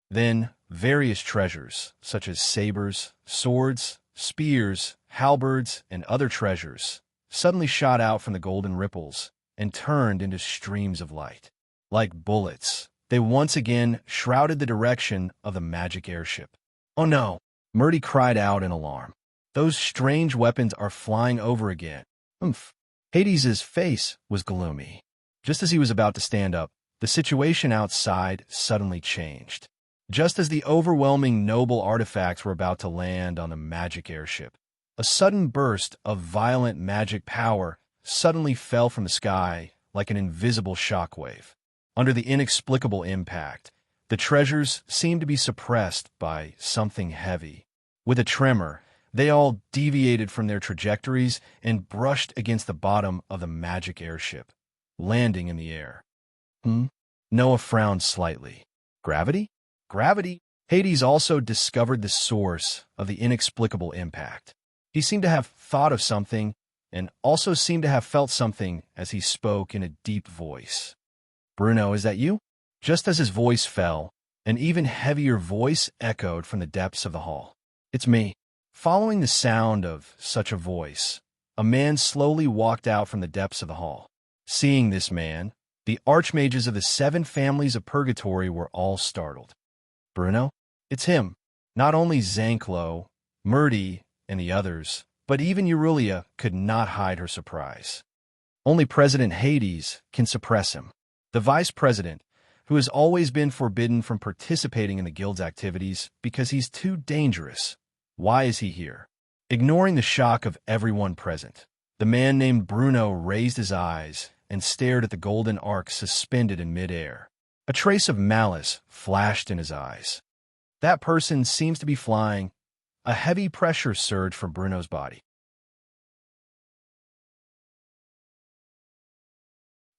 Then, various treasures, such as sabers, swords, spears, halberds, and other treasures, suddenly shot out from the golden ripples and turned into streams of light. Like bullets, they once again shrouded the direction of the magic airship. Oh no! Murdy cried out in alarm. Those strange weapons are flying over again. Hades's face was gloomy. Just as he was about to stand up, the situation outside suddenly changed. Just as the overwhelming noble artifacts were about to land on the magic airship, a sudden burst of violent magic power suddenly fell from the sky like an invisible shockwave. Under the inexplicable impact, the treasures seemed to be suppressed by something heavy. With a tremor, they all deviated from their trajectories and brushed against the bottom of the magic airship, landing in the air. Noah frowned slightly. Gravity? Gravity? Hades also discovered the source of the inexplicable impact. He seemed to have thought of something and also seemed to have felt something as he spoke in a deep voice. Bruno, is that you? Just as his voice fell, an even heavier voice echoed from the depths of the hall. It's me. Following the sound of such a voice, a man slowly walked out from the depths of the hall. Seeing this man, the archmages of the 7 families of purgatory were all startled. Bruno? It's him. Not only Zanklo, Murdy, and the others, but even Eurylia could not hide her surprise. Only President Hades can suppress him. The vice president, who has always been forbidden from participating in the guild's activities because he's too dangerous. Why is he here? Ignoring the shock of everyone present, the man named Bruno raised his eyes and stared at the golden arc suspended in midair. A trace of malice flashed in his eyes. That person seems to be flying. A heavy pressure surged from Bruno's body.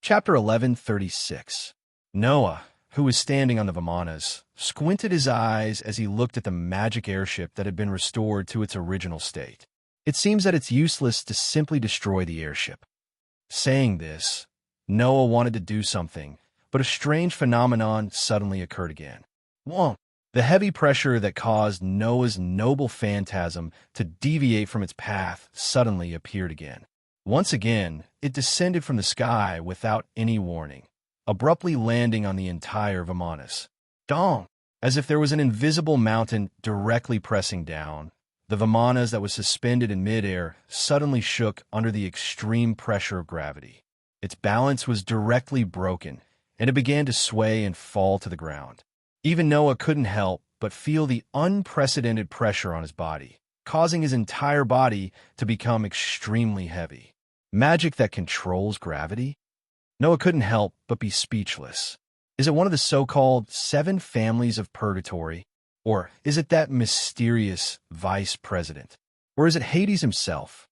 Chapter 1136. Noah, who was standing on the Vimanas, squinted his eyes as he looked at the magic airship that had been restored to its original state. It seems that it's useless to simply destroy the airship. Saying this, Noah wanted to do something, but a strange phenomenon suddenly occurred again. Whoa! The heavy pressure that caused Noah's noble phantasm to deviate from its path suddenly appeared again. Once again, it descended from the sky without any warning, abruptly landing on the entire Vimanas. Dong! As if there was an invisible mountain directly pressing down, The Vimanas that was suspended in midair suddenly shook under the extreme pressure of gravity. Its balance was directly broken, and it began to sway and fall to the ground. Even Noah couldn't help but feel the unprecedented pressure on his body, causing his entire body to become extremely heavy. Magic that controls gravity? Noah couldn't help but be speechless. Is it one of the so-called 7 families of purgatory? Or is it that mysterious vice president? Or is it Hades himself?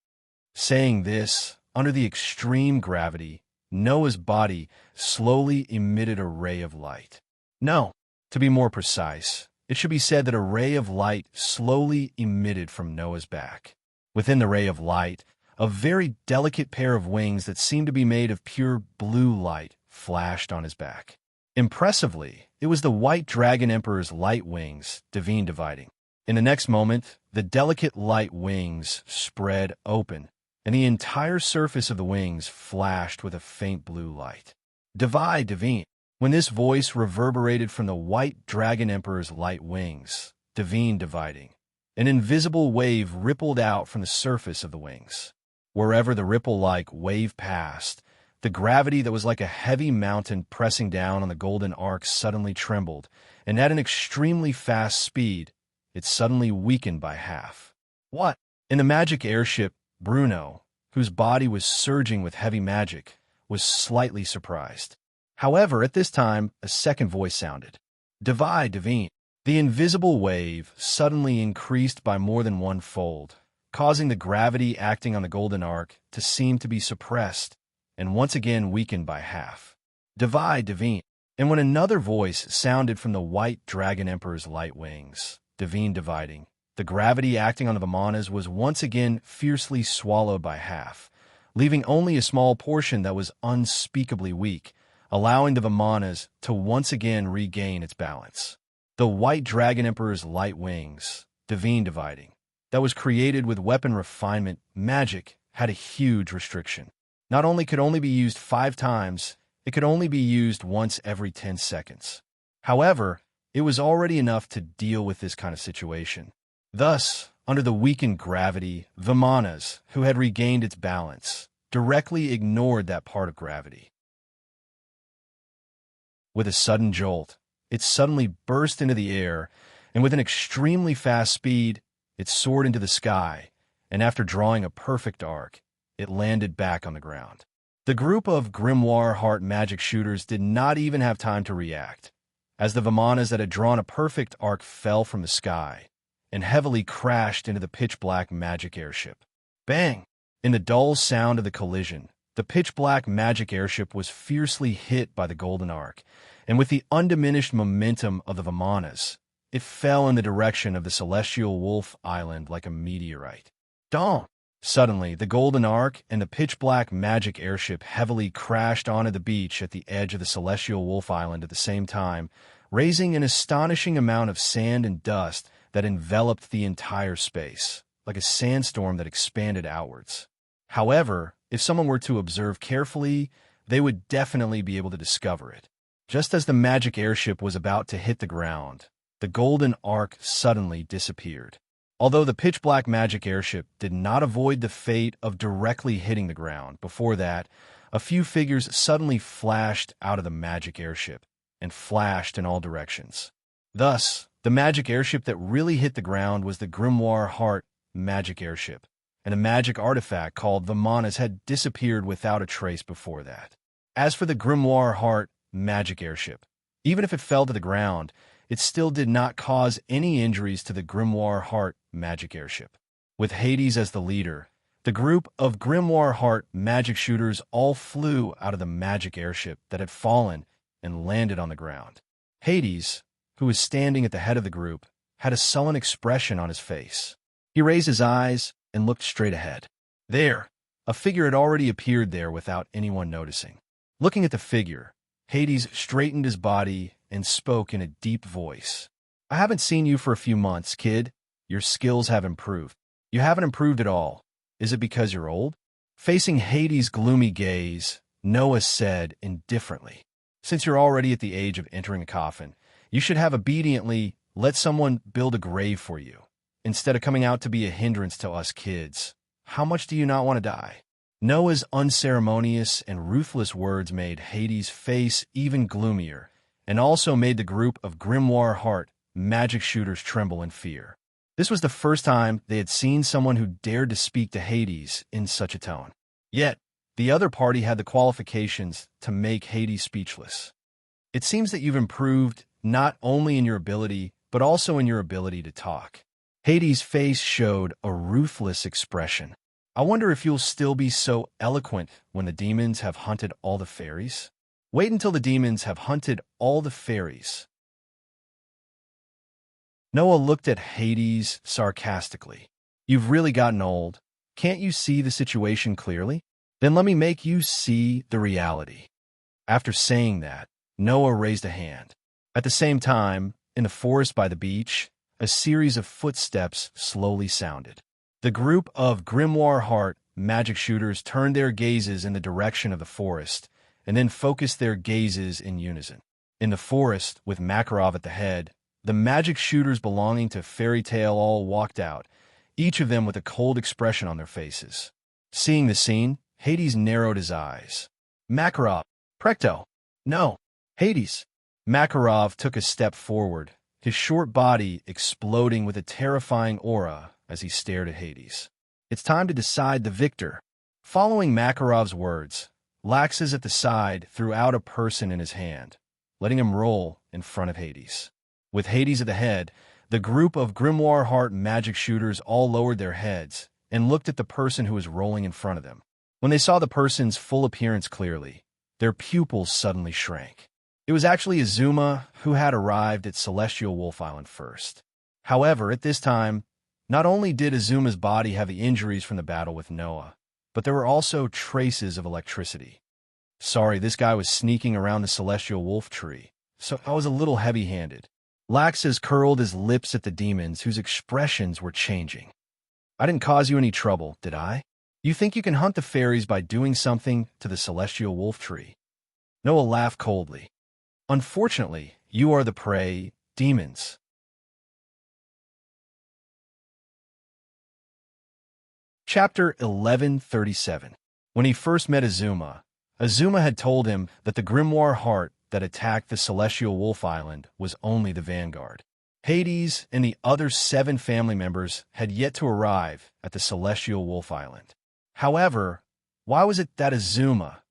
Saying this, under the extreme gravity, Noah's body slowly emitted a ray of light. No, to be more precise, it should be said that a ray of light slowly emitted from Noah's back. Within the ray of light, a very delicate pair of wings that seemed to be made of pure blue light flashed on his back. Impressively, it was the white dragon emperor's light wings, divine dividing. In the next moment, the delicate light wings spread open, and the entire surface of the wings flashed with a faint blue light. Divine. When this voice reverberated from the white dragon emperor's light wings, divine dividing, an invisible wave rippled out from the surface of the wings. Wherever the ripple-like wave passed, the gravity that was like a heavy mountain pressing down on the golden ark suddenly trembled, and at an extremely fast speed, it suddenly weakened by half. What? In the magic airship, Bruno, whose body was surging with heavy magic, was slightly surprised. However, at this time, a second voice sounded. Divine. The invisible wave suddenly increased by more than 1-fold, causing the gravity acting on the golden ark to seem to be suppressed, and once again weakened by half. Divine. And when another voice sounded from the white dragon emperor's light wings, divine dividing, the gravity acting on the Vimanas was once again fiercely swallowed by half, leaving only a small portion that was unspeakably weak, allowing the Vimanas to once again regain its balance. The white dragon emperor's light wings, divine dividing, that was created with weapon refinement magic, had a huge restriction. Not only could only be used 5 times, it could only be used once every 10 seconds. However, it was already enough to deal with this kind of situation. Thus, under the weakened gravity, Vimanas, who had regained its balance, directly ignored that part of gravity. With a sudden jolt, it suddenly burst into the air, and with an extremely fast speed, it soared into the sky, and after drawing a perfect arc, it landed back on the ground. The group of Grimoire Heart magic shooters did not even have time to react, as the Vimanas that had drawn a perfect arc fell from the sky and heavily crashed into the pitch-black magic airship. Bang! In the dull sound of the collision, the pitch-black magic airship was fiercely hit by the golden arc, and with the undiminished momentum of the Vimanas, it fell in the direction of the celestial wolf island like a meteorite. Dong! Suddenly, the golden arc and the pitch-black magic airship heavily crashed onto the beach at the edge of the celestial wolf island at the same time, raising an astonishing amount of sand and dust that enveloped the entire space, like a sandstorm that expanded outwards. However, if someone were to observe carefully, they would definitely be able to discover it. Just as the magic airship was about to hit the ground, the golden arc suddenly disappeared. Although the pitch-black magic airship did not avoid the fate of directly hitting the ground, before that, a few figures suddenly flashed out of the magic airship and flashed in all directions. Thus, the magic airship that really hit the ground was the Grimoire Heart magic airship, and a magic artifact called Vimanas had disappeared without a trace before that. As for the Grimoire Heart magic airship, even if it fell to the ground, it still did not cause any injuries to the Grimoire Heart magic airship. With Hades as the leader, the group of Grimoire Heart magic shooters all flew out of the magic airship that had fallen and landed on the ground. Hades, who was standing at the head of the group, had a sullen expression on his face. He raised his eyes and looked straight ahead. There, a figure had already appeared there without anyone noticing. Looking at the figure, Hades straightened his body and spoke in a deep voice. I haven't seen you for a few months, kid. Your skills have improved. You haven't improved at all. Is it because you're old? Facing Hades' gloomy gaze, Noah said indifferently, Since you're already at the age of entering a coffin, you should have obediently let someone build a grave for you. instead of coming out to be a hindrance to us kids. How much do you not want to die? Noah's unceremonious and ruthless words made Hades' face even gloomier, and also made the group of Grimoire Heart magic shooters tremble in fear. This was the first time they had seen someone who dared to speak to Hades in such a tone. Yet, the other party had the qualifications to make Hades speechless. It seems that you've improved not only in your ability, but also in your ability to talk. Hades' face showed a ruthless expression. I wonder if you'll still be so eloquent when the demons have hunted all the fairies? Wait until the demons have hunted all the fairies. Noah looked at Hades sarcastically. You've really gotten old. Can't you see the situation clearly? Then let me make you see the reality. After saying that, Noah raised a hand. At the same time, in the forest by the beach, a series of footsteps slowly sounded. The group of Grimoire Heart magic shooters turned their gazes in the direction of the forest, and then focused their gazes in unison. In the forest, with Makarov at the head, the magic shooters belonging to Fairy Tale all walked out, each of them with a cold expression on their faces. Seeing the scene, Hades narrowed his eyes. Makarov, Precto. No. Hades. Makarov took a step forward, his short body exploding with a terrifying aura as he stared at Hades. It's time to decide the victor. Following Makarov's words, Laxus at the side threw out a person in his hand, letting him roll in front of Hades. With Hades at the head, the group of Grimoire Heart magic shooters all lowered their heads and looked at the person who was rolling in front of them. When they saw the person's full appearance clearly, their pupils suddenly shrank. It was actually Azuma who had arrived at Celestial Wolf Island first. However, at this time, not only did Azuma's body have the injuries from the battle with Noah, but there were also traces of electricity. Sorry, this guy was sneaking around the Celestial Wolf tree, so I was a little heavy-handed. Laxus curled his lips at the demons whose expressions were changing. I didn't cause you any trouble, did I? You think you can hunt the fairies by doing something to the Celestial Wolf tree? Noah laughed coldly. Unfortunately, you are the prey, demons. Chapter 1137. When he first met Azuma, Azuma had told him that the Grimoire Heart that attacked the Celestial Wolf Island was only the vanguard. Hades and the other 7 family members had yet to arrive at the Celestial Wolf Island. However, why was it that Azuma,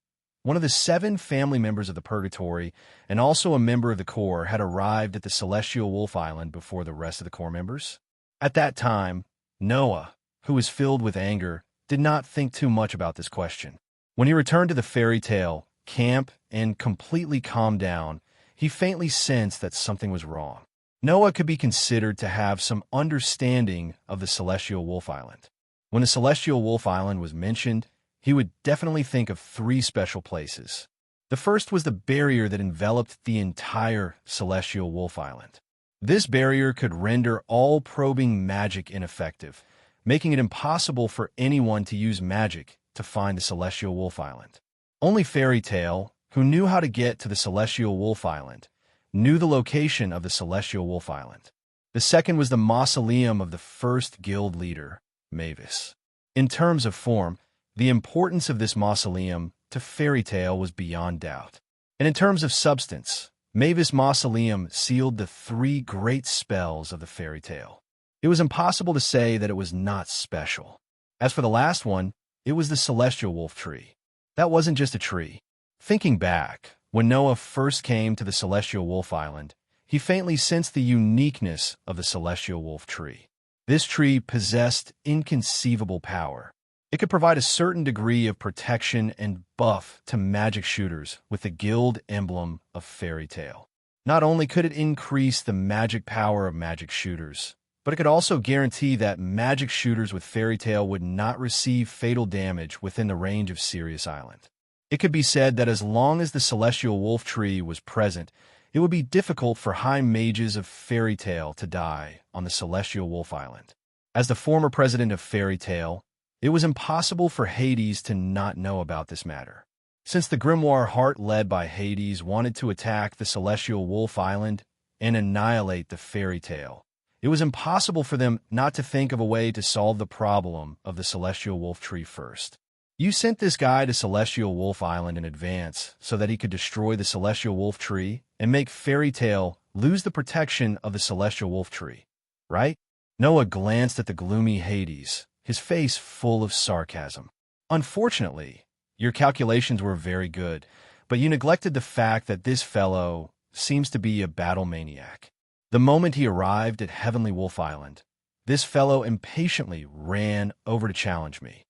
one of the 7 family members of the Purgatory and also a member of the Corps, had arrived at the Celestial Wolf Island before the rest of the Corps members? At that time, Noah, who was filled with anger, did not think too much about this question. When he returned to the Fairy Tale camp and completely calmed down, he faintly sensed that something was wrong. Noah could be considered to have some understanding of the Celestial Wolf Island. When the Celestial Wolf Island was mentioned, he would definitely think of 3 special places. The first was the barrier that enveloped the entire Celestial Wolf Island. This barrier could render all probing magic ineffective, making it impossible for anyone to use magic to find the Celestial Wolf Island. Only Fairy Tale, who knew how to get to the Celestial Wolf Island, knew the location of the Celestial Wolf Island. The second was the mausoleum of the first guild leader, Mavis. In terms of form, the importance of this mausoleum to Fairy Tale was beyond doubt. And in terms of substance, Mavis' mausoleum sealed the 3 great spells of the Fairy Tale. It was impossible to say that it was not special. As for the last one, it was the Celestial Wolf Tree. That wasn't just a tree. Thinking back, when Noah first came to the Celestial Wolf Island, he faintly sensed the uniqueness of the Celestial Wolf Tree. This tree possessed inconceivable power. It could provide a certain degree of protection and buff to magic shooters with the guild emblem of Fairy Tale. Not only could it increase the magic power of magic shooters, but it could also guarantee that magic shooters with Fairy Tale would not receive fatal damage within the range of Sirius Island. It could be said that as long as the Celestial Wolf Tree was present, it would be difficult for high mages of Fairy Tale to die on the Celestial Wolf Island. As the former president of Fairy Tale, it was impossible for Hades to not know about this matter. Since the Grimoire Heart led by Hades wanted to attack the Celestial Wolf Island and annihilate the Fairy Tale, It was impossible for them not to think of a way to solve the problem of the Celestial Wolf Tree first. You sent this guy to Celestial Wolf Island in advance so that he could destroy the Celestial Wolf Tree and make Fairy Tale lose the protection of the Celestial Wolf Tree, right? Noah glanced at the gloomy Hades, his face full of sarcasm. Unfortunately, your calculations were very good, but you neglected the fact that this fellow seems to be a battle maniac. The moment he arrived at Heavenly Wolf Island, this fellow impatiently ran over to challenge me.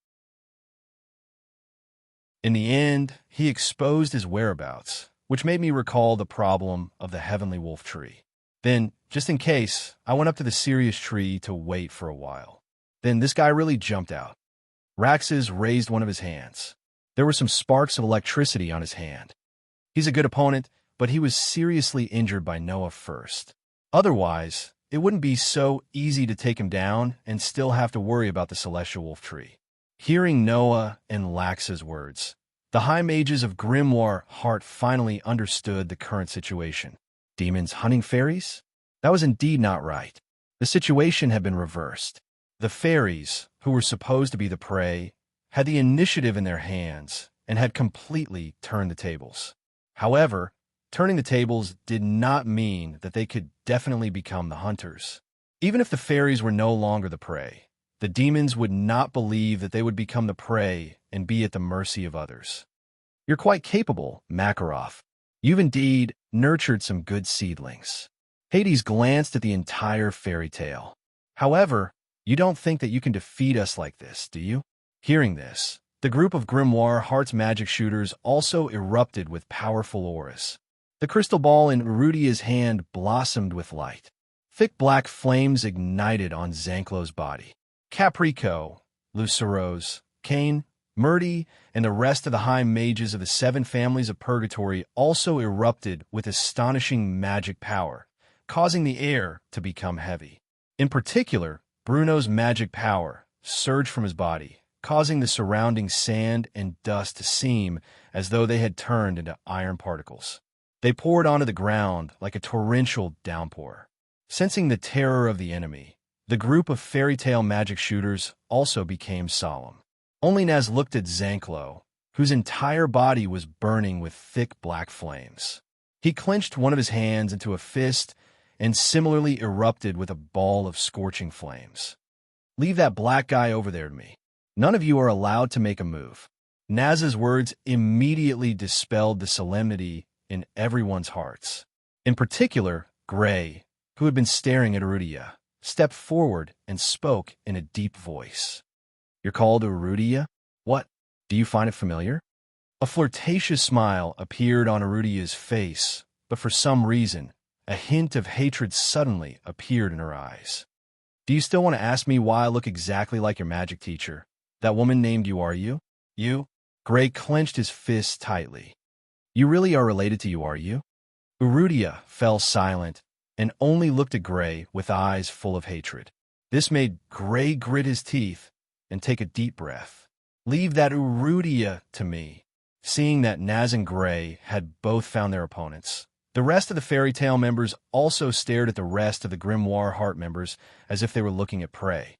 In the end, he exposed his whereabouts, which made me recall the problem of the Heavenly Wolf Tree. Then, just in case, I went up to the Sirius Tree to wait for a while. Then this guy really jumped out. Raxus raised one of his hands. There were some sparks of electricity on his hand. He's a good opponent, but he was seriously injured by Noah first. Otherwise, it wouldn't be so easy to take him down and still have to worry about the Celestial Wolf Tree. Hearing Noah and Lax's words, the High Mages of Grimoire Heart finally understood the current situation. Demons hunting fairies? That was indeed not right. The situation had been reversed. The fairies, who were supposed to be the prey, had the initiative in their hands and had completely turned the tables. However, turning the tables did not mean that they could definitely become the hunters. Even if the fairies were no longer the prey, the demons would not believe that they would become the prey and be at the mercy of others. You're quite capable, Makarov. You've indeed nurtured some good seedlings. Hades glanced at the entire fairy tale. However, you don't think that you can defeat us like this, do you? Hearing this, the group of Grimoire Heart's magic shooters also erupted with powerful auras. The crystal ball in Rudia's hand blossomed with light. Thick black flames ignited on Zanklo's body. Caprico, Lucerose, Cain, Murdy, and the rest of the high mages of the 7 families of Purgatory also erupted with astonishing magic power, causing the air to become heavy. In particular, Bruno's magic power surged from his body, causing the surrounding sand and dust to seem as though they had turned into iron particles. They poured onto the ground like a torrential downpour. Sensing the terror of the enemy, the group of fairy tale magic shooters also became solemn. Only Naz looked at Zanklo, whose entire body was burning with thick black flames. He clenched one of his hands into a fist and similarly erupted with a ball of scorching flames. Leave that black guy over there to me. None of you are allowed to make a move. Naz's words immediately dispelled the solemnity in everyone's hearts. In particular, Gray, who had been staring at Rudia, stepped forward and spoke in a deep voice. You're called Rudia? What? Do you find it familiar? A flirtatious smile appeared on Rudia's face, but for some reason, a hint of hatred suddenly appeared in her eyes. Do you still want to ask me why I look exactly like your magic teacher? That woman named you, are you? You? Gray clenched his fists tightly. You really are related to you, are you? Rudia fell silent and only looked at Gray with eyes full of hatred. This made Gray grit his teeth and take a deep breath. Leave that Rudia to me. Seeing that Naz and Gray had both found their opponents, the rest of the fairy tale members also stared at the rest of the Grimoire Heart members as if they were looking at prey.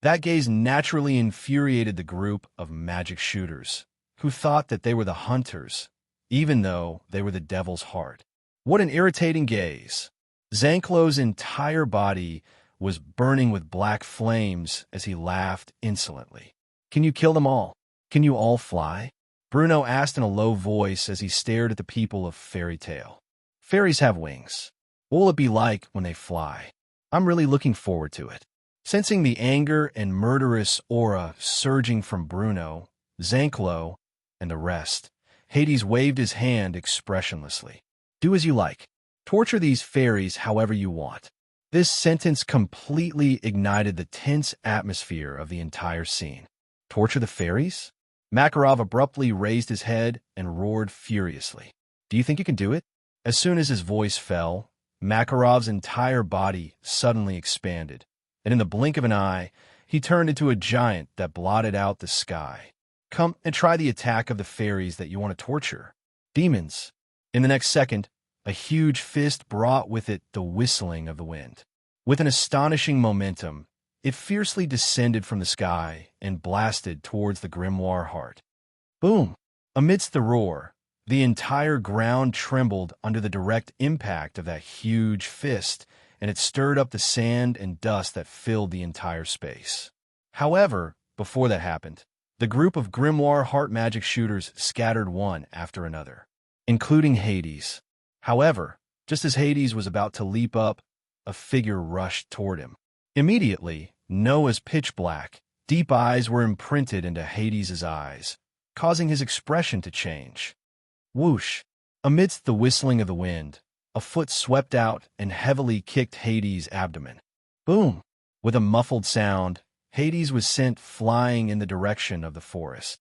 That gaze naturally infuriated the group of magic shooters, who thought that they were the hunters, even though they were the devil's heart. What an irritating gaze! Zanklo's entire body was burning with black flames as he laughed insolently. Can you kill them all? Can you all fly? Bruno asked in a low voice as he stared at the people of Fairy Tale. Fairies have wings. What will it be like when they fly? I'm really looking forward to it. Sensing the anger and murderous aura surging from Bruno, Zanklo, and the rest, Hades waved his hand expressionlessly. Do as you like. Torture these fairies however you want. This sentence completely ignited the tense atmosphere of the entire scene. Torture the fairies? Makarov abruptly raised his head and roared furiously. Do you think you can do it? As soon as his voice fell, Makarov's entire body suddenly expanded, and in the blink of an eye, he turned into a giant that blotted out the sky. Come and try the attack of the fairies that you want to torture. Demons. In the next second, A huge fist brought with it the whistling of the wind. With an astonishing momentum, it fiercely descended from the sky and blasted towards the grimoire heart. Boom! Amidst the roar, the entire ground trembled under the direct impact of that huge fist, and it stirred up the sand and dust that filled the entire space. However, before that happened, the group of grimoire heart magic shooters scattered one after another, including Hades. However, just as Hades was about to leap up, a figure rushed toward him. Immediately, Noah's pitch-black, deep eyes were imprinted into Hades' eyes, causing his expression to change. Whoosh! Amidst the whistling of the wind, a foot swept out and heavily kicked Hades' abdomen. Boom! With a muffled sound, Hades was sent flying in the direction of the forest.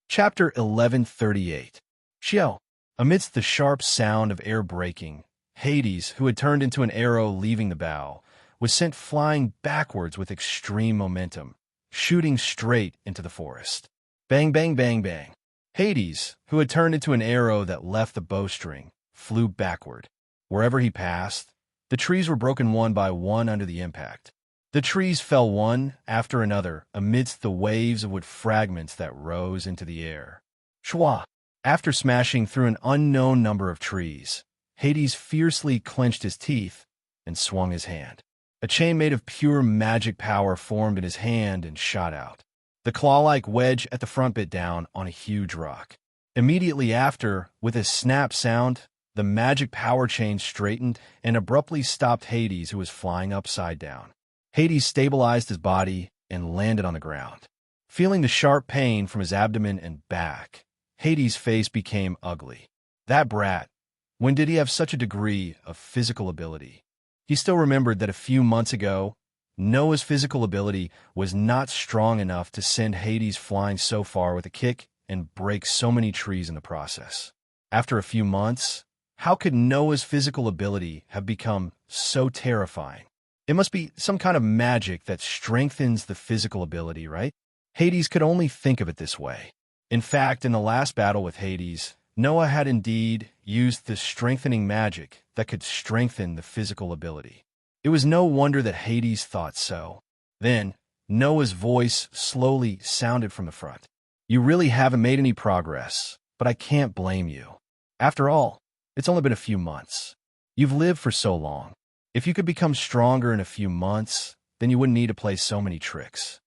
Chapter 1138. Xiao. Amidst the sharp sound of air breaking, Hades, who had turned into an arrow leaving the bow, was sent flying backwards with extreme momentum, shooting straight into the forest. Bang, bang, bang, bang. Hades, who had turned into an arrow that left the bowstring, flew backward. Wherever he passed, the trees were broken one by one under the impact. The trees fell one after another amidst the waves of wood fragments that rose into the air. Shwa! After smashing through an unknown number of trees, Hades fiercely clenched his teeth and swung his hand. A chain made of pure magic power formed in his hand and shot out. The claw-like wedge at the front bit down on a huge rock. Immediately after, with a snap sound, the magic power chain straightened and abruptly stopped Hades, who was flying upside down. Hades stabilized his body and landed on the ground. Feeling the sharp pain from his abdomen and back, Hades' face became ugly. That brat, when did he have such a degree of physical ability? He still remembered that a few months ago, Noah's physical ability was not strong enough to send Hades flying so far with a kick and break so many trees in the process. After a few months, how could Noah's physical ability have become so terrifying? It must be some kind of magic that strengthens the physical ability, right? Hades could only think of it this way. In fact, in the last battle with Hades, Noah had indeed used this strengthening magic that could strengthen the physical ability. It was no wonder that Hades thought so. Then, Noah's voice slowly sounded from the front. You really haven't made any progress, but I can't blame you. After all, it's only been a few months. You've lived for so long. If you could become stronger in a few months, then you wouldn't need to play so many tricks.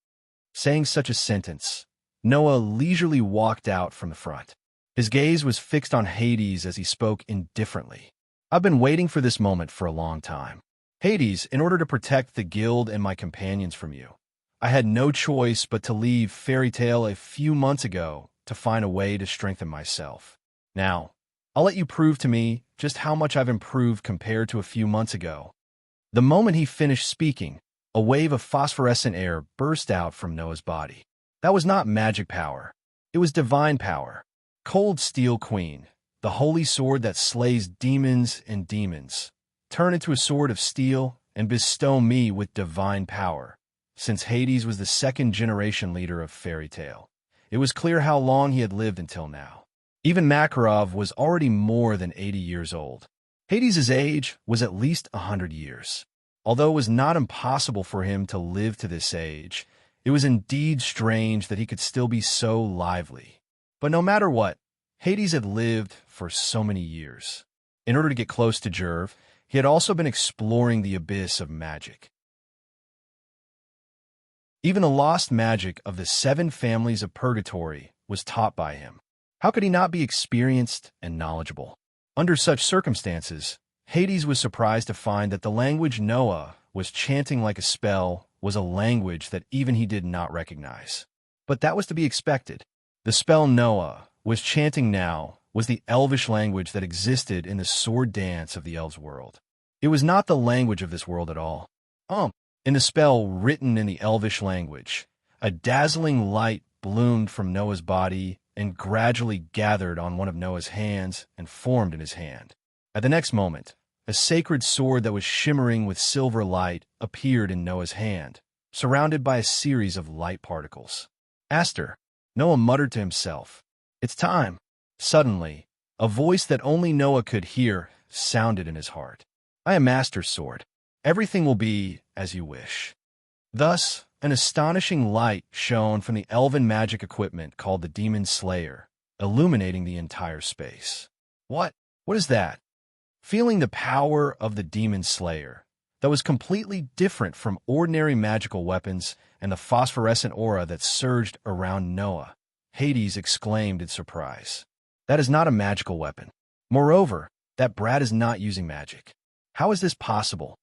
Saying such a sentence, Noah leisurely walked out from the front. His gaze was fixed on Hades as he spoke indifferently. I've been waiting for this moment for a long time. Hades, in order to protect the guild and my companions from you, I had no choice but to leave Fairy Tale a few months ago to find a way to strengthen myself. Now, I'll let you prove to me just how much I've improved compared to a few months ago. The moment he finished speaking, a wave of phosphorescent air burst out from Noah's body. That was not magic power. It was divine power. Cold Steel Queen, the holy sword that slays demons and demons, turn into a sword of steel and bestow me with divine power. Since Hades was the second-generation leader of Fairy Tale, it was clear how long he had lived until now. Even Makarov was already more than 80 years old. Hades' age was at least 100 years. Although it was not impossible for him to live to this age, it was indeed strange that he could still be so lively. But no matter what, Hades had lived for so many years. In order to get close to Jerv, he had also been exploring the abyss of magic. Even the lost magic of the 7 families of purgatory was taught by him. How could he not be experienced and knowledgeable? Under such circumstances, Hades was surprised to find that the language Noah was chanting like a spell was a language that even he did not recognize. But that was to be expected. The spell Noah was chanting now was the elvish language that existed in the sword dance of the elves' world. It was not the language of this world at all. In the spell written in the elvish language, a dazzling light bloomed from Noah's body and gradually gathered on one of Noah's hands and formed in his hand. At the next moment, a sacred sword that was shimmering with silver light appeared in Noah's hand, surrounded by a series of light particles. Aster, Noah muttered to himself. It's time. Suddenly, a voice that only Noah could hear sounded in his heart. I am Master's sword. Everything will be as you wish. Thus, an astonishing light shone from the elven magic equipment called the Demon Slayer, illuminating the entire space. What? What is that? Feeling the power of the Demon Slayer, that was completely different from ordinary magical weapons and the phosphorescent aura that surged around Noah, Hades exclaimed in surprise. That is not a magical weapon. Moreover, that brat is not using magic. How is this possible?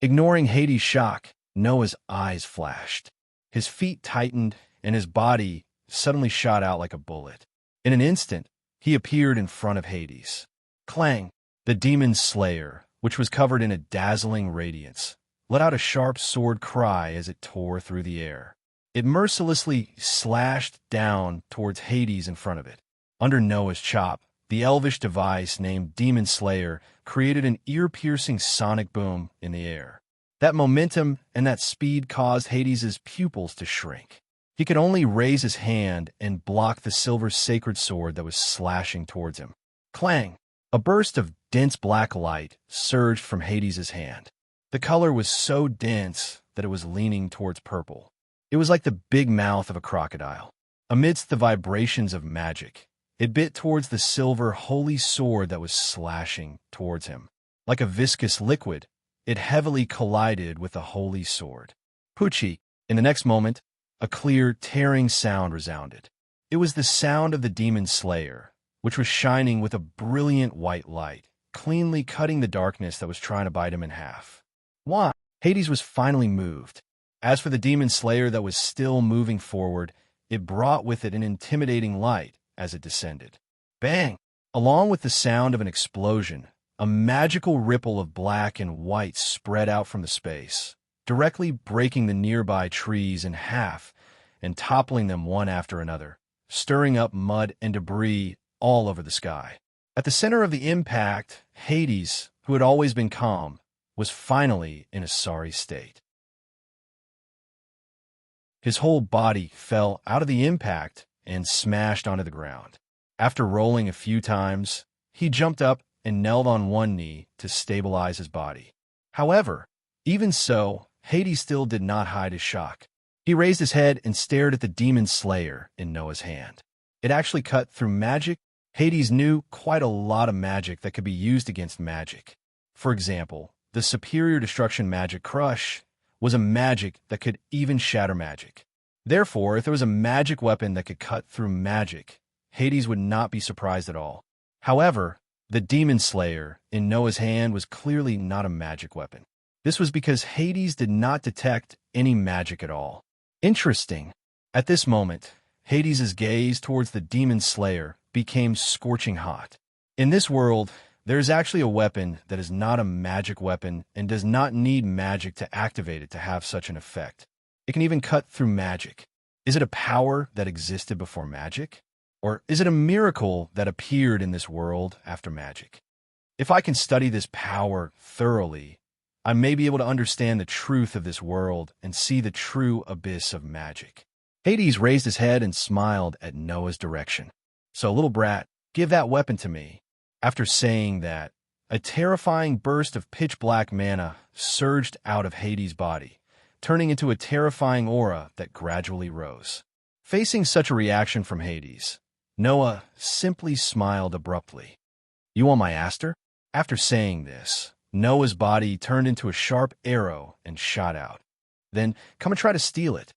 Ignoring Hades' shock, Noah's eyes flashed. His feet tightened, and his body suddenly shot out like a bullet. In an instant, he appeared in front of Hades. Clang! The Demon Slayer, which was covered in a dazzling radiance, let out a sharp sword cry as it tore through the air. It mercilessly slashed down towards Hades in front of it. Under Noah's chop, the elvish device named Demon Slayer created an ear-piercing sonic boom in the air. That momentum and that speed caused Hades' pupils to shrink. He could only raise his hand and block the silver sacred sword that was slashing towards him. Clang! A burst of dense black light surged from Hades' hand. The color was so dense that it was leaning towards purple. It was like the big mouth of a crocodile. Amidst the vibrations of magic, it bit towards the silver holy sword that was slashing towards him. Like a viscous liquid, it heavily collided with the holy sword. Poochie! In the next moment, a clear, tearing sound resounded. It was the sound of the Demon Slayer, which was shining with a brilliant white light, cleanly cutting the darkness that was trying to bite him in half. Why? Hades was finally moved. As for the Demon Slayer that was still moving forward, it brought with it an intimidating light as it descended. Bang! Along with the sound of an explosion, a magical ripple of black and white spread out from the space, directly breaking the nearby trees in half and toppling them one after another, stirring up mud and debris all over the sky. At the center of the impact, Hades, who had always been calm, was finally in a sorry state. His whole body fell out of the impact and smashed onto the ground. After rolling a few times, he jumped up and knelt on one knee to stabilize his body. However, even so, Hades still did not hide his shock. He raised his head and stared at the Demon Slayer in Noah's hand. It actually cut through magic. Hades knew quite a lot of magic that could be used against magic. For example, the superior destruction magic Crush was a magic that could even shatter magic. Therefore, if there was a magic weapon that could cut through magic, Hades would not be surprised at all. However, the Demon Slayer in Noah's hand was clearly not a magic weapon. This was because Hades did not detect any magic at all. Interesting. At this moment, Hades' gaze towards the Demon Slayer became scorching hot. In this world, there is actually a weapon that is not a magic weapon and does not need magic to activate it to have such an effect. It can even cut through magic. Is it a power that existed before magic? Or is it a miracle that appeared in this world after magic? If I can study this power thoroughly, I may be able to understand the truth of this world and see the true abyss of magic. Hades raised his head and smiled at Noah's direction. So, little brat, give that weapon to me. After saying that, a terrifying burst of pitch-black mana surged out of Hades' body, turning into a terrifying aura that gradually rose. Facing such a reaction from Hades, Noah simply smiled abruptly. You want my aster? After saying this, Noah's body turned into a sharp arrow and shot out. Then, come and try to steal it.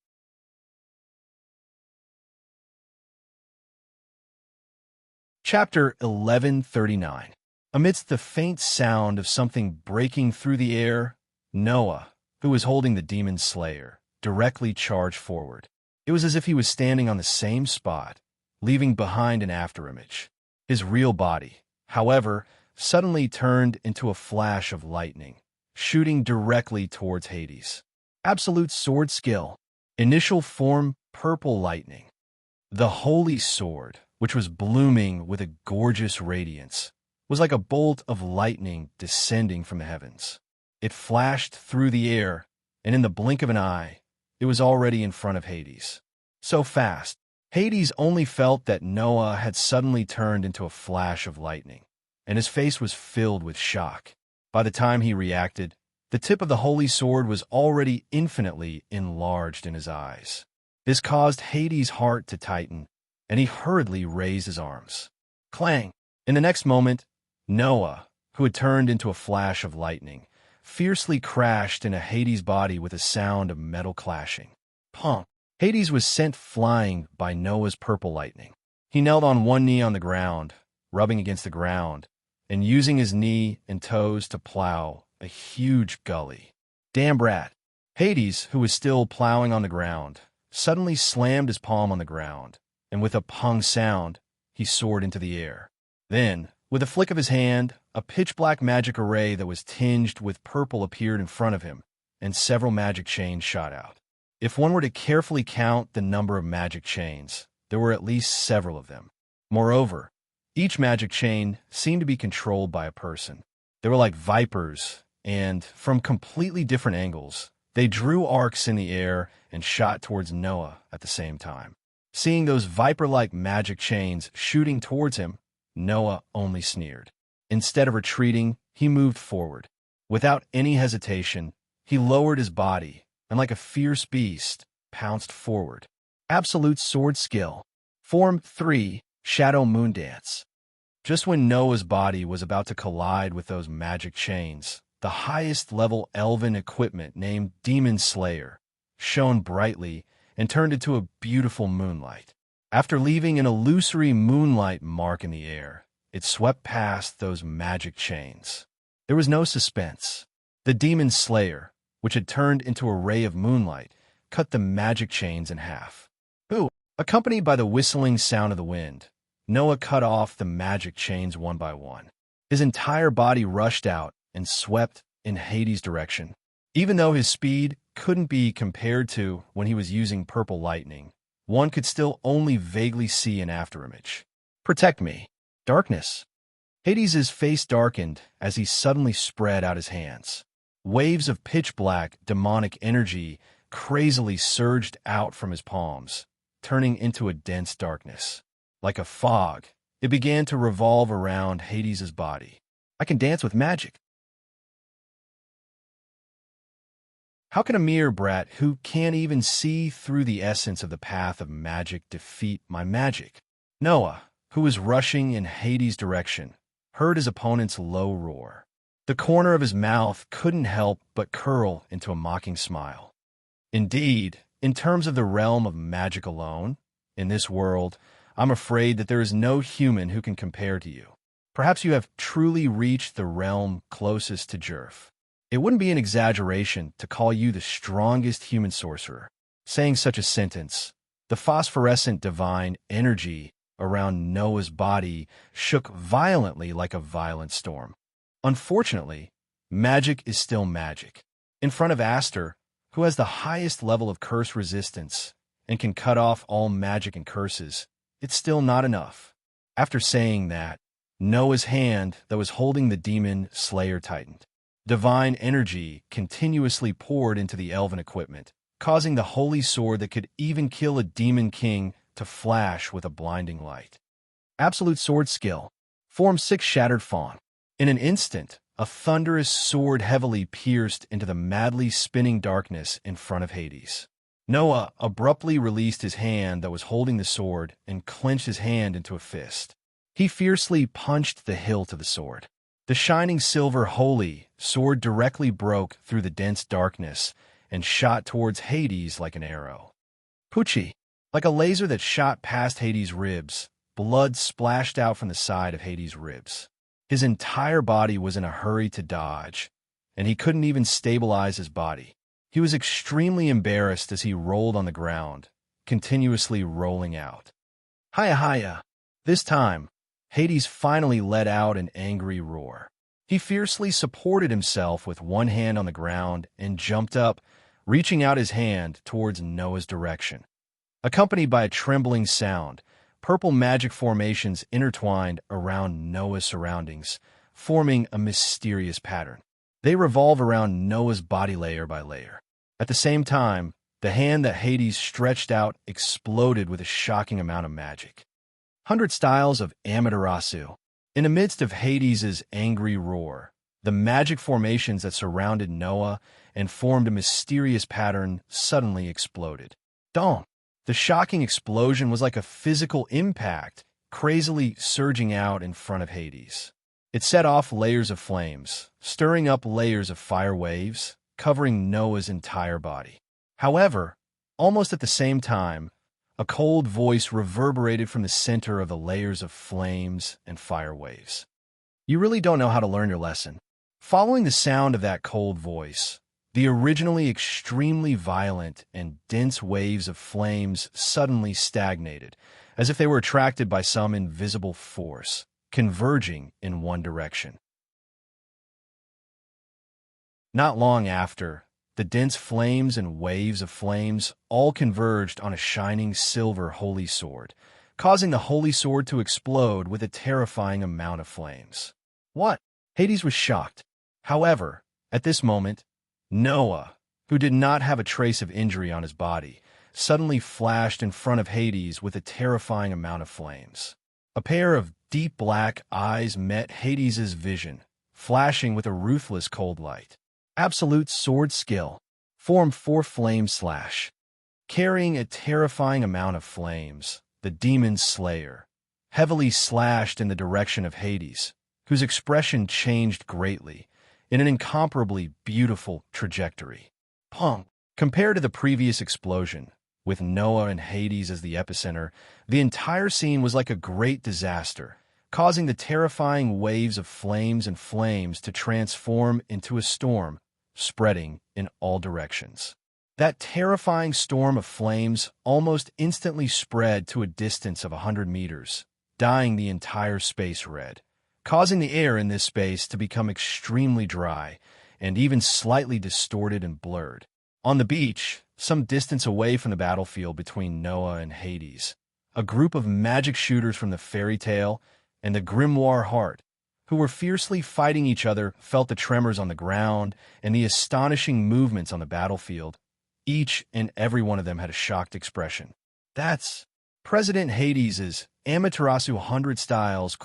Chapter 1139. Amidst the faint sound of something breaking through the air, Noah, who was holding the Demon Slayer, directly charged forward. It was as if he was standing on the same spot, leaving behind an afterimage. His real body, however, suddenly turned into a flash of lightning, shooting directly towards Hades. Absolute sword skill. Initial form, purple lightning. The holy sword, which was blooming with a gorgeous radiance, was like a bolt of lightning descending from the heavens. It flashed through the air, and in the blink of an eye, it was already in front of Hades. So fast, Hades only felt that Noah had suddenly turned into a flash of lightning, and his face was filled with shock. By the time he reacted, the tip of the holy sword was already infinitely enlarged in his eyes. This caused Hades' heart to tighten, and he hurriedly raised his arms. Clang! In the next moment, Noah, who had turned into a flash of lightning, fiercely crashed into Hades' body with a sound of metal clashing. Pong! Hades was sent flying by Noah's purple lightning. He knelt on one knee on the ground, rubbing against the ground, and using his knee and toes to plow a huge gully. Damn brat! Hades, who was still plowing on the ground, suddenly slammed his palm on the ground, and with a pong sound, he soared into the air. Then, with a flick of his hand, a pitch-black magic array that was tinged with purple appeared in front of him, and several magic chains shot out. If one were to carefully count the number of magic chains, there were at least several of them. Moreover, each magic chain seemed to be controlled by a person. They were like vipers, and, from completely different angles, they drew arcs in the air and shot towards Noah at the same time. Seeing those viper-like magic chains shooting towards him, Noah only sneered. Instead of retreating, he moved forward. Without any hesitation, he lowered his body, and like a fierce beast, pounced forward. Absolute sword skill. Form 3, Shadow Moon Dance. Just when Noah's body was about to collide with those magic chains, the highest-level elven equipment named Demon Slayer shone brightly and turned into a beautiful moonlight. After leaving an illusory moonlight mark in the air, it swept past those magic chains. There was no suspense. The Demon Slayer, which had turned into a ray of moonlight, cut the magic chains in half. Ooh! Accompanied by the whistling sound of the wind, Noah cut off the magic chains one by one. His entire body rushed out and swept in Hades' direction. Even though his speed couldn't be compared to when he was using purple lightning, one could still only vaguely see an afterimage. Protect me. Darkness. Hades' face darkened as he suddenly spread out his hands. Waves of pitch-black, demonic energy crazily surged out from his palms, turning into a dense darkness. Like a fog, it began to revolve around Hades' body. I can dance with magic. How can a mere brat who can't even see through the essence of the path of magic defeat my magic? Noah, who was rushing in Hades' direction, heard his opponent's low roar. The corner of his mouth couldn't help but curl into a mocking smile. Indeed, in terms of the realm of magic alone, in this world, I'm afraid that there is no human who can compare to you. Perhaps you have truly reached the realm closest to Jerf. It wouldn't be an exaggeration to call you the strongest human sorcerer. Saying such a sentence, the phosphorescent divine energy around Noah's body shook violently like a violent storm. Unfortunately, magic is still magic. In front of Aster, who has the highest level of curse resistance and can cut off all magic and curses, it's still not enough. After saying that, Noah's hand that was holding the Demon Slayer tightened. Divine energy continuously poured into the elven equipment, causing the holy sword that could even kill a demon king to flash with a blinding light. Absolute sword skill. Form 6 Shattered Fawn. In an instant, a thunderous sword heavily pierced into the madly spinning darkness in front of Hades. Noah abruptly released his hand that was holding the sword and clenched his hand into a fist. He fiercely punched the hilt of the sword. The shining silver holy sword directly broke through the dense darkness and shot towards Hades like an arrow. Poochie! Like a laser that shot past Hades' ribs, blood splashed out from the side of Hades' ribs. His entire body was in a hurry to dodge, and he couldn't even stabilize his body. He was extremely embarrassed as he rolled on the ground, continuously rolling out. Hiya, hiya! This time, Hades finally let out an angry roar. He fiercely supported himself with one hand on the ground and jumped up, reaching out his hand towards Noah's direction. Accompanied by a trembling sound, purple magic formations intertwined around Noah's surroundings, forming a mysterious pattern. They revolve around Noah's body layer by layer. At the same time, The hand that Hades stretched out exploded with a shocking amount of magic. 100 styles of Amaterasu. In the midst of Hades's angry roar, the magic formations that surrounded Noah and formed a mysterious pattern suddenly exploded. Dong! The shocking explosion was like a physical impact, crazily surging out in front of Hades. It set off layers of flames, stirring up layers of fire waves, covering Noah's entire body. However, almost at the same time, a cold voice reverberated from the center of the layers of flames and fire waves. You really don't know how to learn your lesson. Following the sound of that cold voice, the originally extremely violent and dense waves of flames suddenly stagnated, as if they were attracted by some invisible force, converging in one direction. Not long after, the dense flames and waves of flames all converged on a shining silver holy sword, causing the holy sword to explode with a terrifying amount of flames. What? Hades was shocked. However, at this moment, Noah, who did not have a trace of injury on his body, suddenly flashed in front of Hades with a terrifying amount of flames. A pair of deep black eyes met Hades's vision, flashing with a ruthless cold light. Absolute sword skill. Form 4 flame slash. Carrying a terrifying amount of flames, the demon slayer heavily slashed in the direction of Hades, whose expression changed greatly, in an incomparably beautiful trajectory. Pong! Compared to the previous explosion, with Noah and Hades as the epicenter, the entire scene was like a great disaster, causing the terrifying waves of flames and flames to transform into a storm, spreading in all directions. That terrifying storm of flames almost instantly spread to a distance of 100 meters, dyeing the entire space red, causing the air in this space to become extremely dry and even slightly distorted and blurred. On the beach, some distance away from the battlefield between Noah and Hades, a group of magic shooters from the fairy tale and the grimoire heart, who were fiercely fighting each other, felt the tremors on the ground and the astonishing movements on the battlefield. Each and every one of them had a shocked expression. That's President Hades's Amaterasu 100 styles ?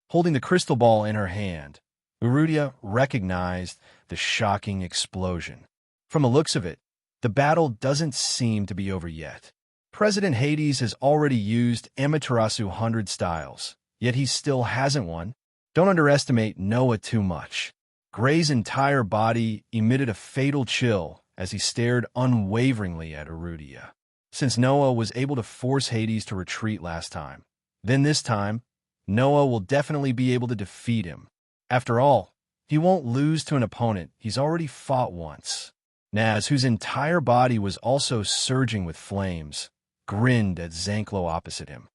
Holding the crystal ball in her hand, Urudia recognized the shocking explosion. From the looks of it, the battle doesn't seem to be over yet. President Hades has already used Amaterasu 100 styles, yet he still hasn't won. Don't underestimate Noah too much. Gray's entire body emitted a fatal chill as he stared unwaveringly at Urudia. Since Noah was able to force Hades to retreat last time, then this time, Noah will definitely be able to defeat him. After all, he won't lose to an opponent he's already fought once. Naz, whose entire body was also surging with flames, grinned at Zanklo opposite him.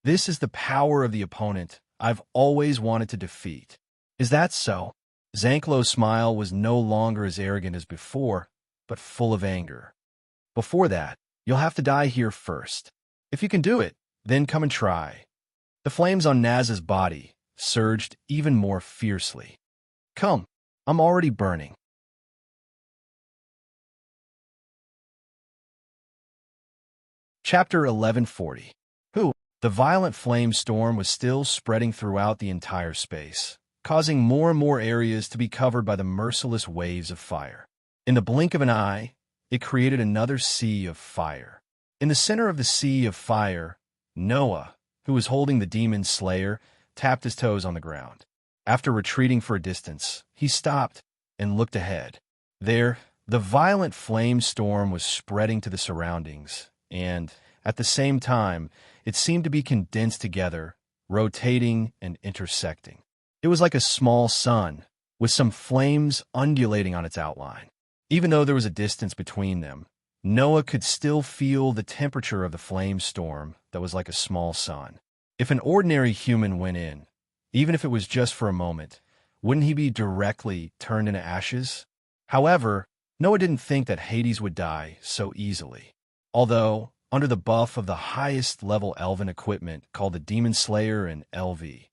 This is the power of the opponent I've always wanted to defeat. Is that so? Zanklo's smile was no longer as arrogant as before, but full of anger. Before that, you'll have to die here first. If you can do it, then come and try. The flames on Naz's body surged even more fiercely. Come, I'm already burning. Chapter 1140. The violent flame storm was still spreading throughout the entire space, causing more and more areas to be covered by the merciless waves of fire. In the blink of an eye, it created another sea of fire. In the center of the sea of fire, Noah, who was holding the demon slayer, tapped his toes on the ground. After retreating for a distance, he stopped and looked ahead. There, the violent flame storm was spreading to the surroundings, and, at the same time, it seemed to be condensed together, rotating and intersecting. It was like a small sun, with some flames undulating on its outline. Even though there was a distance between them, Noah could still feel the temperature of the flame storm that was like a small sun. If an ordinary human went in, even if it was just for a moment, wouldn't he be directly turned into ashes? However, Noah didn't think that Hades would die so easily. Although, under the buff of the highest level elven equipment called the Demon Slayer and LV.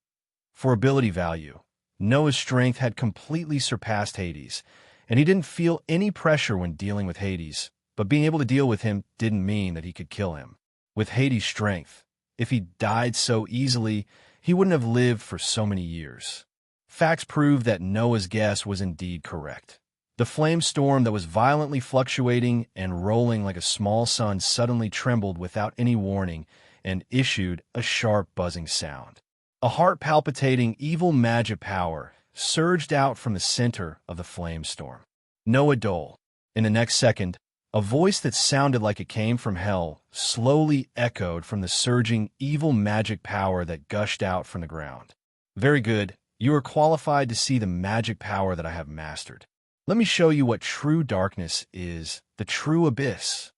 For ability value, Noah's strength had completely surpassed Hades, and he didn't feel any pressure when dealing with Hades, but being able to deal with him didn't mean that he could kill him. With Hades' strength, if he died so easily, he wouldn't have lived for so many years. Facts prove that Noah's guess was indeed correct. The flame storm that was violently fluctuating and rolling like a small sun suddenly trembled without any warning and issued a sharp buzzing sound. A heart-palpitating evil magic power surged out from the center of the flame storm. Noah Dole. In the next second, a voice that sounded like it came from hell slowly echoed from the surging evil magic power that gushed out from the ground. Very good. You are qualified to see the magic power that I have mastered. Let me show you what true darkness is, the true abyss.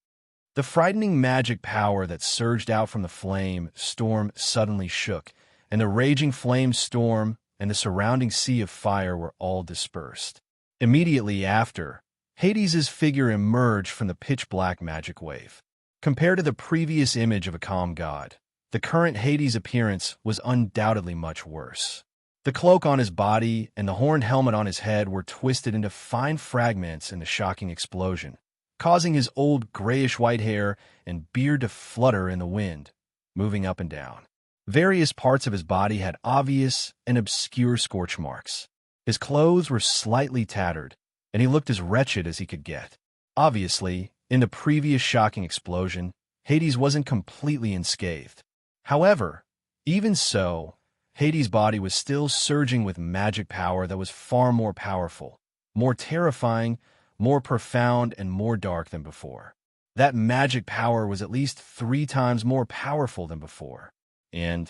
The frightening magic power that surged out from the flame storm suddenly shook, and the raging flame storm and the surrounding sea of fire were all dispersed. Immediately after, Hades' figure emerged from the pitch-black magic wave. Compared to the previous image of a calm god, the current Hades appearance was undoubtedly much worse. The cloak on his body and the horned helmet on his head were twisted into fine fragments in the shocking explosion, causing his old grayish-white hair and beard to flutter in the wind, moving up and down. Various parts of his body had obvious and obscure scorch marks. His clothes were slightly tattered, and he looked as wretched as he could get. Obviously, in the previous shocking explosion, Hades wasn't completely unscathed. However, even so, Hades' body was still surging with magic power that was far more powerful, more terrifying, more profound, and more dark than before. That magic power was at least 3 times more powerful than before. And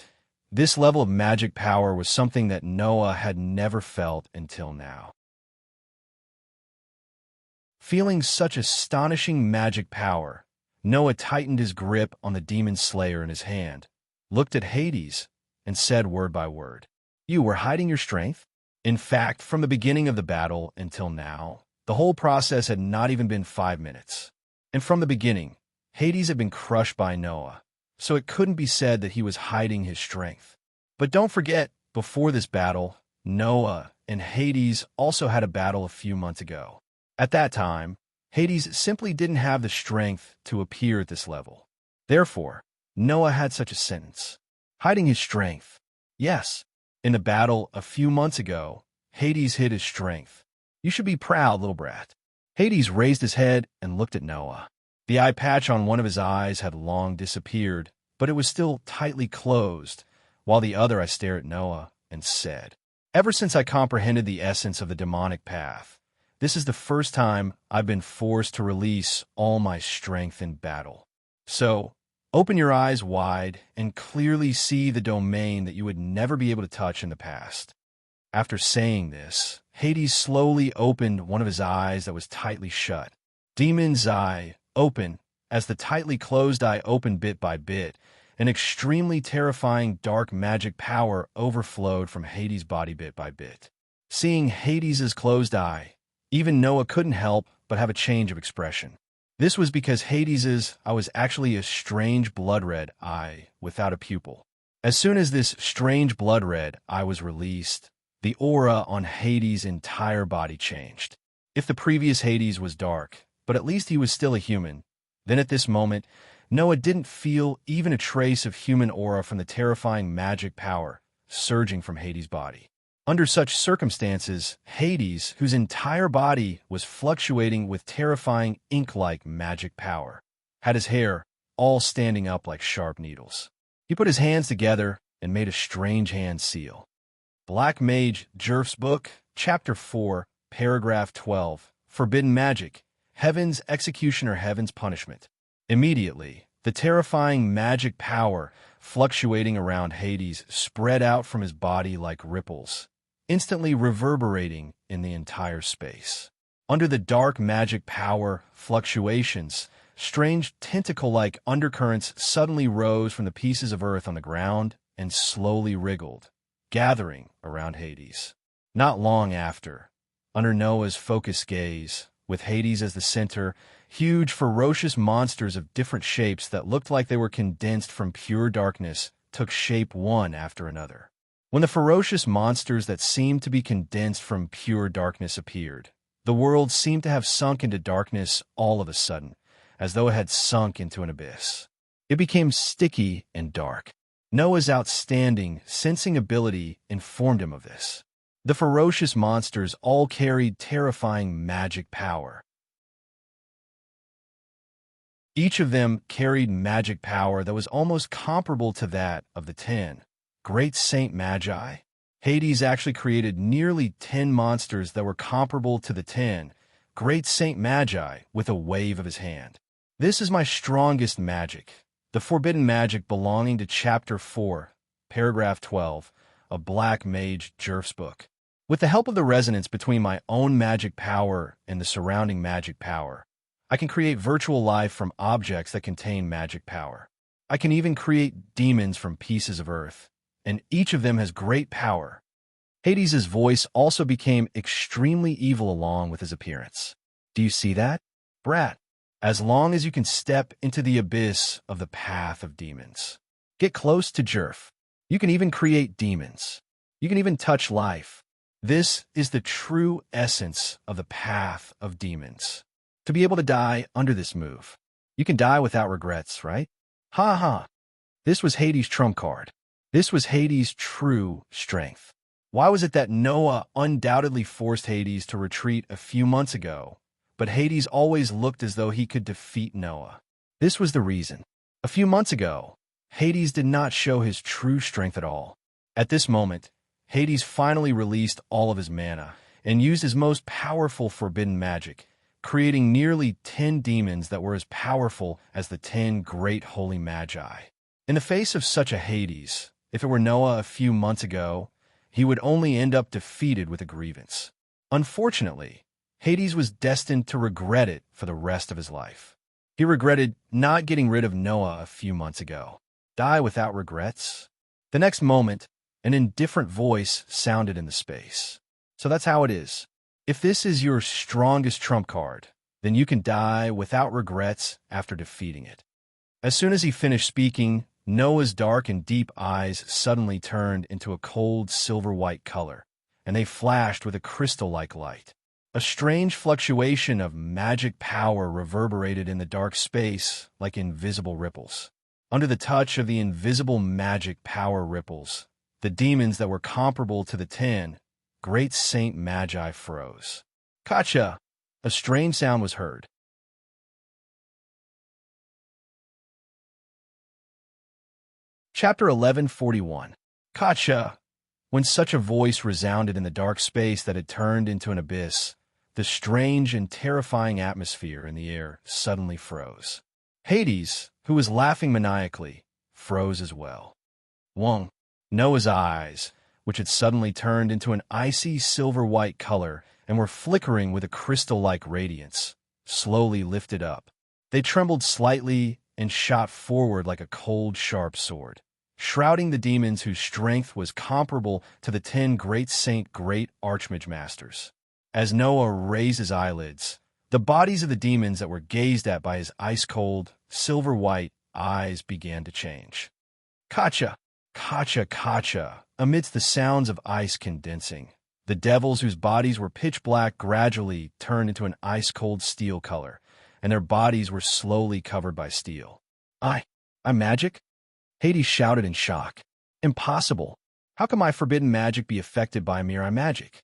this level of magic power was something that Noah had never felt until now. Feeling such astonishing magic power, Noah tightened his grip on the demon slayer in his hand, looked at Hades, and said word by word, "You were hiding your strength?" In fact, from the beginning of the battle until now, the whole process had not even been 5 minutes. And from the beginning, Hades had been crushed by Noah, so it couldn't be said that he was hiding his strength. But don't forget, before this battle, Noah and Hades also had a battle a few months ago. At that time, Hades simply didn't have the strength to appear at this level. Therefore, Noah had such a sentence. Hiding his strength. Yes, in the battle a few months ago, Hades hid his strength. You should be proud, little brat. Hades raised his head and looked at Noah. The eye patch on one of his eyes had long disappeared, but it was still tightly closed, while the other I stared at Noah and said, "Ever since I comprehended the essence of the demonic path, this is the first time I've been forced to release all my strength in battle. So, open your eyes wide and clearly see the domain that you would never be able to touch in the past." After saying this, Hades slowly opened one of his eyes that was tightly shut. Demon's eye opened as the tightly closed eye opened bit by bit. An extremely terrifying dark magic power overflowed from Hades' body bit by bit. Seeing Hades' closed eye, even Noah couldn't help but have a change of expression. This was because Hades' eye was actually a strange blood-red eye without a pupil. As soon as this strange blood-red eye was released, the aura on Hades' entire body changed. If the previous Hades was dark, but at least he was still a human, then at this moment, Noah didn't feel even a trace of human aura from the terrifying magic power surging from Hades' body. Under such circumstances, Hades, whose entire body was fluctuating with terrifying ink-like magic power, had his hair all standing up like sharp needles. He put his hands together and made a strange hand seal. Black Mage Jerf's Book, Chapter 4, Paragraph 12, Forbidden Magic, Heaven's Execution or Heaven's Punishment. Immediately, the terrifying magic power fluctuating around Hades spread out from his body like ripples, instantly reverberating in the entire space. Under the dark magic power fluctuations, strange tentacle-like undercurrents suddenly rose from the pieces of earth on the ground and slowly wriggled, gathering around Hades. Not long after, under Noah's focused gaze, with Hades as the center, huge, ferocious monsters of different shapes that looked like they were condensed from pure darkness took shape one after another. When the ferocious monsters that seemed to be condensed from pure darkness appeared, the world seemed to have sunk into darkness all of a sudden, as though it had sunk into an abyss. It became sticky and dark. Noah's outstanding sensing ability informed him of this. The ferocious monsters all carried terrifying magic power. Each of them carried magic power that was almost comparable to that of the 10 great Saint Magi. Hades actually created nearly 10 monsters that were comparable to the 10 great Saint Magi with a wave of his hand. This is my strongest magic, the forbidden magic belonging to Chapter 4, Paragraph 12 of Black Mage Jerf's book. With the help of the resonance between my own magic power and the surrounding magic power, I can create virtual life from objects that contain magic power. I can even create demons from pieces of earth, and each of them has great power. Hades' voice also became extremely evil along with his appearance. Do you see that? Brat, as long as you can step into the abyss of the path of demons. Get close to Jerf. You can even create demons. You can even touch life. This is the true essence of the path of demons. To be able to die under this move. You can die without regrets, right? Ha ha. This was Hades' trump card. This was Hades' true strength. Why was it that Noah undoubtedly forced Hades to retreat a few months ago, but Hades always looked as though he could defeat Noah? This was the reason. A few months ago, Hades did not show his true strength at all. At this moment, Hades finally released all of his mana and used his most powerful forbidden magic, creating nearly 10 demons that were as powerful as the 10 great holy magi. In the face of such a Hades, if it were Noah a few months ago, he would only end up defeated with a grievance. Unfortunately, Hades was destined to regret it for the rest of his life. He regretted not getting rid of Noah a few months ago. Die without regrets? The next moment, an indifferent voice sounded in the space. So that's how it is. If this is your strongest trump card, then you can die without regrets after defeating it. As soon as he finished speaking, Noah's dark and deep eyes suddenly turned into a cold silver-white color, and they flashed with a crystal-like light. A strange fluctuation of magic power reverberated in the dark space like invisible ripples. Under the touch of the invisible magic power ripples, the demons that were comparable to the 10 great Saint Magi froze. Kacha! A strange sound was heard. Chapter 1141. Kacha! When such a voice resounded in the dark space that had turned into an abyss, the strange and terrifying atmosphere in the air suddenly froze. Hades, who was laughing maniacally, froze as well. Wong, Noah's eyes, which had suddenly turned into an icy silver-white color and were flickering with a crystal-like radiance, slowly lifted up. They trembled slightly and shot forward like a cold, sharp sword, shrouding the demons whose strength was comparable to the 10 great archmage masters. As Noah raised his eyelids, the bodies of the demons that were gazed at by his ice-cold, silver-white eyes began to change. Kacha! Kacha! Kacha! Amidst the sounds of ice condensing, the devils whose bodies were pitch black gradually turned into an ice-cold steel color, and their bodies were slowly covered by steel. I'm magic? Hades shouted in shock. Impossible. How can my forbidden magic be affected by mere magic?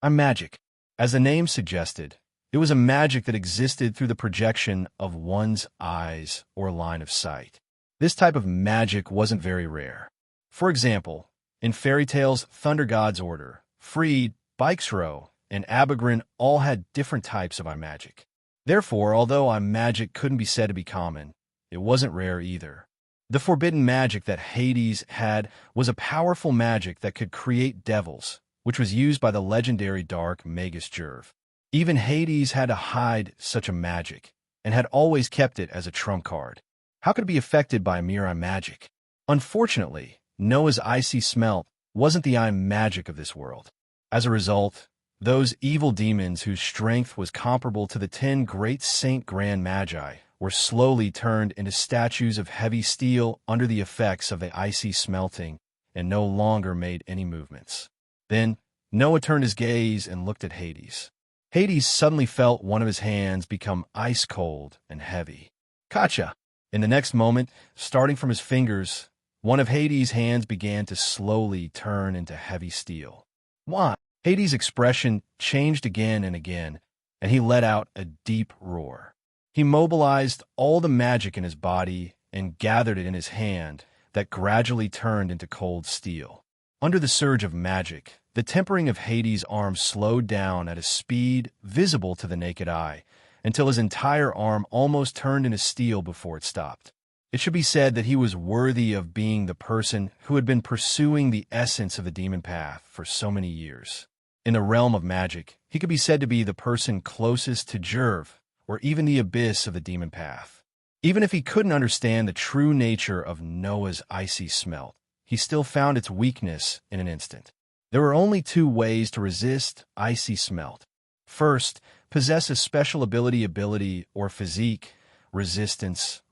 I'm magic. As the name suggested, it was a magic that existed through the projection of one's eyes or line of sight. This type of magic wasn't very rare. For example, in fairy tales, Thunder God's Order, Freed, Bikesrow, and Abagrin all had different types of magic. Therefore, although magic couldn't be said to be common, it wasn't rare either. The forbidden magic that Hades had was a powerful magic that could create devils, which was used by the legendary dark Magus Jerv. Even Hades had to hide such a magic, and had always kept it as a trump card. How could it be affected by mere magic? Unfortunately, Noah's icy smelt wasn't the magic of this world. As a result, those evil demons whose strength was comparable to the 10 great Grand Magi were slowly turned into statues of heavy steel under the effects of the icy smelting and no longer made any movements. Then, Noah turned his gaze and looked at Hades. Hades suddenly felt one of his hands become ice-cold and heavy. Gotcha. In the next moment, starting from his fingers, one of Hades' hands began to slowly turn into heavy steel. Why? Hades' expression changed again and again, and he let out a deep roar. He mobilized all the magic in his body and gathered it in his hand that gradually turned into cold steel. Under the surge of magic, the tempering of Hades' arm slowed down at a speed visible to the naked eye, until his entire arm almost turned into steel before it stopped. It should be said that he was worthy of being the person who had been pursuing the essence of the demon path for so many years. In the realm of magic, he could be said to be the person closest to Jerv, or even the abyss of the demon path. Even if he couldn't understand the true nature of Noah's icy smelt, he still found its weakness in an instant. There were only two ways to resist icy smelt. First, possess a special ability or physique, resistance,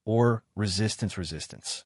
or resistance.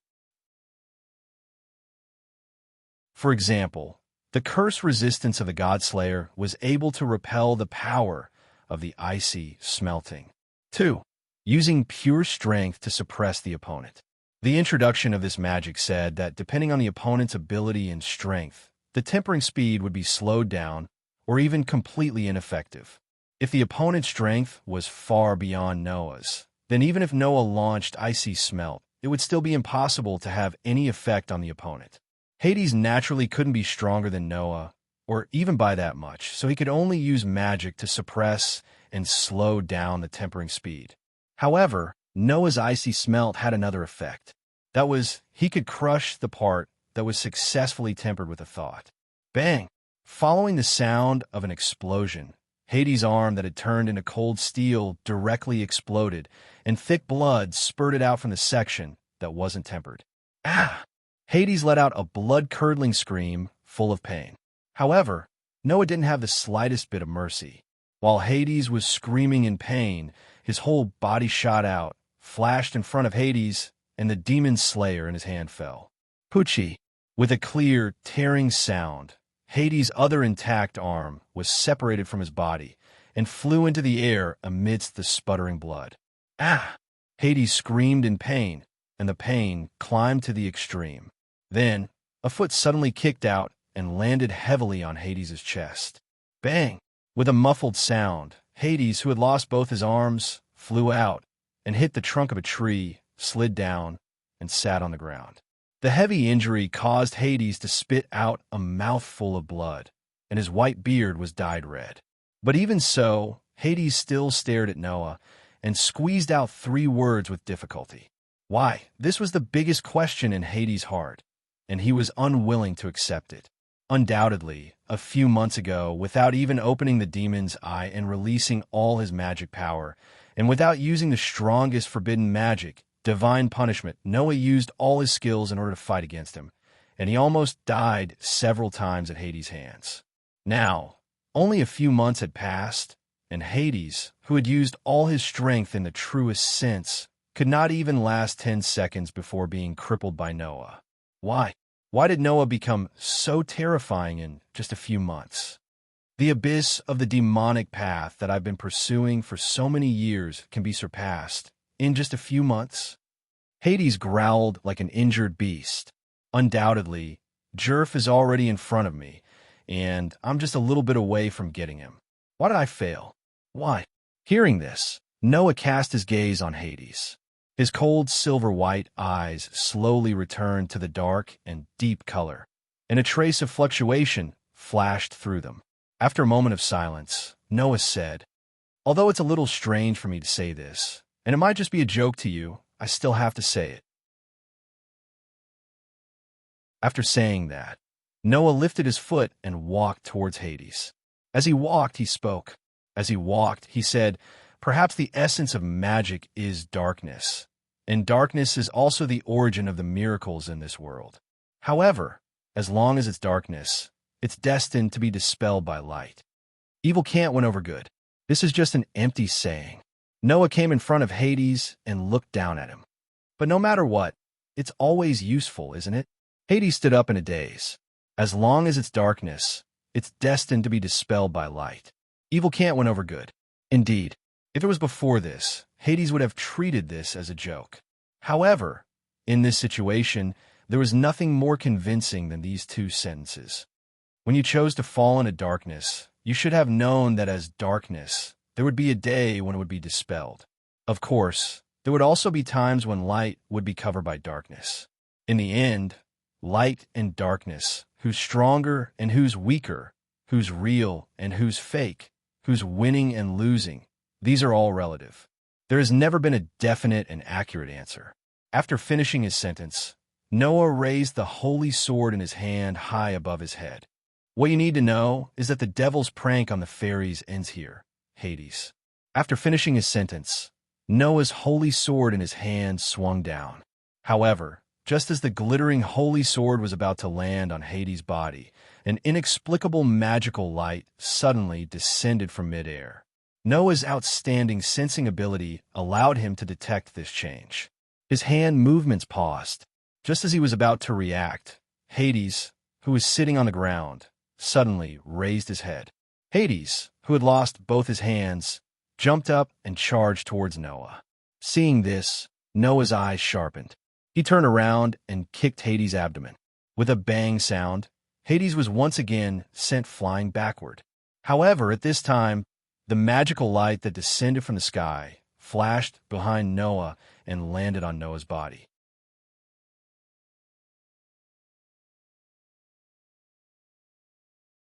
For example, the curse resistance of the Godslayer was able to repel the power of the icy smelting. 2. Using pure strength to suppress the opponent. The introduction of this magic said that depending on the opponent's ability and strength, the tempering speed would be slowed down or even completely ineffective. If the opponent's strength was far beyond Noah's, then even if Noah launched icy smelt, it would still be impossible to have any effect on the opponent. Hades naturally couldn't be stronger than Noah, or even by that much, so he could only use magic to suppress and slow down the tempering speed. However, Noah's icy smelt had another effect. That was, he could crush the part that was successfully tempered with a thought. Bang! Following the sound of an explosion, Hades' arm that had turned into cold steel directly exploded, and thick blood spurted out from the section that wasn't tempered. Ah! Hades let out a blood-curdling scream full of pain. However, Noah didn't have the slightest bit of mercy. While Hades was screaming in pain, his whole body shot out, flashed in front of Hades, and the demon slayer in his hand fell. Poochie! With a clear, tearing sound, Hades' other intact arm was separated from his body and flew into the air amidst the sputtering blood. Ah! Hades screamed in pain, and the pain climbed to the extreme. Then, a foot suddenly kicked out and landed heavily on Hades' chest. Bang! With a muffled sound, Hades, who had lost both his arms, flew out and hit the trunk of a tree, slid down, and sat on the ground. The heavy injury caused Hades to spit out a mouthful of blood, and his white beard was dyed red. But even so, Hades still stared at Noah and squeezed out 3 words with difficulty. Why? This was the biggest question in Hades' heart, and he was unwilling to accept it. Undoubtedly, a few months ago, without even opening the demon's eye and releasing all his magic power, and without using the strongest forbidden magic, divine punishment, Noah used all his skills in order to fight against him, and he almost died several times at Hades' hands. Now, only a few months had passed, and Hades, who had used all his strength in the truest sense, could not even last 10 seconds before being crippled by Noah. Why? Why did Noah become so terrifying in just a few months? The abyss of the demonic path that I've been pursuing for so many years can be surpassed in just a few months? Hades growled like an injured beast. Undoubtedly, Jerf is already in front of me, and I'm just a little bit away from getting him. Why did I fail? Why? Hearing this, Noah cast his gaze on Hades. His cold silver-white eyes slowly returned to the dark and deep color, and a trace of fluctuation flashed through them. After a moment of silence, Noah said, "Although it's a little strange for me to say this, and it might just be a joke to you, I still have to say it." After saying that, Noah lifted his foot and walked towards Hades. As he walked, he spoke. As he walked, he said, "Perhaps the essence of magic is darkness, and darkness is also the origin of the miracles in this world. However, as long as it's darkness, it's destined to be dispelled by light. Evil can't win over good. This is just an empty saying." Noah came in front of Hades and looked down at him. But no matter what, it's always useful, isn't it? Hades stood up in a daze. As long as it's darkness, it's destined to be dispelled by light. Evil can't win over good. Indeed, If it was before this, Hades would have treated this as a joke. However, in this situation, there was nothing more convincing than these two sentences. When you chose to fall into darkness, you should have known that as darkness, there would be a day when it would be dispelled. Of course, there would also be times when light would be covered by darkness. In the end, light and darkness, who's stronger and who's weaker, who's real and who's fake, who's winning and losing, these are all relative. There has never been a definite and accurate answer. After finishing his sentence, Noah raised the holy sword in his hand high above his head. What you need to know is that the devil's prank on the fairies ends here, Hades. After finishing his sentence, Noah's holy sword in his hand swung down. However, just as the glittering holy sword was about to land on Hades' body, an inexplicable magical light suddenly descended from midair. Noah's outstanding sensing ability allowed him to detect this change. His hand movements paused. Just as he was about to react, Hades, who was sitting on the ground, suddenly raised his head. Hades, who had lost both his hands, jumped up and charged towards Noah. Seeing this, Noah's eyes sharpened. He turned around and kicked Hades' abdomen. With a bang sound, Hades was once again sent flying backward. However, at this time, the magical light that descended from the sky flashed behind Noah and landed on Noah's body.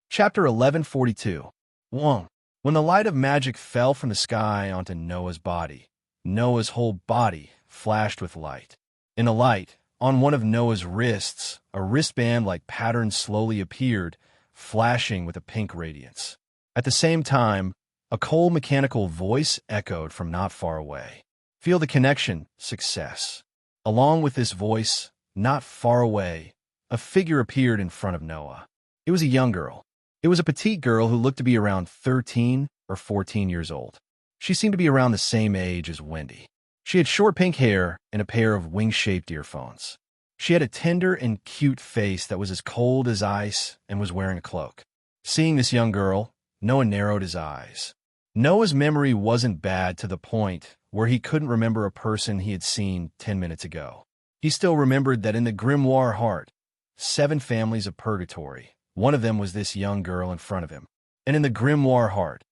Chapter 1142. 1. When the light of magic fell from the sky onto Noah's body, Noah's whole body flashed with light. In the light, on one of Noah's wrists, a wristband-like pattern slowly appeared, flashing with a pink radiance. At the same time, a cold mechanical voice echoed from not far away. Feel the connection, success. Along with this voice, not far away, a figure appeared in front of Noah. It was a young girl. It was a petite girl who looked to be around 13 or 14 years old. She seemed to be around the same age as Wendy. She had short pink hair and a pair of wing-shaped earphones. She had a tender and cute face that was as cold as ice and was wearing a cloak. Seeing this young girl, Noah narrowed his eyes. Noah's memory wasn't bad to the point where he couldn't remember a person he had seen 10 minutes ago. He still remembered that in the grimoire heart, 7 families of purgatory, one of them was this young girl in front of him. And in the grimoire heart,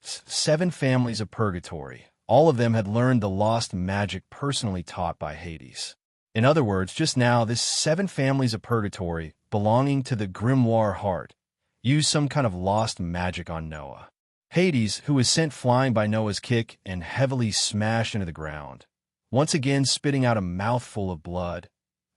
7 families of purgatory, all of them had learned the lost magic personally taught by Hades. In other words, just now, this 7 families of purgatory belonging to the grimoire heart used some kind of lost magic on Noah. Hades, who was sent flying by Noah's kick and heavily smashed into the ground, once again spitting out a mouthful of blood,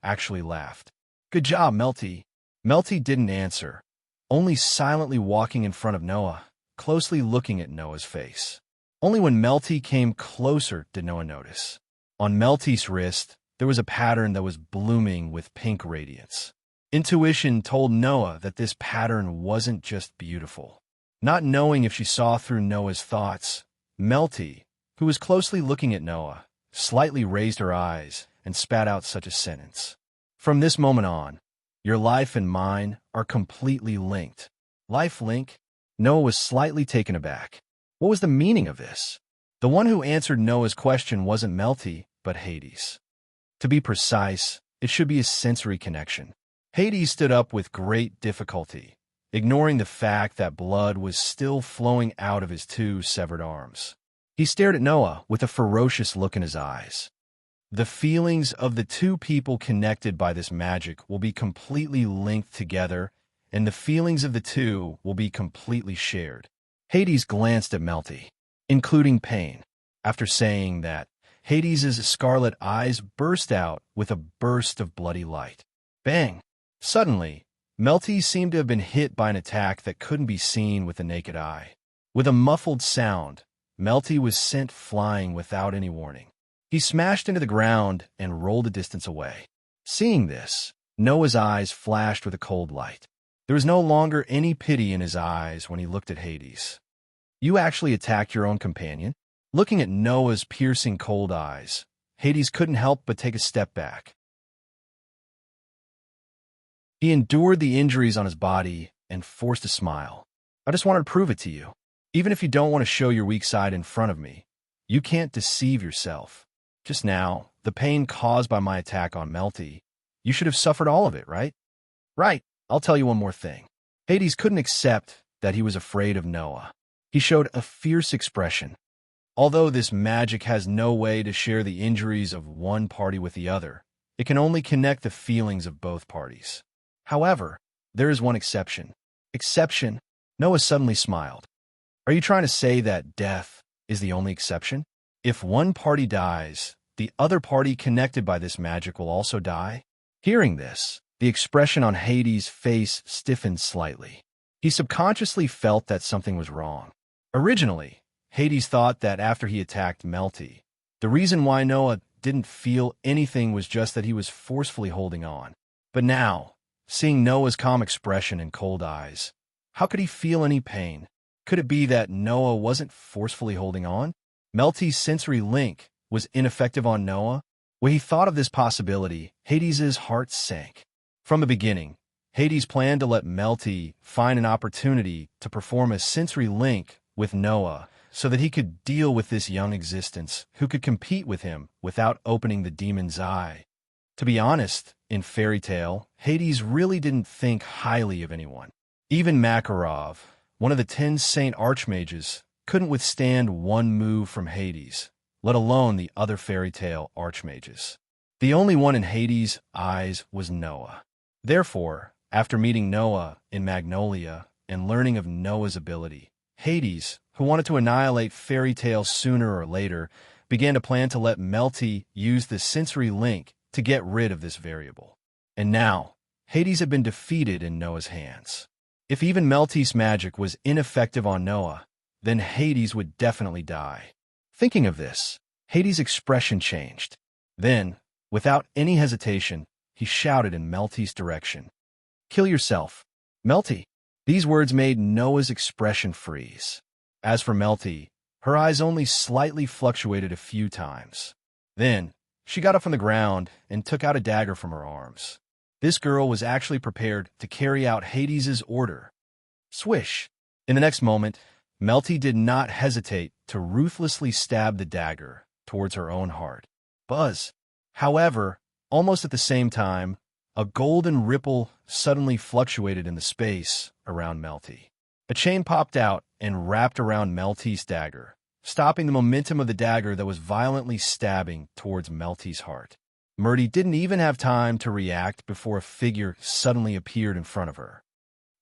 actually laughed. "Good job, Melty." Melty didn't answer, only silently walking in front of Noah, closely looking at Noah's face. Only when Melty came closer did Noah notice. On Melty's wrist, there was a pattern that was blooming with pink radiance. Intuition told Noah that this pattern wasn't just beautiful. Not knowing if she saw through Noah's thoughts, Melty, who was closely looking at Noah, slightly raised her eyes and spat out such a sentence. "From this moment on, your life and mine are completely linked." Life link? Noah was slightly taken aback. What was the meaning of this? The one who answered Noah's question wasn't Melty, but Hades. To be precise, it should be a sensory connection. Hades stood up with great difficulty, ignoring the fact that blood was still flowing out of his 2 severed arms. He stared at Noah with a ferocious look in his eyes. The feelings of the 2 people connected by this magic will be completely linked together, and the feelings of the 2 will be completely shared. Hades glanced at Melty, including pain. After saying that, Hades' scarlet eyes burst out with a burst of bloody light. Bang! Suddenly, Melty seemed to have been hit by an attack that couldn't be seen with the naked eye. With a muffled sound, Melty was sent flying without any warning. He smashed into the ground and rolled a distance away. Seeing this, Noah's eyes flashed with a cold light. There was no longer any pity in his eyes when he looked at Hades. "You actually attacked your own companion?" Looking at Noah's piercing cold eyes, Hades couldn't help but take a step back. He endured the injuries on his body and forced a smile. "I just wanted to prove it to you. Even if you don't want to show your weak side in front of me, You can't deceive yourself. Just now, the pain caused by my attack on Melty, you should have suffered all of it, right? Right. I'll tell you one more thing. Hades couldn't accept that he was afraid of Noah. He showed a fierce expression. Although this magic has no way to share the injuries of one party with the other, it can only connect the feelings of both parties. However, there is one exception. Exception? Noah suddenly smiled. Are you trying to say that death is the only exception? If one party dies, the other party connected by this magic will also die? Hearing this, the expression on Hades' face stiffened slightly. He subconsciously felt that something was wrong. Originally, Hades thought that after he attacked Melty, the reason why Noah didn't feel anything was just that he was forcefully holding on. But now, seeing Noah's calm expression and cold eyes, how could he feel any pain? Could it be that Noah wasn't forcefully holding on? Melty's sensory link was ineffective on Noah? When he thought of this possibility, Hades' heart sank. From the beginning, Hades planned to let Melty find an opportunity to perform a sensory link with Noah so that he could deal with this young existence who could compete with him without opening the demon's eye. To be honest, in fairy tale, Hades really didn't think highly of anyone. Even Makarov, one of the 10 saint archmages, couldn't withstand one move from Hades, let alone the other fairy tale archmages. The only one in Hades' eyes was Noah. Therefore, after meeting Noah in Magnolia and learning of Noah's ability, Hades, who wanted to annihilate fairy tales sooner or later, began to plan to let Melty use the sensory link to get rid of this variable. And now, Hades had been defeated in Noah's hands. If even Melty's magic was ineffective on Noah, then Hades would definitely die. Thinking of this, Hades' expression changed. Then, without any hesitation, he shouted in Melty's direction. "Kill yourself, Melty." These words made Noah's expression freeze. As for Melty, her eyes only slightly fluctuated a few times. Then, she got up from the ground and took out a dagger from her arms. This girl was actually prepared to carry out Hades' order. Swish! In the next moment, Melty did not hesitate to ruthlessly stab the dagger towards her own heart. Buzz! However, almost at the same time, a golden ripple suddenly fluctuated in the space around Melty. A chain popped out and wrapped around Melty's dagger, stopping the momentum of the dagger that was violently stabbing towards Melty's heart. Murdy didn't even have time to react before a figure suddenly appeared in front of her.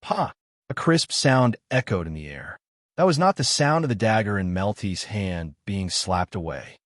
"Pa!" A crisp sound echoed in the air. That was not the sound of the dagger in Melty's hand being slapped away.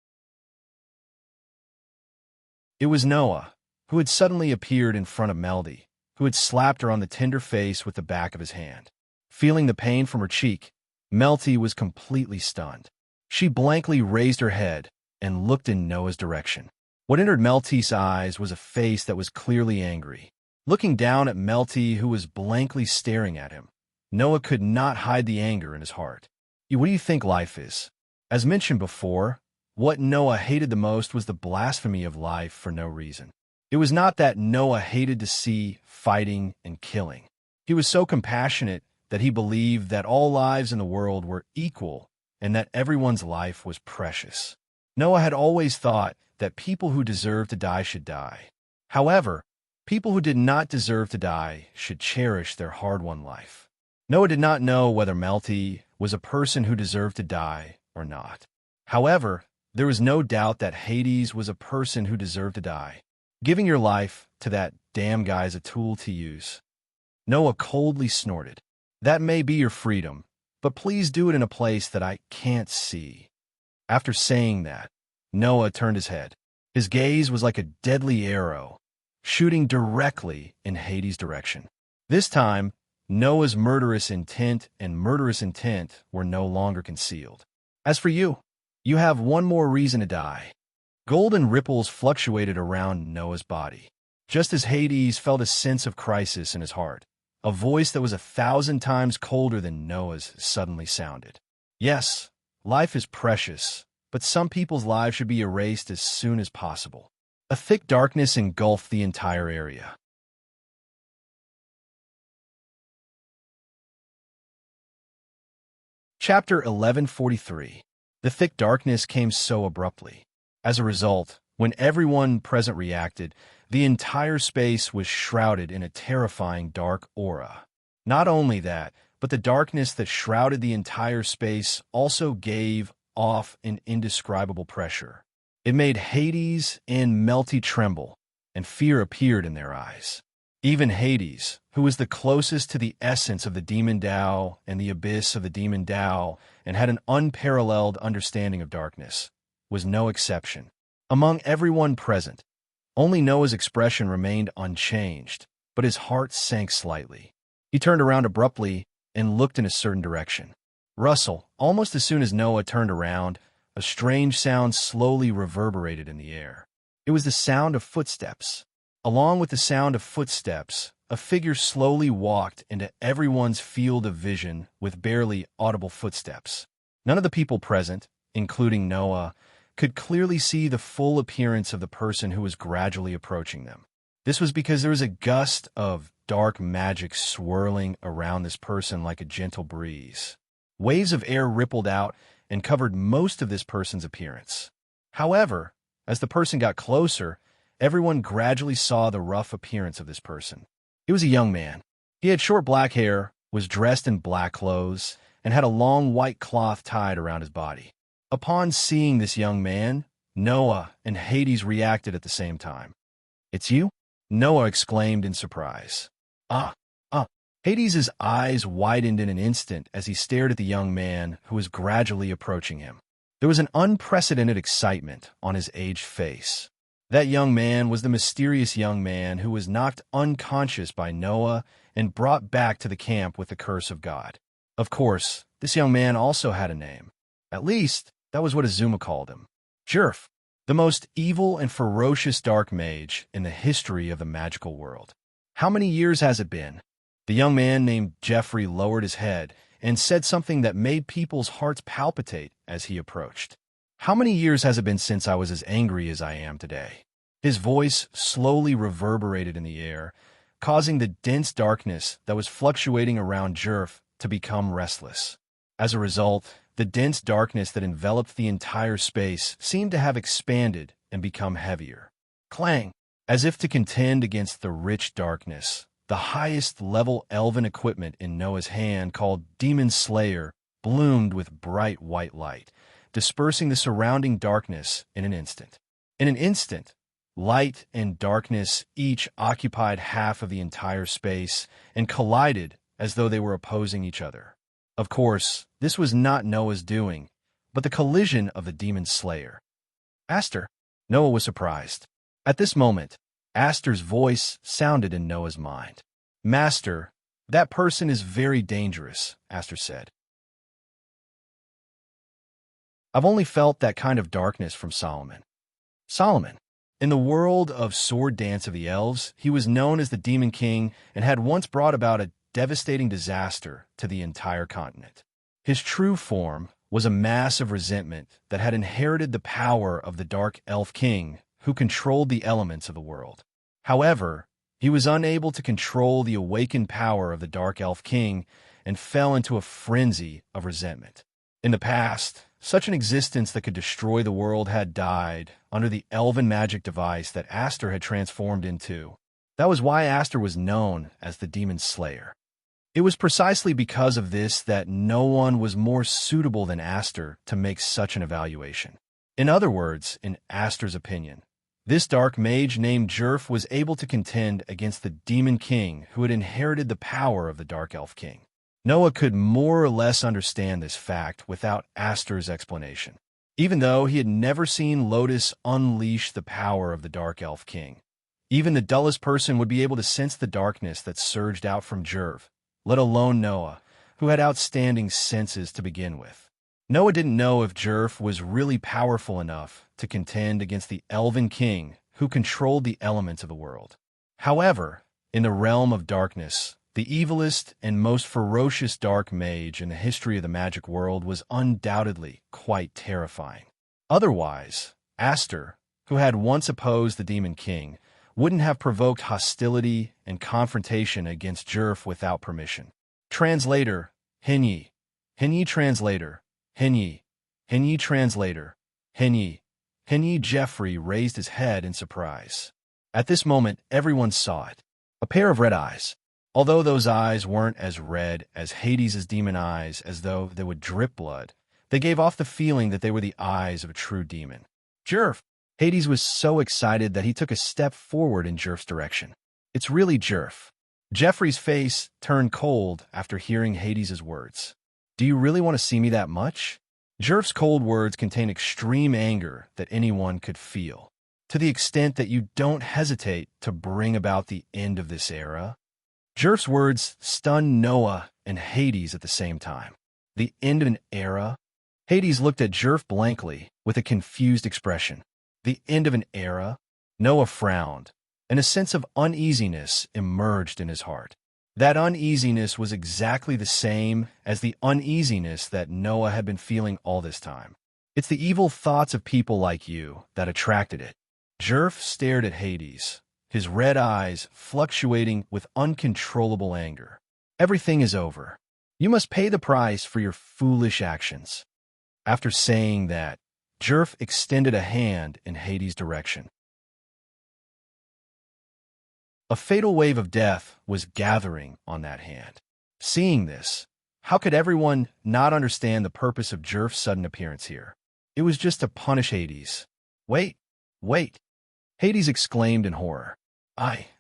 It was Noah, who had suddenly appeared in front of Melty, who had slapped her on the tender face with the back of his hand. Feeling the pain from her cheek, Melty was completely stunned. She blankly raised her head and looked in Noah's direction. What entered Melty's eyes was a face that was clearly angry. Looking down at Melty, who was blankly staring at him, Noah could not hide the anger in his heart. What do you think life is? As mentioned before, what Noah hated the most was the blasphemy of life for no reason. It was not that Noah hated to see fighting and killing. He was so compassionate that he believed that all lives in the world were equal and that everyone's life was precious. Noah had always thought that people who deserved to die should die. However, people who did not deserve to die should cherish their hard-won life. Noah did not know whether Melty was a person who deserved to die or not. However, there was no doubt that Hades was a person who deserved to die. Giving your life to that damn guy is a tool to use. Noah coldly snorted. "That may be your freedom, but please do it in a place that I can't see." After saying that, Noah turned his head. His gaze was like a deadly arrow, shooting directly in Hades' direction. This time, Noah's murderous intent were no longer concealed. "As for you, you have one more reason to die." Golden ripples fluctuated around Noah's body. Just as Hades felt a sense of crisis in his heart, a voice that was 1,000 times colder than Noah's suddenly sounded. "Yes, life is precious, but some people's lives should be erased as soon as possible." A thick darkness engulfed the entire area. Chapter 1143. The thick darkness came so abruptly. As a result, when everyone present reacted, the entire space was shrouded in a terrifying dark aura. Not only that, but the darkness that shrouded the entire space also gave off an indescribable pressure. It made Hades and Melty tremble, and fear appeared in their eyes. Even Hades, who was the closest to the essence of the demon Tao and the abyss of the demon Tao and had an unparalleled understanding of darkness, was no exception. Among everyone present, only Noah's expression remained unchanged, but his heart sank slightly. He turned around abruptly and looked in a certain direction. Russell, almost as soon as Noah turned around, a strange sound slowly reverberated in the air. It was the sound of footsteps. Along with the sound of footsteps, a figure slowly walked into everyone's field of vision with barely audible footsteps. None of the people present, including Noah, could clearly see the full appearance of the person who was gradually approaching them. This was because there was a gust of dark magic swirling around this person like a gentle breeze. Waves of air rippled out and covered most of this person's appearance. However, as the person got closer, everyone gradually saw the rough appearance of this person. He was a young man. He had short black hair, was dressed in black clothes, and had a long white cloth tied around his body. Upon seeing this young man, Noah and Hades reacted at the same time. "It's you?" Noah exclaimed in surprise. Ah. Hades' eyes widened in an instant as he stared at the young man who was gradually approaching him. There was an unprecedented excitement on his aged face. That young man was the mysterious young man who was knocked unconscious by Noah and brought back to the camp with the curse of God. Of course, this young man also had a name. At least, that was what Azuma called him. Jerf, the most evil and ferocious dark mage in the history of the magical world. "How many years has it been?" The young man named Jeffrey lowered his head and said something that made people's hearts palpitate as he approached. "How many years has it been since I was as angry as I am today?" His voice slowly reverberated in the air, causing the dense darkness that was fluctuating around Jerf to become restless. As a result, the dense darkness that enveloped the entire space seemed to have expanded and become heavier. Clang! As if to contend against the rich darkness, the highest-level elven equipment in Noah's hand, called Demon Slayer, bloomed with bright white light, dispersing the surrounding darkness in an instant. In an instant, light and darkness each occupied half of the entire space and collided as though they were opposing each other. Of course, this was not Noah's doing, but the collision of the Demon Slayer. "Aster." Noah was surprised. At this moment, Aster's voice sounded in Noah's mind. "Master, that person is very dangerous," Aster said. "I've only felt that kind of darkness from Solomon." Solomon. In the world of Sword Dance of the Elves, he was known as the Demon King and had once brought about a devastating disaster to the entire continent. His true form was a mass of resentment that had inherited the power of the Dark Elf King, who controlled the elements of the world. However, he was unable to control the awakened power of the Dark Elf King and fell into a frenzy of resentment. In the past, such an existence that could destroy the world had died under the elven magic device that Aster had transformed into. That was why Aster was known as the Demon Slayer. It was precisely because of this that no one was more suitable than Aster to make such an evaluation. In other words, in Aster's opinion, this dark mage named Jerf was able to contend against the Demon King who had inherited the power of the Dark Elf King. Noah could more or less understand this fact without Aster's explanation. Even though he had never seen Lotus unleash the power of the Dark Elf King, even the dullest person would be able to sense the darkness that surged out from Jerv, let alone Noah, who had outstanding senses to begin with. Noah didn't know if Jerf was really powerful enough to contend against the Elven King who controlled the elements of the world. However, in the realm of darkness, the evilest and most ferocious dark mage in the history of the magic world was undoubtedly quite terrifying. Otherwise, Aster, who had once opposed the Demon King, wouldn't have provoked hostility and confrontation against Jerf without permission. Translator, Henyi. Henyi translator, Henyi. Henyi translator. Henyi. Henyi Jeffrey raised his head in surprise. At this moment, everyone saw it. A pair of red eyes. Although those eyes weren't as red as Hades' demon eyes, as though they would drip blood, they gave off the feeling that they were the eyes of a true demon. Jerf! Hades was so excited that he took a step forward in Jerf's direction. It's really Jerf. Jeffrey's face turned cold after hearing Hades' words. Do you really want to see me that much? Jerf's cold words contain extreme anger that anyone could feel, to the extent that you don't hesitate to bring about the end of this era. Jerf's words stunned Noah and Hades at the same time. The end of an era? Hades looked at Jerf blankly with a confused expression. The end of an era? Noah frowned, and a sense of uneasiness emerged in his heart. That uneasiness was exactly the same as the uneasiness that Noah had been feeling all this time. It's the evil thoughts of people like you that attracted it. Jerf stared at Hades, his red eyes fluctuating with uncontrollable anger. Everything is over. You must pay the price for your foolish actions. After saying that, Jerf extended a hand in Hades' direction. A fatal wave of death was gathering on that hand. Seeing this, how could everyone not understand the purpose of Jerf's sudden appearance here? It was just to punish Hades. Wait, wait! Hades exclaimed in horror.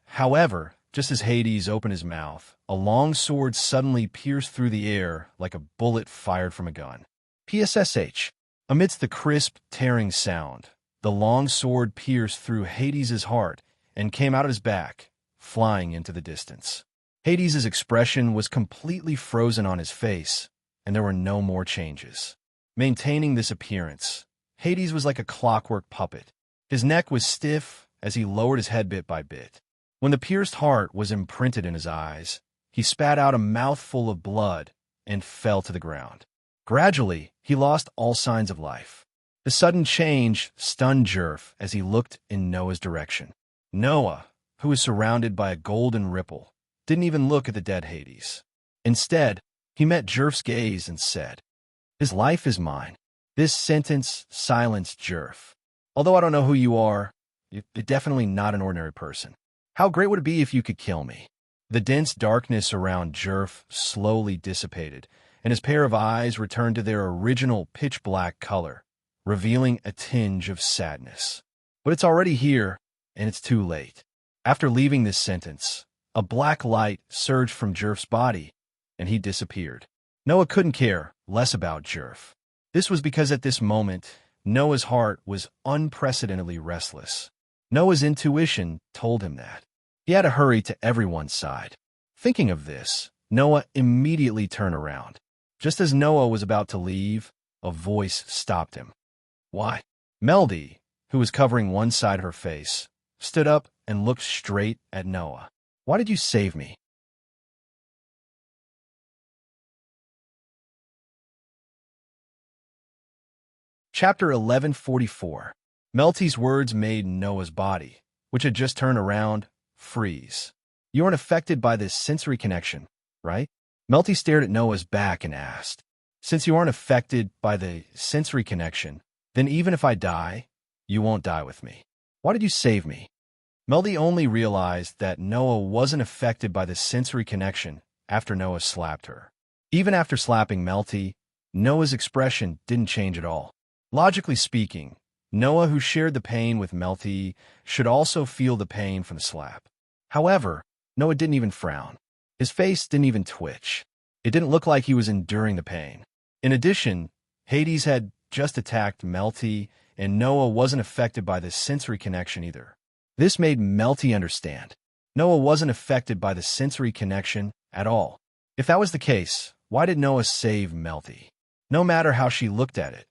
However, just as Hades opened his mouth, a long sword suddenly pierced through the air like a bullet fired from a gun. PSSH. Amidst the crisp, tearing sound, the long sword pierced through Hades' heart and came out of his back, flying into the distance. Hades' expression was completely frozen on his face, and there were no more changes. Maintaining this appearance, Hades was like a clockwork puppet. His neck was stiff as he lowered his head bit by bit. When the pierced heart was imprinted in his eyes, he spat out a mouthful of blood and fell to the ground. Gradually, he lost all signs of life. The sudden change stunned Jerf as he looked in Noah's direction. Noah, who was surrounded by a golden ripple, didn't even look at the dead Hades. Instead, he met Jerf's gaze and said, "His life is mine." This sentence silenced Jerf. Although I don't know who you are, you're definitely not an ordinary person. How great would it be if you could kill me? The dense darkness around Jerf slowly dissipated, and his pair of eyes returned to their original pitch-black color, revealing a tinge of sadness. But it's already here, and it's too late. After leaving this sentence, a black light surged from Jerf's body, and he disappeared. Noah couldn't care less about Jerf. This was because at this moment, Noah's heart was unprecedentedly restless. Noah's intuition told him that. He had to hurry to everyone's side. Thinking of this, Noah immediately turned around. Just as Noah was about to leave, a voice stopped him. Why? Melody, who was covering one side of her face, stood up and looked straight at Noah. Why did you save me? Chapter 1144. Melty's words made Noah's body, which had just turned around, freeze. You aren't affected by this sensory connection, right? Melty stared at Noah's back and asked, Since you aren't affected by the sensory connection, then even if I die, you won't die with me. Why did you save me? Melty only realized that Noah wasn't affected by the sensory connection after Noah slapped her. Even after slapping Melty, Noah's expression didn't change at all. Logically speaking, Noah, who shared the pain with Melty, should also feel the pain from the slap. However, Noah didn't even frown. His face didn't even twitch. It didn't look like he was enduring the pain. In addition, Hades had just attacked Melty, and Noah wasn't affected by the sensory connection either. This made Melty understand. Noah wasn't affected by the sensory connection at all. If that was the case, why did Noah save Melty? No matter how she looked at it,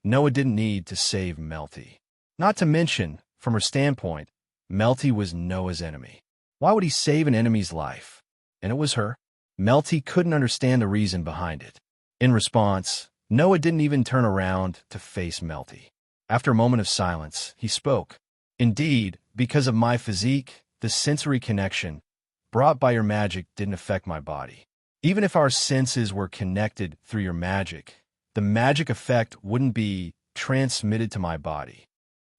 Noah didn't need to save Melty. Not to mention, from her standpoint, Melty was Noah's enemy. Why would he save an enemy's life? And it was her. Melty couldn't understand the reason behind it. In response, Noah didn't even turn around to face Melty. After a moment of silence, he spoke. Indeed, because of my physique, the sensory connection brought by your magic didn't affect my body. Even if our senses were connected through your magic, the magic effect wouldn't be transmitted to my body.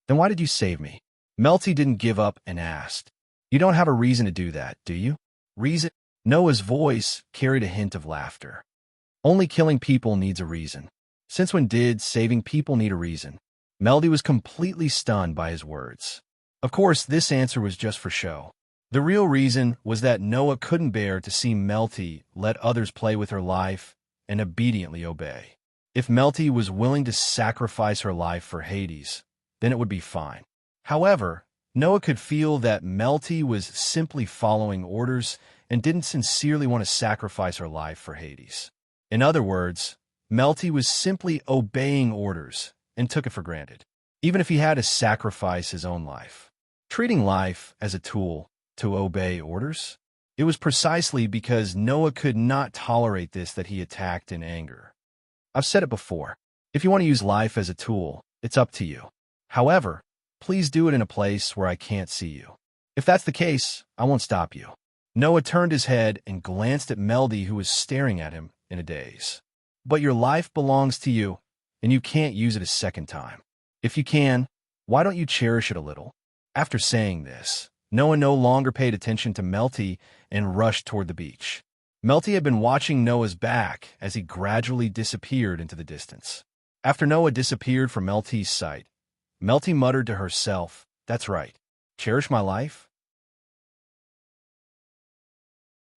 Then why did you save me? Melty didn't give up and asked. You don't have a reason to do that, do you? Reason? Noah's voice carried a hint of laughter. Only killing people needs a reason. Since when did saving people need a reason? Melty was completely stunned by his words. Of course, this answer was just for show. The real reason was that Noah couldn't bear to see Melty let others play with her life and obediently obey. If Melty was willing to sacrifice her life for Hades, then it would be fine. However, Noah could feel that Melty was simply following orders and didn't sincerely want to sacrifice her life for Hades. In other words, Melty was simply obeying orders and took it for granted, even if he had to sacrifice his own life. Treating life as a tool to obey orders? It was precisely because Noah could not tolerate this that he attacked in anger. I've said it before. If you want to use life as a tool, it's up to you. However, please do it in a place where I can't see you. If that's the case, I won't stop you. Noah turned his head and glanced at Melty, who was staring at him in a daze. But your life belongs to you, and you can't use it a second time. If you can, why don't you cherish it a little? After saying this, Noah no longer paid attention to Melty and rushed toward the beach. Melty had been watching Noah's back as he gradually disappeared into the distance. After Noah disappeared from Melty's sight, Melty muttered to herself, "That's right. Cherish my life?"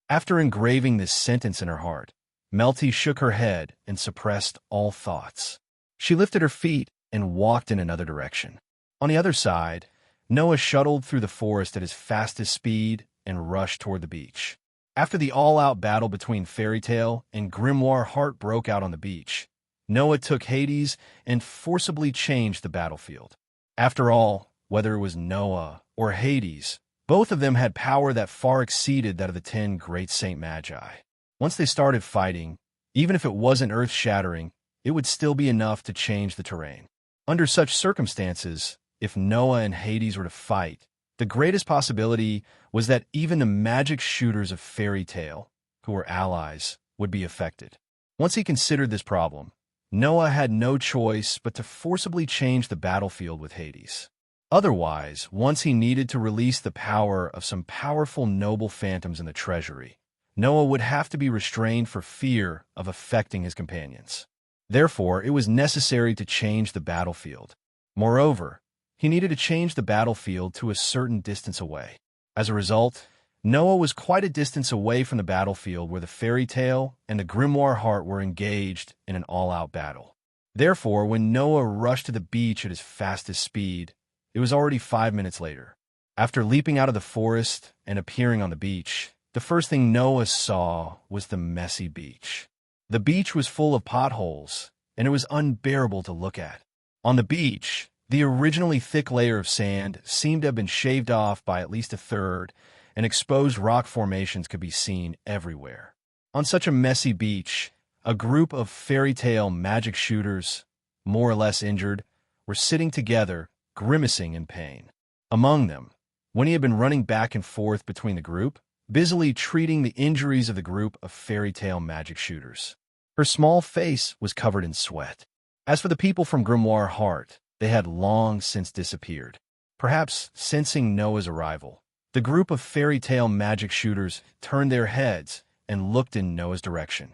After engraving this sentence in her heart, Melty shook her head and suppressed all thoughts. She lifted her feet and walked in another direction. On the other side, Noah shuttled through the forest at his fastest speed and rushed toward the beach. After the all-out battle between Fairy Tale and Grimoire Heart broke out on the beach, Noah took Hades and forcibly changed the battlefield. After all, whether it was Noah or Hades, both of them had power that far exceeded that of the 10 great Saint Magi. Once they started fighting, even if it wasn't earth-shattering, it would still be enough to change the terrain. Under such circumstances, if Noah and Hades were to fight, the greatest possibility was that even the magic shooters of Fairy Tale, who were allies, would be affected. Once he considered this problem, Noah had no choice but to forcibly change the battlefield with Hades. Otherwise, once he needed to release the power of some powerful noble phantoms in the treasury, Noah would have to be restrained for fear of affecting his companions. Therefore, it was necessary to change the battlefield. Moreover, he needed to change the battlefield to a certain distance away. As a result, Noah was quite a distance away from the battlefield where the Fairy Tale and the Grimoire Heart were engaged in an all-out battle. Therefore, when Noah rushed to the beach at his fastest speed, it was already 5 minutes later. After leaping out of the forest and appearing on the beach, the first thing Noah saw was the messy beach. The beach was full of potholes, and it was unbearable to look at. On the beach, the originally thick layer of sand seemed to have been shaved off by at least a third, and exposed rock formations could be seen everywhere. On such a messy beach, a group of Fairy Tale magic shooters, more or less injured, were sitting together, grimacing in pain. Among them, when he had been running back and forth between the group, busily treating the injuries of the group of Fairy Tale magic shooters. Her small face was covered in sweat. As for the people from Grimoire Heart, they had long since disappeared. Perhaps sensing Noah's arrival, the group of Fairy Tale magic shooters turned their heads and looked in Noah's direction.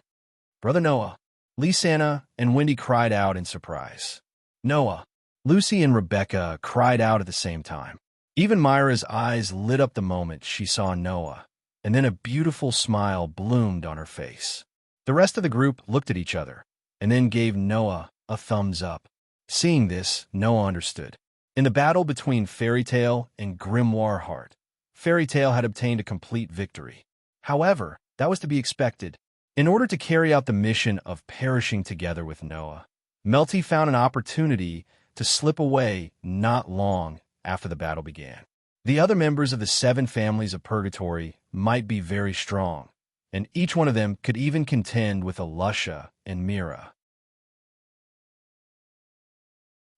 "Brother Noah," Lysana and Wendy cried out in surprise. "Noah!" Lucy and Rebecca cried out at the same time. Even Myra's eyes lit up the moment she saw Noah, and then a beautiful smile bloomed on her face. The rest of the group looked at each other, and then gave Noah a thumbs up. Seeing this, Noah understood. In the battle between Fairy Tale and Grimoire Heart, Fairy Tale had obtained a complete victory. However, that was to be expected. In order to carry out the mission of perishing together with Noah, Melty found an opportunity to slip away not long after the battle began. The other members of the 7 families of Purgatory might be very strong, and each one of them could even contend with Alusha and Mira.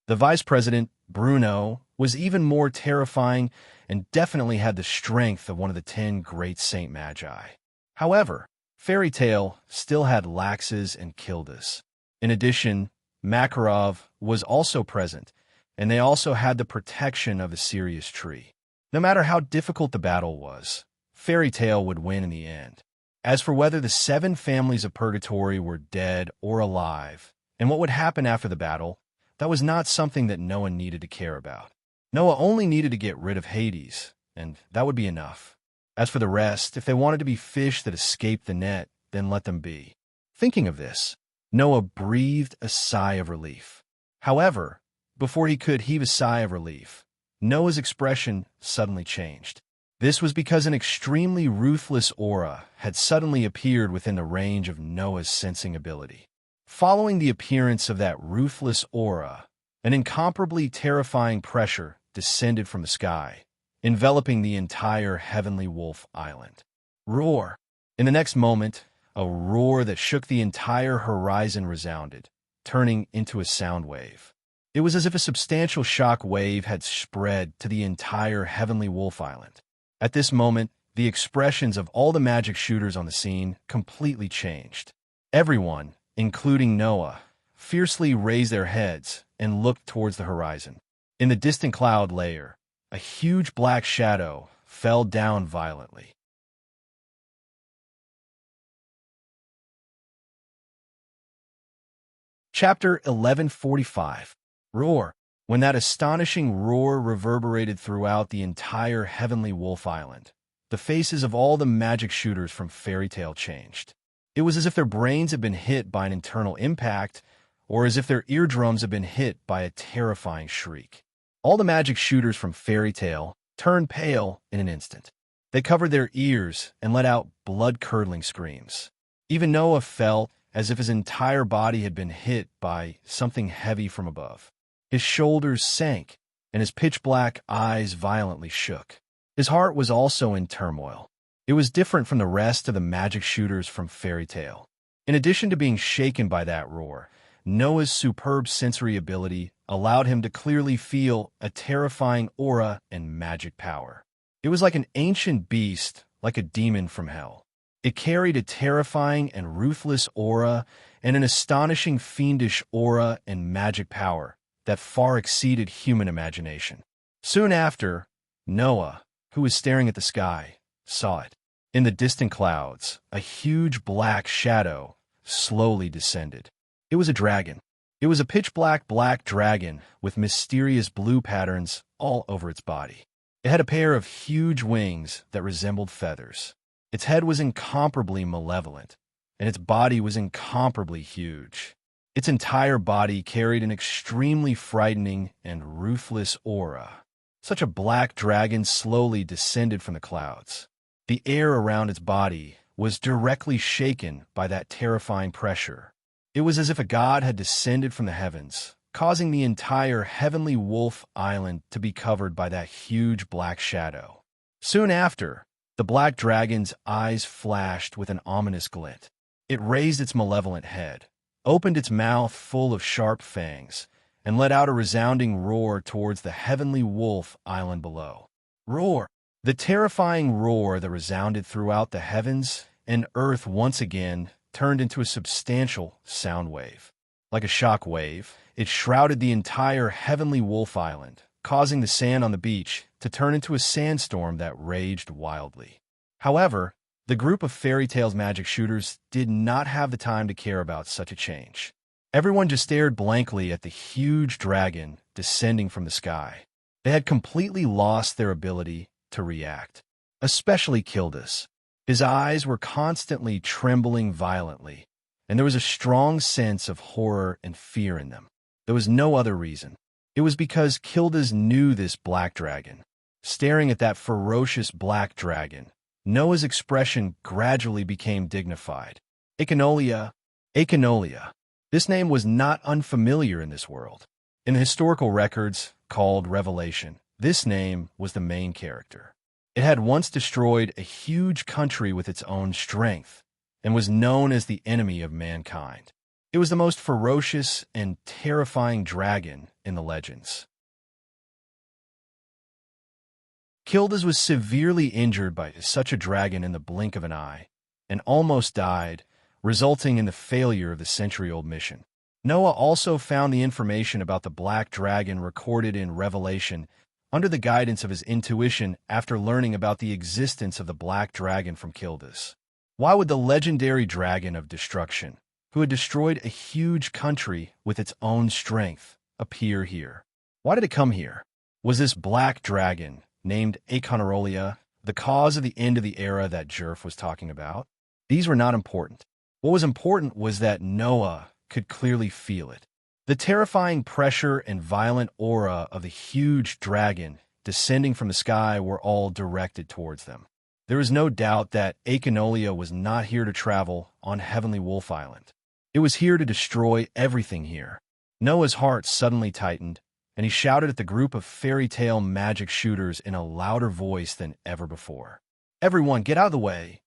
The vice president, Bruno, was even more terrifying and definitely had the strength of one of the 10 great Saint Magi. However, Fairy Tale still had Laxes and Kildas. In addition, Makarov was also present, and they also had the protection of a serious tree. No matter how difficult the battle was, Fairy Tale would win in the end. As for whether the 7 families of Purgatory were dead or alive, and what would happen after the battle, that was not something that Noah needed to care about. Noah only needed to get rid of Hades, and that would be enough. As for the rest, if they wanted to be fish that escaped the net, then let them be. Thinking of this, Noah breathed a sigh of relief. However, before he could heave a sigh of relief, Noah's expression suddenly changed. This was because an extremely ruthless aura had suddenly appeared within the range of Noah's sensing ability. Following the appearance of that ruthless aura, an incomparably terrifying pressure descended from the sky, enveloping the entire Heavenly Wolf Island. Roar! In the next moment, a roar that shook the entire horizon resounded, turning into a sound wave. It was as if a substantial shock wave had spread to the entire Heavenly Wolf Island. At this moment, the expressions of all the magic shooters on the scene completely changed. Everyone, including Noah, fiercely raised their heads and looked towards the horizon. In the distant cloud layer, a huge black shadow fell down violently. Chapter 1145. Roar. When that astonishing roar reverberated throughout the entire Heavenly Wolf Island, the faces of all the magic shooters from Fairy Tale changed. It was as if their brains had been hit by an internal impact, or as if their eardrums had been hit by a terrifying shriek. All the magic shooters from Fairy Tale turned pale in an instant. They covered their ears and let out blood-curdling screams. Even Noah felt as if his entire body had been hit by something heavy from above. His shoulders sank, and his pitch-black eyes violently shook. His heart was also in turmoil. It was different from the rest of the magic shooters from Fairy Tale. In addition to being shaken by that roar, Noah's superb sensory ability allowed him to clearly feel a terrifying aura and magic power. It was like an ancient beast, like a demon from hell. It carried a terrifying and ruthless aura and an astonishing fiendish aura and magic power that far exceeded human imagination. Soon after, Noah, who was staring at the sky, saw it. In the distant clouds, a huge black shadow slowly descended. It was a dragon. It was a pitch-black black dragon with mysterious blue patterns all over its body. It had a pair of huge wings that resembled feathers. Its head was incomparably malevolent, and its body was incomparably huge. Its entire body carried an extremely frightening and ruthless aura. Such a black dragon slowly descended from the clouds. The air around its body was directly shaken by that terrifying pressure. It was as if a god had descended from the heavens, causing the entire Heavenly Wolf Island to be covered by that huge black shadow. Soon after, the black dragon's eyes flashed with an ominous glint. It raised its malevolent head, opened its mouth full of sharp fangs, and let out a resounding roar towards the Heavenly Wolf Island below. Roar! The terrifying roar that resounded throughout the heavens and earth once again turned into a substantial sound wave. Like a shock wave, it shrouded the entire Heavenly Wolf Island, causing the sand on the beach to turn into a sandstorm that raged wildly. However, the group of Fairy Tale's magic shooters did not have the time to care about such a change. Everyone just stared blankly at the huge dragon descending from the sky. They had completely lost their ability to react, especially Kildas. His eyes were constantly trembling violently, and there was a strong sense of horror and fear in them. There was no other reason. It was because Kildas knew this black dragon. Staring at that ferocious black dragon, Noah's expression gradually became dignified. Echinolia. This name was not unfamiliar in this world. In the historical records, called Revelation, this name was the main character. It had once destroyed a huge country with its own strength, and was known as the enemy of mankind. It was the most ferocious and terrifying dragon in the legends. Kildas was severely injured by such a dragon in the blink of an eye, and almost died, resulting in the failure of the century-old mission. Noah also found the information about the black dragon recorded in Revelation under the guidance of his intuition after learning about the existence of the black dragon from Kildas. Why would the legendary dragon of destruction, who had destroyed a huge country with its own strength, appear here? Why did it come here? Was this black dragon, named Econarolia, the cause of the end of the era that Jerf was talking about? These were not important. What was important was that Noah could clearly feel it. The terrifying pressure and violent aura of the huge dragon descending from the sky were all directed towards them. There is no doubt that Econolia was not here to travel on Heavenly Wolf Island. It was here to destroy everything here. Noah's heart suddenly tightened, and he shouted at the group of fairy tale magic shooters in a louder voice than ever before. "Everyone, get out of the way!"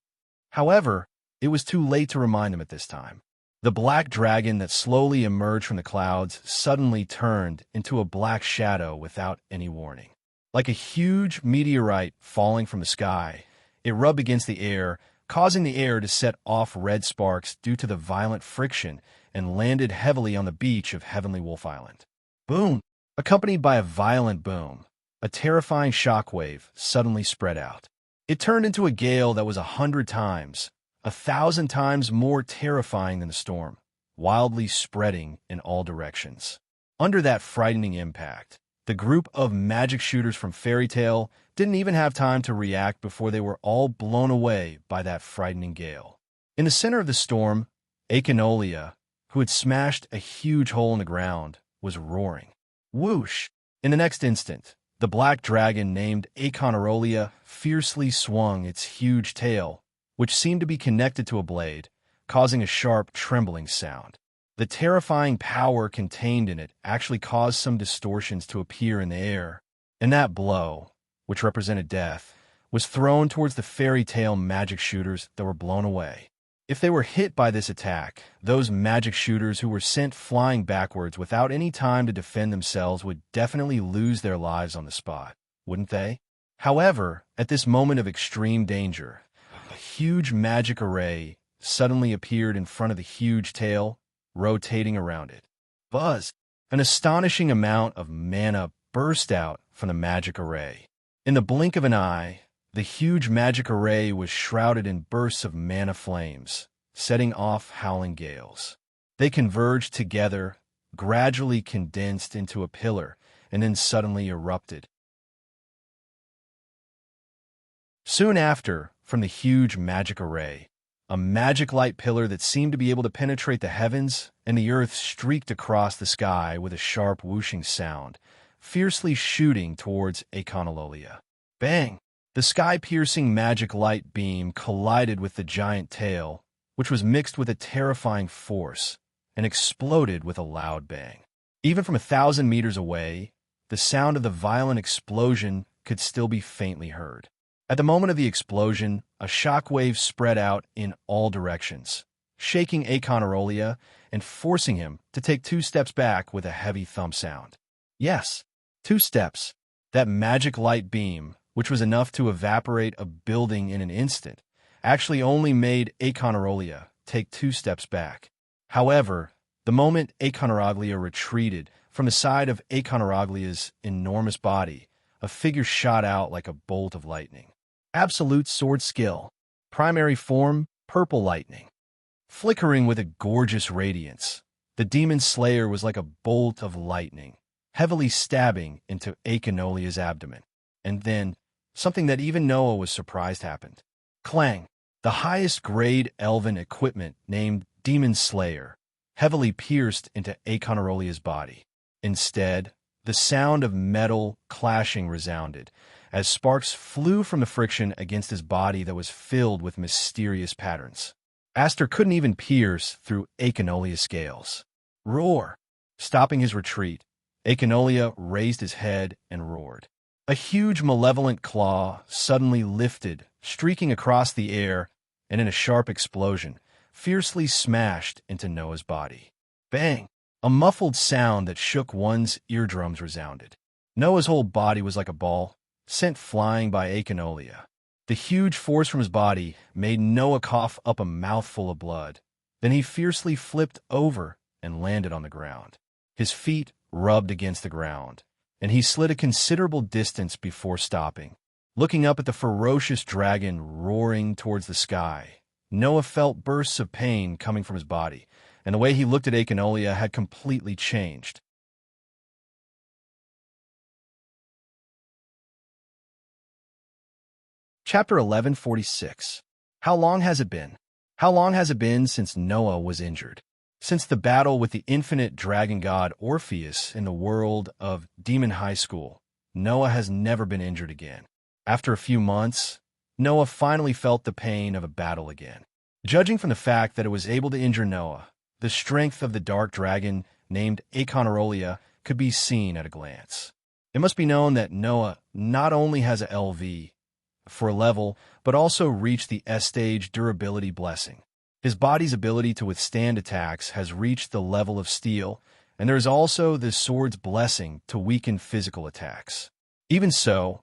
However, it was too late to remind them at this time. The black dragon that slowly emerged from the clouds suddenly turned into a black shadow without any warning. Like a huge meteorite falling from the sky, it rubbed against the air, causing the air to set off red sparks due to the violent friction, and landed heavily on the beach of Heavenly Wolf Island. Boom! Accompanied by a violent boom, a terrifying shockwave suddenly spread out. It turned into a gale that was 100 times, 1,000 times more terrifying than the storm, wildly spreading in all directions. Under that frightening impact, the group of magic shooters from Fairy Tale didn't even have time to react before they were all blown away by that frightening gale. In the center of the storm, Econolia, who had smashed a huge hole in the ground, was roaring. Whoosh! In the next instant, the black dragon named Econarolia fiercely swung its huge tail, which seemed to be connected to a blade, causing a sharp, trembling sound. The terrifying power contained in it actually caused some distortions to appear in the air, and that blow, which represented death, was thrown towards the fairy tale magic shooters that were blown away. If they were hit by this attack, those magic shooters who were sent flying backwards without any time to defend themselves would definitely lose their lives on the spot, wouldn't they? However, at this moment of extreme danger, a huge magic array suddenly appeared in front of the huge tail, rotating around it. Buzz! An astonishing amount of mana burst out from the magic array. In the blink of an eye, the huge magic array was shrouded in bursts of mana flames, setting off howling gales. They converged together, gradually condensed into a pillar, and then suddenly erupted. Soon after, from the huge magic array, a magic light pillar that seemed to be able to penetrate the heavens and the earth streaked across the sky with a sharp whooshing sound, fiercely shooting towards Econololia. Bang! The sky-piercing magic light beam collided with the giant tail, which was mixed with a terrifying force, and exploded with a loud bang. Even from 1,000 meters away, the sound of the violent explosion could still be faintly heard. At the moment of the explosion, a shockwave spread out in all directions, shaking Econarolia and forcing him to take 2 steps back with a heavy thump sound. Yes, 2 steps. That magic light beam, which was enough to evaporate a building in an instant, actually only made Econarolia take 2 steps back. However, the moment Econarolia retreated from the side of Econaroglia's enormous body, a figure shot out like a bolt of lightning. Absolute sword skill. Primary form, purple lightning. Flickering with a gorgeous radiance, the demon slayer was like a bolt of lightning, heavily stabbing into Econolia's abdomen. And then, something that even Noah was surprised happened. Clang! The highest grade elven equipment named Demon Slayer heavily pierced into Econorolia's body. Instead, the sound of metal clashing resounded, as sparks flew from the friction against his body that was filled with mysterious patterns. Aster couldn't even pierce through Econolia's scales. Roar! Stopping his retreat, Econolia raised his head and roared. A huge malevolent claw suddenly lifted, streaking across the air, and in a sharp explosion, fiercely smashed into Noah's body. Bang! A muffled sound that shook one's eardrums resounded. Noah's whole body was like a ball, sent flying by Econolia. The huge force from his body made Noah cough up a mouthful of blood. Then he fiercely flipped over and landed on the ground. His feet rubbed against the ground, and he slid a considerable distance before stopping. Looking up at the ferocious dragon roaring towards the sky, Noah felt bursts of pain coming from his body, and the way he looked at Echinolia had completely changed. Chapter 1146. How long has it been? How long has it been since Noah was injured? Since the battle with the infinite dragon god Orpheus in the world of Demon High School, Noah has never been injured again. After a few months, Noah finally felt the pain of a battle again. Judging from the fact that it was able to injure Noah, the strength of the dark dragon named Echonerolia could be seen at a glance. It must be known that Noah not only has a LV for a level, but also reached the S-stage durability blessing. His body's ability to withstand attacks has reached the level of steel, and there is also the sword's blessing to weaken physical attacks. Even so,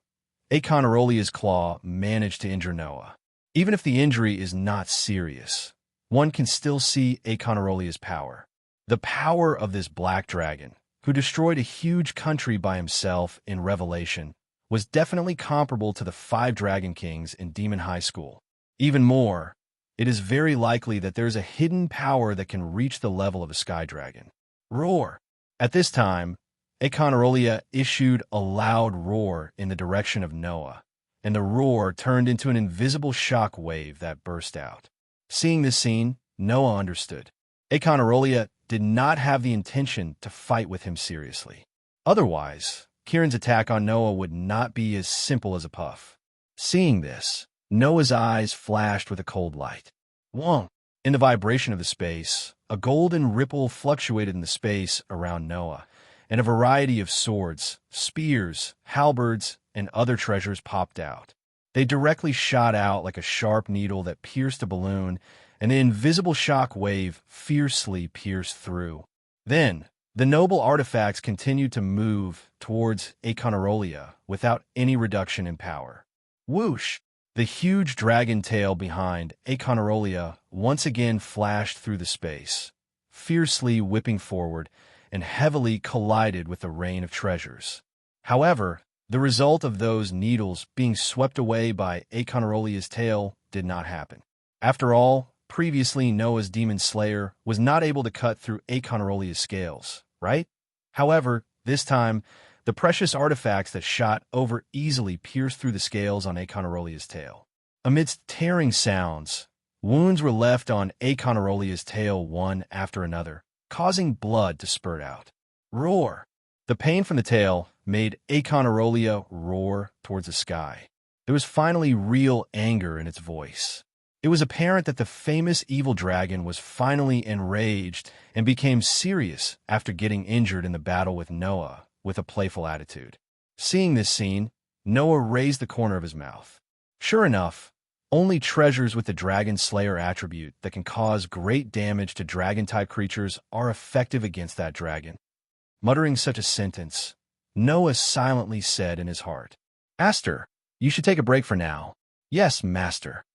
Echonerolia's claw managed to injure Noah. Even if the injury is not serious, one can still see Echonerolia's power. The power of this black dragon, who destroyed a huge country by himself in Revelation, was definitely comparable to the 5 Dragon Kings in Demon High School. Even more, it is very likely that there's a hidden power that can reach the level of a sky dragon. Roar! At this time, Echonerolia issued a loud roar in the direction of Noah, and the roar turned into an invisible shock wave that burst out. Seeing this scene, Noah understood. Echonerolia did not have the intention to fight with him seriously. Otherwise, Kieran's attack on Noah would not be as simple as a puff. Seeing this, Noah's eyes flashed with a cold light. Whoa! In the vibration of the space, a golden ripple fluctuated in the space around Noah, and a variety of swords, spears, halberds, and other treasures popped out. They directly shot out like a sharp needle that pierced a balloon, and the invisible shock wave fiercely pierced through. Then, the noble artifacts continued to move towards Echonerolia without any reduction in power. Whoosh! The huge dragon tail behind Echonerolia once again flashed through the space, fiercely whipping forward, and heavily collided with the rain of treasures. However, the result of those needles being swept away by Echonerolia's tail did not happen. After all, previously Noah's demon slayer was not able to cut through Echonerolia's scales, right? However, this time, the precious artifacts that shot over easily pierced through the scales on Echonerolia's tail. Amidst tearing sounds, wounds were left on Echonerolia's tail one after another, causing blood to spurt out. Roar! The pain from the tail made Echonerolia roar towards the sky. There was finally real anger in its voice. It was apparent that the famous evil dragon was finally enraged and became serious after getting injured in the battle with Noah with a playful attitude. Seeing this scene, Noah raised the corner of his mouth. Sure enough, only treasures with the Dragon Slayer attribute that can cause great damage to dragon-type creatures are effective against that dragon. Muttering such a sentence, Noah silently said in his heart, "Aster, you should take a break for now." "Yes, master."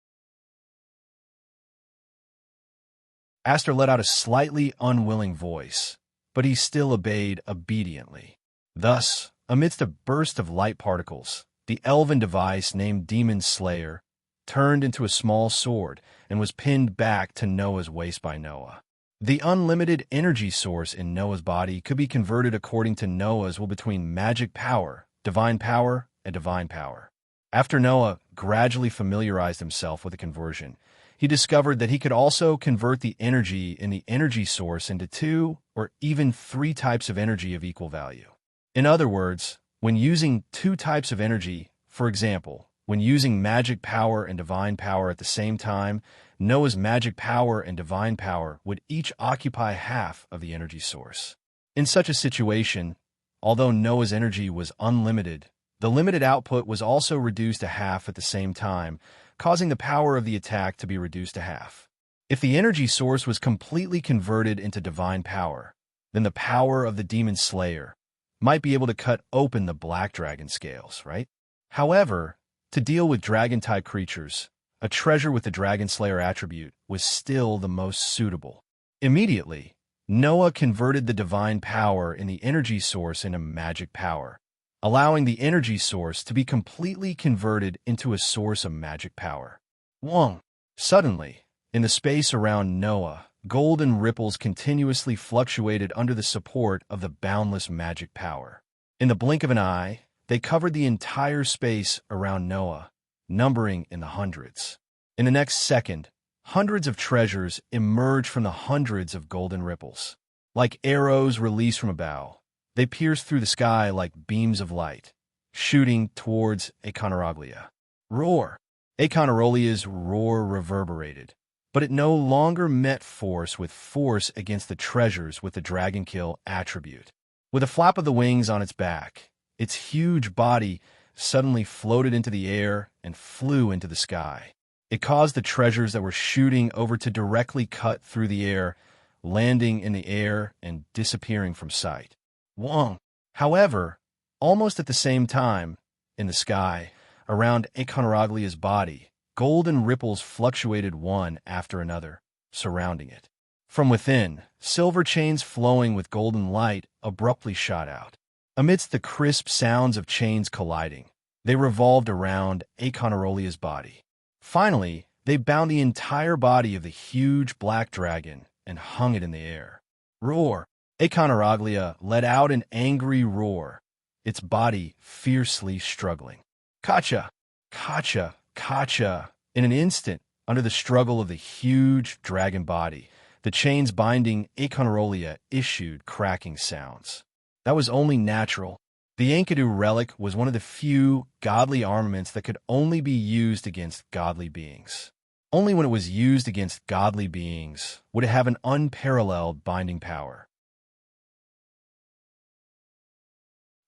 Aster let out a slightly unwilling voice, but he still obeyed obediently. Thus, amidst a burst of light particles, the elven device named Demon Slayer turned into a small sword and was pinned back to Noah's waist by Noah. The unlimited energy source in Noah's body could be converted according to Noah's will between magic power, divine power, and divine power. After Noah gradually familiarized himself with the conversion, he discovered that he could also convert the energy in the energy source into 2 or even 3 types of energy of equal value. In other words, when using 2 types of energy, for example, when using magic power and divine power at the same time, Noah's magic power and divine power would each occupy half of the energy source. In such a situation, although Noah's energy was unlimited, the limited output was also reduced to half at the same time, causing the power of the attack to be reduced to half. If the energy source was completely converted into divine power, then the power of the Demon Slayer might be able to cut open the black dragon scales, right? However, to deal with dragon-type creatures, a treasure with the Dragon Slayer attribute was still the most suitable. Immediately, Noah converted the divine power in the energy source into magic power, allowing the energy source to be completely converted into a source of magic power. 1. Suddenly, in the space around Noah, golden ripples continuously fluctuated under the support of the boundless magic power. In the blink of an eye, they covered the entire space around Noah, numbering in the hundreds. In the next second, hundreds of treasures emerged from the hundreds of golden ripples. Like arrows released from a bow, they pierced through the sky like beams of light, shooting towards Econoraglia. Roar! Econorolia's roar reverberated, but it no longer met force with force against the treasures with the dragonkill attribute. With a flap of the wings on its back, its huge body suddenly floated into the air and flew into the sky. It caused the treasures that were shooting over to directly cut through the air, landing in the air and disappearing from sight. Wong. However, almost at the same time, in the sky, around Econoraglia's body, golden ripples fluctuated one after another, surrounding it. From within, silver chains flowing with golden light abruptly shot out. Amidst the crisp sounds of chains colliding, they revolved around Econorolia's body. Finally, they bound the entire body of the huge black dragon and hung it in the air. Roar! Econoraglia let out an angry roar, its body fiercely struggling. Kacha! Kacha! Kacha! In an instant, under the struggle of the huge dragon body, the chains binding Econorolia issued cracking sounds. That was only natural. The Enkidu relic was one of the few godly armaments that could only be used against godly beings. Only when it was used against godly beings would it have an unparalleled binding power.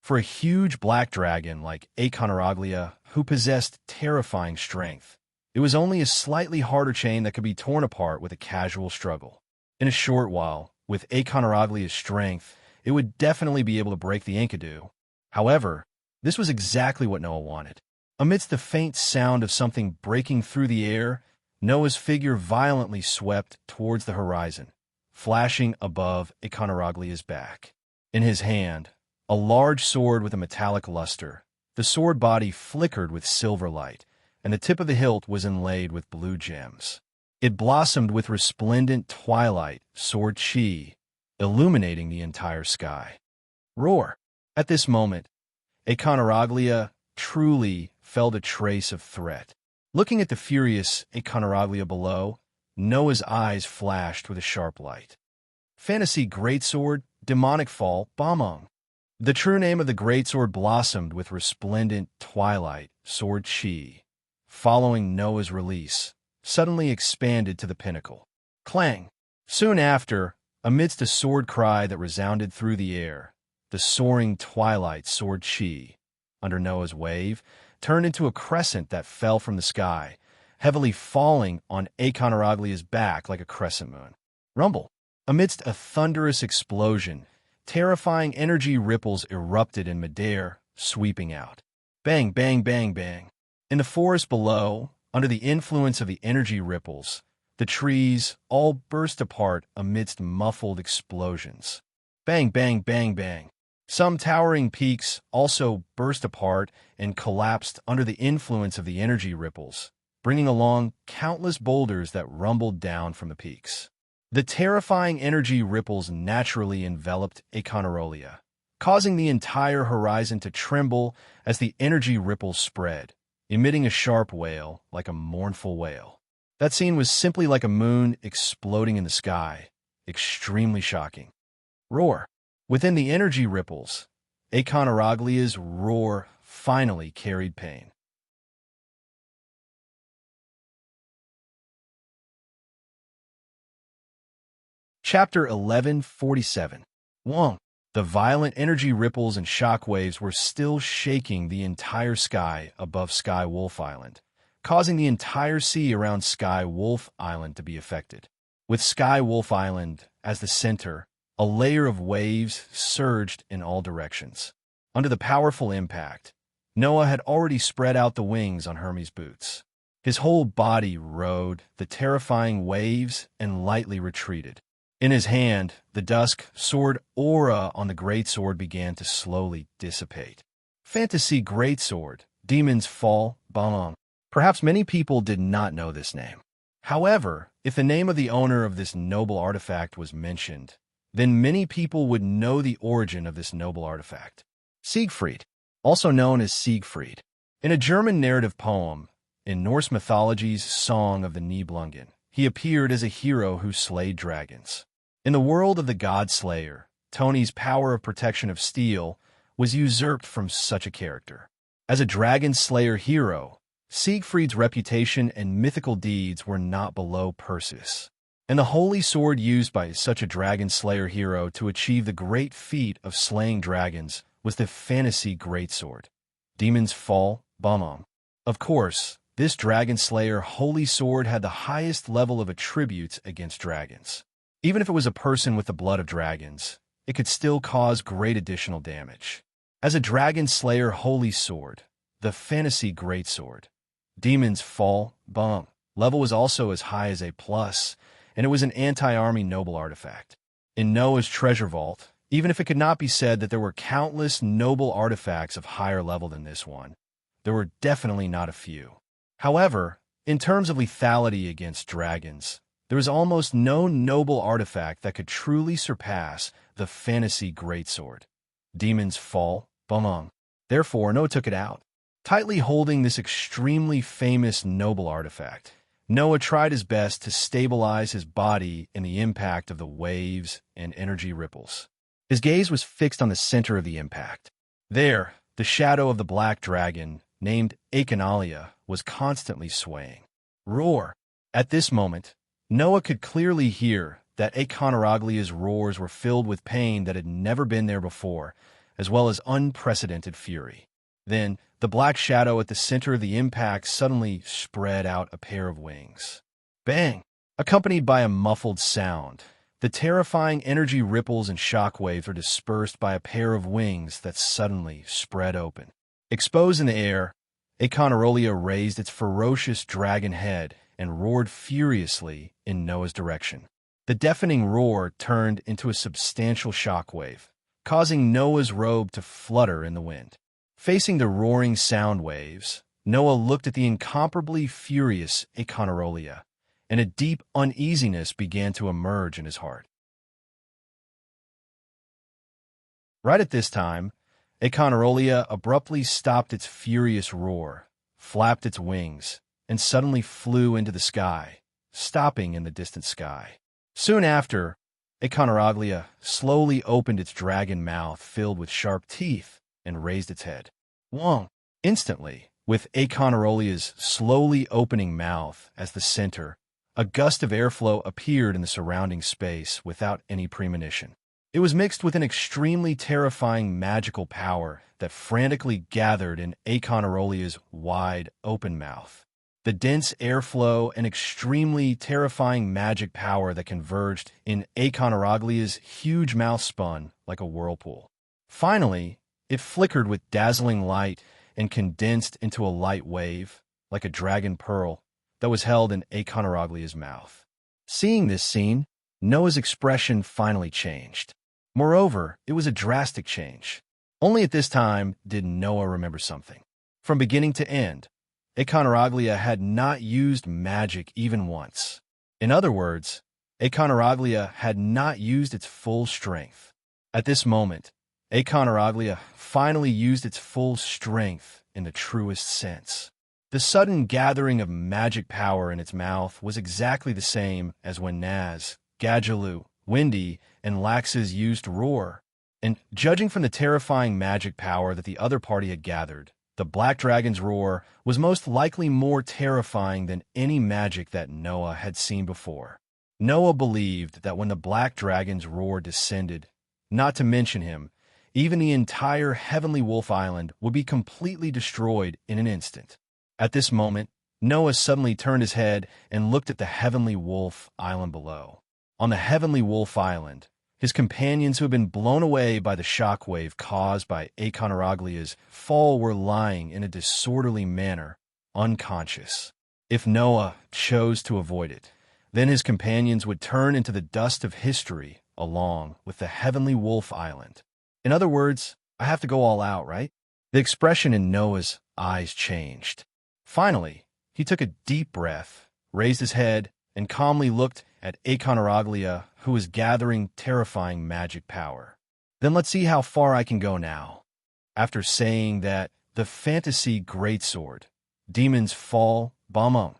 For a huge black dragon like Econoraglia, who possessed terrifying strength, it was only a slightly harder chain that could be torn apart with a casual struggle. In a short while, with Econoraglia's strength, it would definitely be able to break the Enkidu. However, this was exactly what Noah wanted. Amidst the faint sound of something breaking through the air, Noah's figure violently swept towards the horizon, flashing above Econoraglia's back. In his hand, a large sword with a metallic luster, the sword body flickered with silver light, and the tip of the hilt was inlaid with blue gems. It blossomed with resplendent twilight sword chi, illuminating the entire sky. Roar! At this moment, Econoraglia truly felt a trace of threat. Looking at the furious Econoraglia below, Noah's eyes flashed with a sharp light. Fantasy Greatsword, Demonic Fall, Bamong. The true name of the greatsword blossomed with resplendent twilight sword chi, following Noah's release, suddenly expanded to the pinnacle. Clang! Soon after, amidst a sword cry that resounded through the air, the soaring twilight sword chi, under Noah's wave, turned into a crescent that fell from the sky, heavily falling on Econoraglia's back like a crescent moon. Rumble! Amidst a thunderous explosion, terrifying energy ripples erupted in midair, sweeping out. Bang, bang, bang, bang. In the forest below, under the influence of the energy ripples, the trees all burst apart amidst muffled explosions. Bang, bang, bang, bang. Some towering peaks also burst apart and collapsed under the influence of the energy ripples, bringing along countless boulders that rumbled down from the peaks. The terrifying energy ripples naturally enveloped Econorolia, causing the entire horizon to tremble as the energy ripples spread, emitting a sharp wail like a mournful wail. That scene was simply like a moon exploding in the sky, extremely shocking. Roar! Within the energy ripples, Econoraglia's roar finally carried pain. Chapter 1147. Wong. The violent energy ripples and shock waves were still shaking the entire sky above Sky Wolf Island, causing the entire sea around Sky Wolf Island to be affected. With Sky Wolf Island as the center, a layer of waves surged in all directions. Under the powerful impact, Noah had already spread out the wings on Hermes' boots. His whole body rode the terrifying waves and lightly retreated. In his hand, the dusk sword aura on the greatsword began to slowly dissipate. Fantasy Greatsword, Demons Fall, Bang. Perhaps many people did not know this name. However, if the name of the owner of this noble artifact was mentioned, then many people would know the origin of this noble artifact. Siegfried, also known as Siegfried. In a German narrative poem, in Norse mythology's Song of the Nibelungen, he appeared as a hero who slayed dragons. In the world of the God Slayer, Tony's power of protection of steel was usurped from such a character. As a dragon slayer hero, Siegfried's reputation and mythical deeds were not below Perseus. And the holy sword used by such a dragon slayer hero to achieve the great feat of slaying dragons was the fantasy greatsword, Demons Fall, Bang. Of course, this dragon slayer holy sword had the highest level of attributes against dragons. Even if it was a person with the blood of dragons, it could still cause great additional damage. As a dragon slayer holy sword, the fantasy greatsword, Demons Fall, Bang, level was also as high as A+, and it was an anti-army noble artifact. In Noah's treasure vault, even if it could not be said that there were countless noble artifacts of higher level than this one, there were definitely not a few. However, in terms of lethality against dragons, there is almost no noble artifact that could truly surpass the fantasy greatsword, Demons Fall, Bang. Therefore, Noah took it out. Tightly holding this extremely famous noble artifact, Noah tried his best to stabilize his body in the impact of the waves and energy ripples. His gaze was fixed on the center of the impact. There, the shadow of the black dragon, named Echanalia, was constantly swaying. Roar! At this moment, Noah could clearly hear that Echanaglia's roars were filled with pain that had never been there before, as well as unprecedented fury. Then, the black shadow at the center of the impact suddenly spread out a pair of wings. Bang! Accompanied by a muffled sound, the terrifying energy ripples and shockwaves were dispersed by a pair of wings that suddenly spread open. Exposed in the air, Echanalia raised its ferocious dragon head and roared furiously in Noah's direction. The deafening roar turned into a substantial shockwave, causing Noah's robe to flutter in the wind. Facing the roaring sound waves, Noah looked at the incomparably furious Echanalia, and a deep uneasiness began to emerge in his heart. Right at this time, Echanalia abruptly stopped its furious roar, flapped its wings, and suddenly flew into the sky, stopping in the distant sky. Soon after, Echanalia slowly opened its dragon mouth filled with sharp teeth and raised its head. Wong! Instantly, with Echanarolia's slowly opening mouth as the center, a gust of airflow appeared in the surrounding space without any premonition. It was mixed with an extremely terrifying magical power that frantically gathered in Echanarolia's wide, open mouth. The dense airflow and extremely terrifying magic power that converged in Echanaraglia's huge mouth spun like a whirlpool. Finally, it flickered with dazzling light and condensed into a light wave, like a dragon pearl, that was held in Echanaraglia's mouth. Seeing this scene, Noah's expression finally changed. Moreover, it was a drastic change. Only at this time did Noah remember something. From beginning to end, Echanaraglia had not used magic even once. In other words, Echanaraglia had not used its full strength. At this moment, Echanaraglia finally used its full strength in the truest sense. The sudden gathering of magic power in its mouth was exactly the same as when Naz, Gadjalu, Windy, and Lax's used roar. And judging from the terrifying magic power that the other party had gathered, the Black Dragon's roar was most likely more terrifying than any magic that Noah had seen before. Noah believed that when the Black Dragon's roar descended, not to mention him, even the entire Heavenly Wolf Island would be completely destroyed in an instant. At this moment, Noah suddenly turned his head and looked at the Heavenly Wolf Island below. On the Heavenly Wolf Island, his companions who had been blown away by the shockwave caused by Echanaraglia's fall were lying in a disorderly manner, unconscious. If Noah chose to avoid it, Then his companions would turn into the dust of history along with the heavenly wolf island. In other words, I have to go all out, right? The expression in Noah's eyes changed. Finally, he took a deep breath, raised his head, and calmly looked at Aconaraglia, who was gathering terrifying magic power. Then let's see how far I can go now. After saying that, the fantasy greatsword, Demon's Fall Bamung,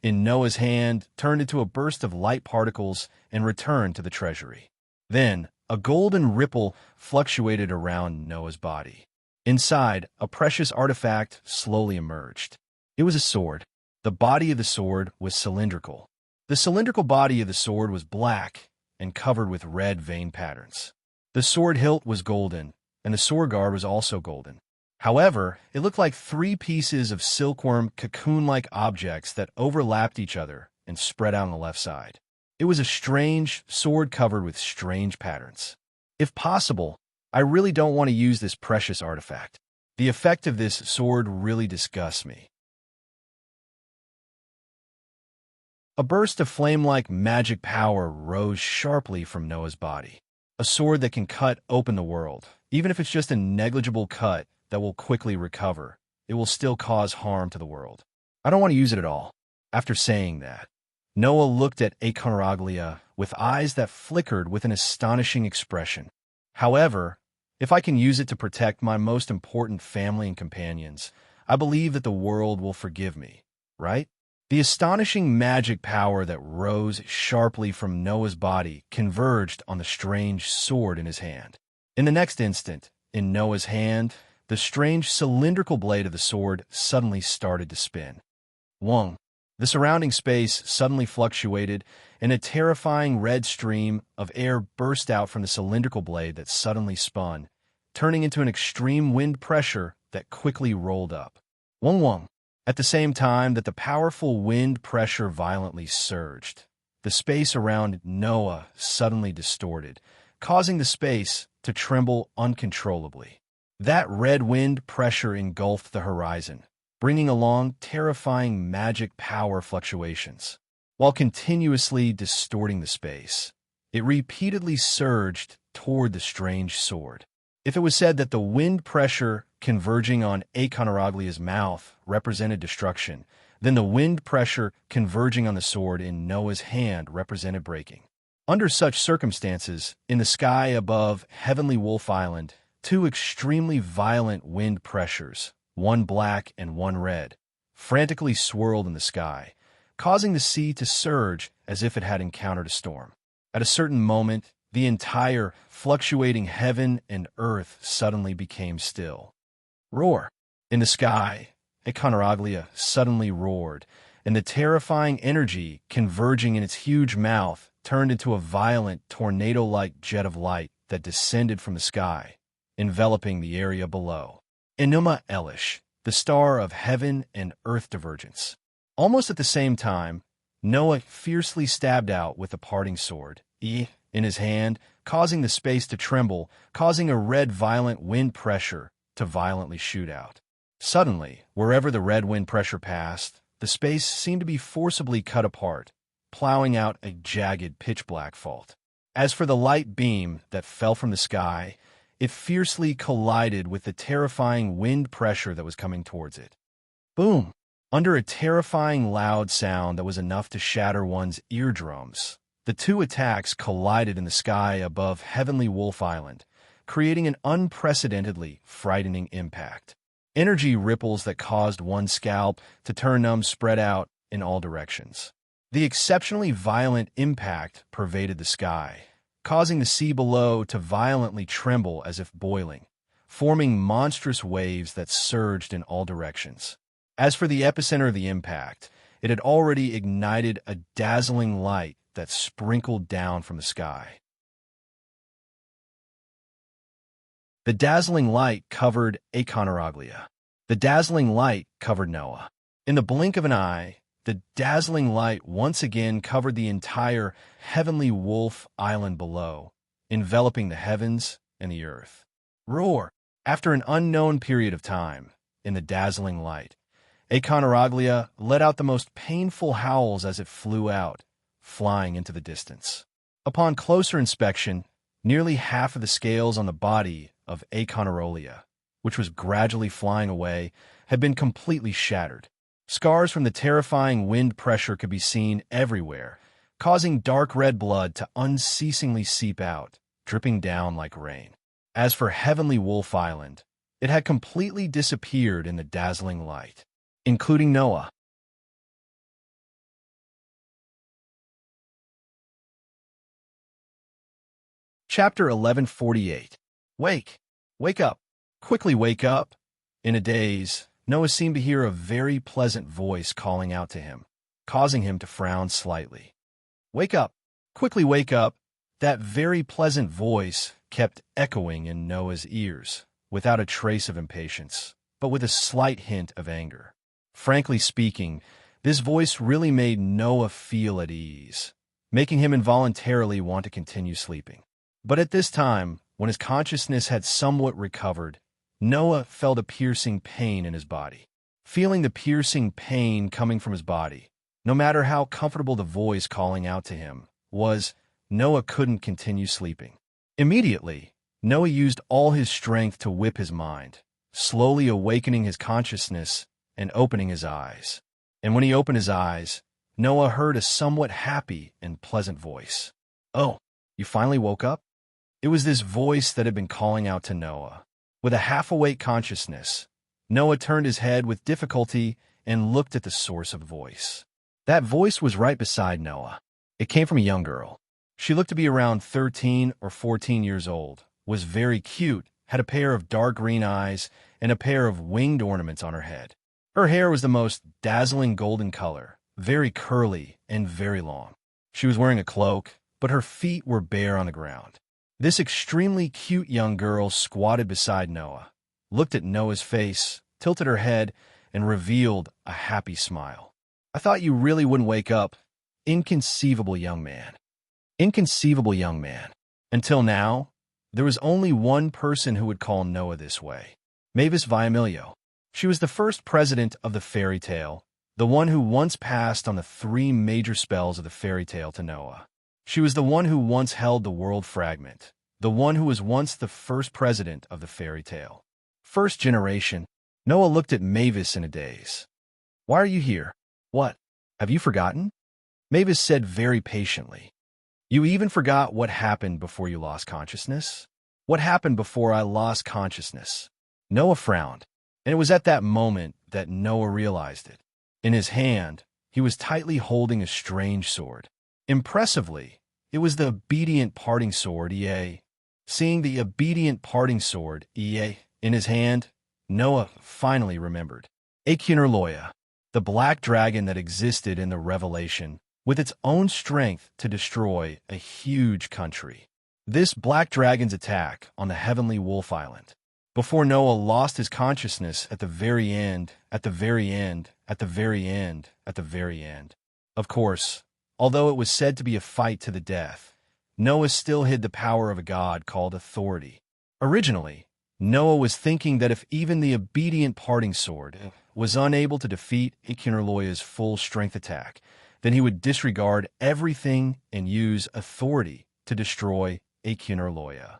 in Noah's hand turned into a burst of light particles and returned to the treasury. Then, a golden ripple fluctuated around Noah's body. Inside, a precious artifact slowly emerged. It was a sword. The body of the sword was cylindrical. The cylindrical body of the sword was black and covered with red vein patterns. The sword hilt was golden, and the sword guard was also golden. However, it looked like three pieces of silkworm cocoon-like objects that overlapped each other and spread out on the left side. It was a strange sword covered with strange patterns. If possible, I really don't want to use this precious artifact. The effect of this sword really disgusts me. A burst of flame-like magic power rose sharply from Noah's body. A sword that can cut open the world. Even if it's just a negligible cut that will quickly recover, it will still cause harm to the world. I don't want to use it at all. After saying that, Noah looked at Aconaraglia with eyes that flickered with an astonishing expression. However, if I can use it to protect my most important family and companions, I believe that the world will forgive me, right? The astonishing magic power that rose sharply from Noah's body converged on the strange sword in his hand. In the next instant, in Noah's hand, the strange cylindrical blade of the sword suddenly started to spin. Wong. The surrounding space suddenly fluctuated, and a terrifying red stream of air burst out from the cylindrical blade that suddenly spun, turning into an extreme wind pressure that quickly rolled up. Wong Wong. At the same time that the powerful wind pressure violently surged, the space around Noah suddenly distorted, causing the space to tremble uncontrollably. That red wind pressure engulfed the horizon, bringing along terrifying magic power fluctuations. While continuously distorting the space, it repeatedly surged toward the strange sword. If it was said that the wind pressure converging on Aconaraglia's mouth represented destruction, then the wind pressure converging on the sword in Noah's hand represented breaking. Under such circumstances, in the sky above Heavenly Wolf Island, two extremely violent wind pressures, one black and one red, frantically swirled in the sky, causing the sea to surge as if it had encountered a storm. At a certain moment, the entire fluctuating heaven and earth suddenly became still. Roar! In the sky, Aconaraglia suddenly roared, and the terrifying energy converging in its huge mouth turned into a violent tornado-like jet of light that descended from the sky, enveloping the area below. Enuma Elish, the star of heaven and earth divergence. Almost at the same time, Noah fiercely stabbed out with a parting sword, in his hand, causing the space to tremble, causing a red violent wind pressure to violently shoot out. Suddenly, wherever the red wind pressure passed, the space seemed to be forcibly cut apart, plowing out a jagged pitch-black fault. As for the light beam that fell from the sky, it fiercely collided with the terrifying wind pressure that was coming towards it. Boom! Under a terrifying loud sound that was enough to shatter one's eardrums, the two attacks collided in the sky above Heavenly Wolf Island, creating an unprecedentedly frightening impact. Energy ripples that caused one's scalp to turn numb spread out in all directions. The exceptionally violent impact pervaded the sky, causing the sea below to violently tremble as if boiling, forming monstrous waves that surged in all directions. As for the epicenter of the impact, it had already ignited a dazzling light that sprinkled down from the sky. The dazzling light covered Aconaraglia. The dazzling light covered Noah. In the blink of an eye, the dazzling light once again covered the entire Heavenly Wolf Island below, enveloping the heavens and the earth. Roar! After an unknown period of time, in the dazzling light, Aconaraglia let out the most painful howls as it flew out, flying into the distance. Upon closer inspection, nearly half of the scales on the body of Aconorolia, which was gradually flying away, had been completely shattered. Scars from the terrifying wind pressure could be seen everywhere, causing dark red blood to unceasingly seep out, dripping down like rain. As for Heavenly Wolf Island, it had completely disappeared in the dazzling light, including Noah. Chapter 1148. Wake up. Quickly wake up. In a daze, Noah seemed to hear a very pleasant voice calling out to him, causing him to frown slightly. Wake up. Quickly wake up. That very pleasant voice kept echoing in Noah's ears, without a trace of impatience, but with a slight hint of anger. Frankly speaking, this voice really made Noah feel at ease, making him involuntarily want to continue sleeping. But at this time, when his consciousness had somewhat recovered, Noah felt a piercing pain in his body. Feeling the piercing pain coming from his body, no matter how comfortable the voice calling out to him was, Noah couldn't continue sleeping. Immediately, Noah used all his strength to whip his mind, slowly awakening his consciousness and opening his eyes. And when he opened his eyes, Noah heard a somewhat happy and pleasant voice. "Oh, you finally woke up?" It was this voice that had been calling out to Noah. With a half-awake consciousness, Noah turned his head with difficulty and looked at the source of the voice. That voice was right beside Noah. It came from a young girl. She looked to be around 13 or 14 years old, was very cute, had a pair of dark green eyes, and a pair of winged ornaments on her head. Her hair was the most dazzling golden color, very curly and very long. She was wearing a cloak, but her feet were bare on the ground. This extremely cute young girl squatted beside Noah, looked at Noah's face, tilted her head, and revealed a happy smile. "I thought you really wouldn't wake up. Inconceivable young man. Inconceivable young man." Until now, there was only one person who would call Noah this way: Mavis Viamilio. She was the first president of the fairy tale, the one who once passed on the 3 major spells of the fairy tale to Noah. She was the one who once held the world fragment, the one who was once the first president of the fairy tale. First generation. Noah looked at Mavis in a daze. "Why are you here? What? Have you forgotten?" Mavis said very patiently. "You even forgot what happened before you lost consciousness?" "What happened before I lost consciousness?" Noah frowned, and it was at that moment that Noah realized it. In his hand, he was tightly holding a strange sword. Impressively, it was the obedient parting sword, EA. Seeing the obedient parting sword, EA, in his hand, Noah finally remembered. Acunerloya, the black dragon that existed in the Revelation, with its own strength to destroy a huge country. This black dragon's attack on the Heavenly Wolf Island. Before Noah lost his consciousness at the very end, at the very end, at the very end, at the very end. Of course, although it was said to be a fight to the death, Noah still hid the power of a god called authority. Originally, Noah was thinking that if even the obedient parting sword was unable to defeat Acunerloya's full strength attack, then he would disregard everything and use authority to destroy Acunerloya.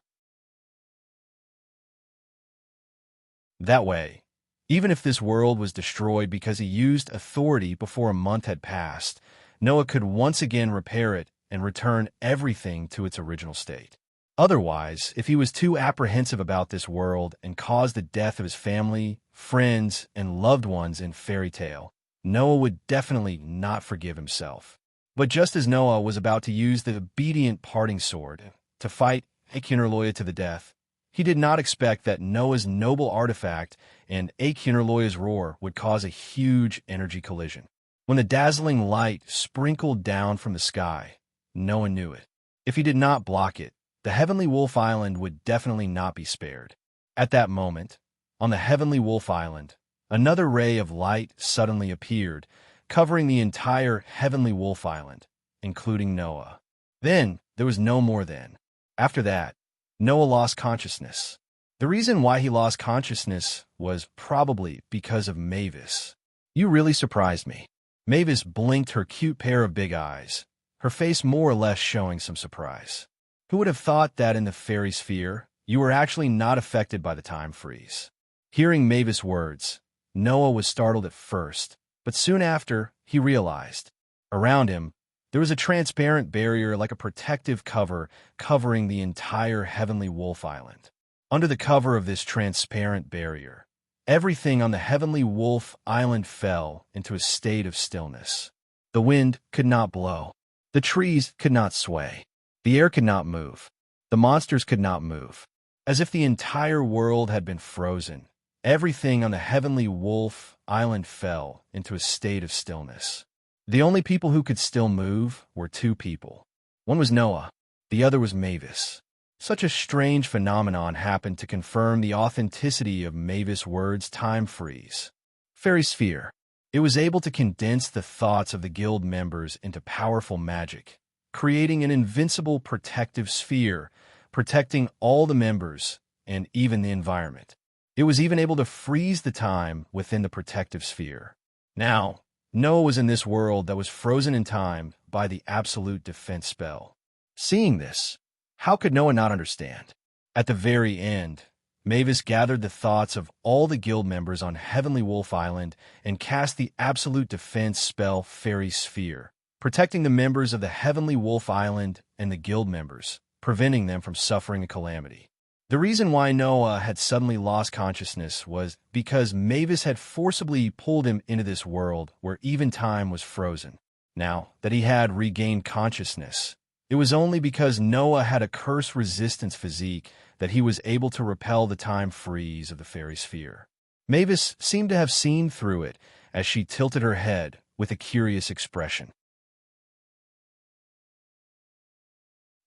That way, even if this world was destroyed because he used authority before a month had passed, Noah could once again repair it and return everything to its original state. Otherwise, if he was too apprehensive about this world and caused the death of his family, friends, and loved ones in fairy tale, Noah would definitely not forgive himself. But just as Noah was about to use the obedient parting sword to fight Acunerloya to the death, he did not expect that Noah's noble artifact and Acunerloya's roar would cause a huge energy collision. When the dazzling light sprinkled down from the sky, Noah knew it. If he did not block it, the Heavenly Wolf Island would definitely not be spared. At that moment, on the Heavenly Wolf Island, another ray of light suddenly appeared, covering the entire Heavenly Wolf Island, including Noah. Then, there was no more then. After that, Noah lost consciousness. The reason why he lost consciousness was probably because of Mavis. "You really surprised me." Mavis blinked her cute pair of big eyes. her face more or less showing some surprise. Who would have thought that in the fairy sphere, you were actually not affected by the time freeze? Hearing Mavis' words, Noah was startled at first, but soon after, he realized. Around him, there was a transparent barrier like a protective cover covering the entire Heavenly Wolf Island. Under the cover of this transparent barrier, everything on the Heavenly Wolf Island fell into a state of stillness. The wind could not blow. The trees could not sway. The air could not move. The monsters could not move. As if the entire world had been frozen, everything on the Heavenly Wolf Island fell into a state of stillness. The only people who could still move were two people. One was Noah, the other was Mavis. Such a strange phenomenon happened to confirm the authenticity of Mavis' words time freeze. Fairy sphere. It was able to condense the thoughts of the guild members into powerful magic, creating an invincible protective sphere, protecting all the members and even the environment. It was even able to freeze the time within the protective sphere. Now, Noah was in this world that was frozen in time by the absolute defense spell. Seeing this, how could Noah not understand? At the very end, Mavis gathered the thoughts of all the guild members on Heavenly Wolf Island and cast the absolute defense spell Fairy Sphere, protecting the members of the Heavenly Wolf Island and the guild members, preventing them from suffering a calamity. The reason why Noah had suddenly lost consciousness was because Mavis had forcibly pulled him into this world where even time was frozen. Now that he had regained consciousness, it was only because Noah had a curse resistance physique that he was able to repel the time freeze of the fairy sphere. Mavis seemed to have seen through it as she tilted her head with a curious expression.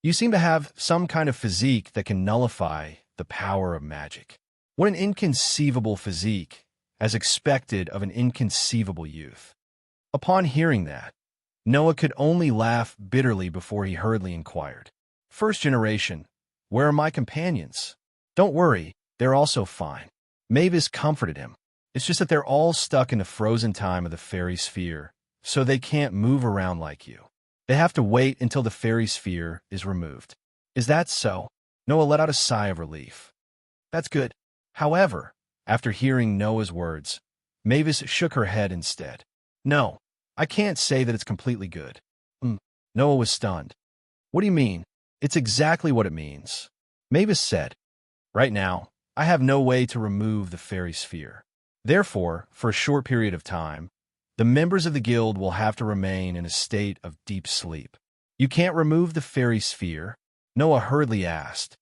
You seem to have some kind of physique that can nullify the power of magic. What an inconceivable physique, as expected of an inconceivable youth. Upon hearing that, Noah could only laugh bitterly before he hurriedly inquired, First generation, where are my companions? Don't worry, they're also fine. Mavis comforted him. It's just that they're all stuck in the frozen time of the fairy sphere, so they can't move around like you. They have to wait until the fairy sphere is removed. Is that so? Noah let out a sigh of relief. That's good. However, after hearing Noah's words, Mavis shook her head instead. No, I can't say that it's completely good. Noah was stunned. What do you mean? It's exactly what it means. Mavis said, Right now, I have no way to remove the fairy sphere. Therefore, for a short period of time, the members of the guild will have to remain in a state of deep sleep. You can't remove the fairy sphere? Noah hurriedly asked.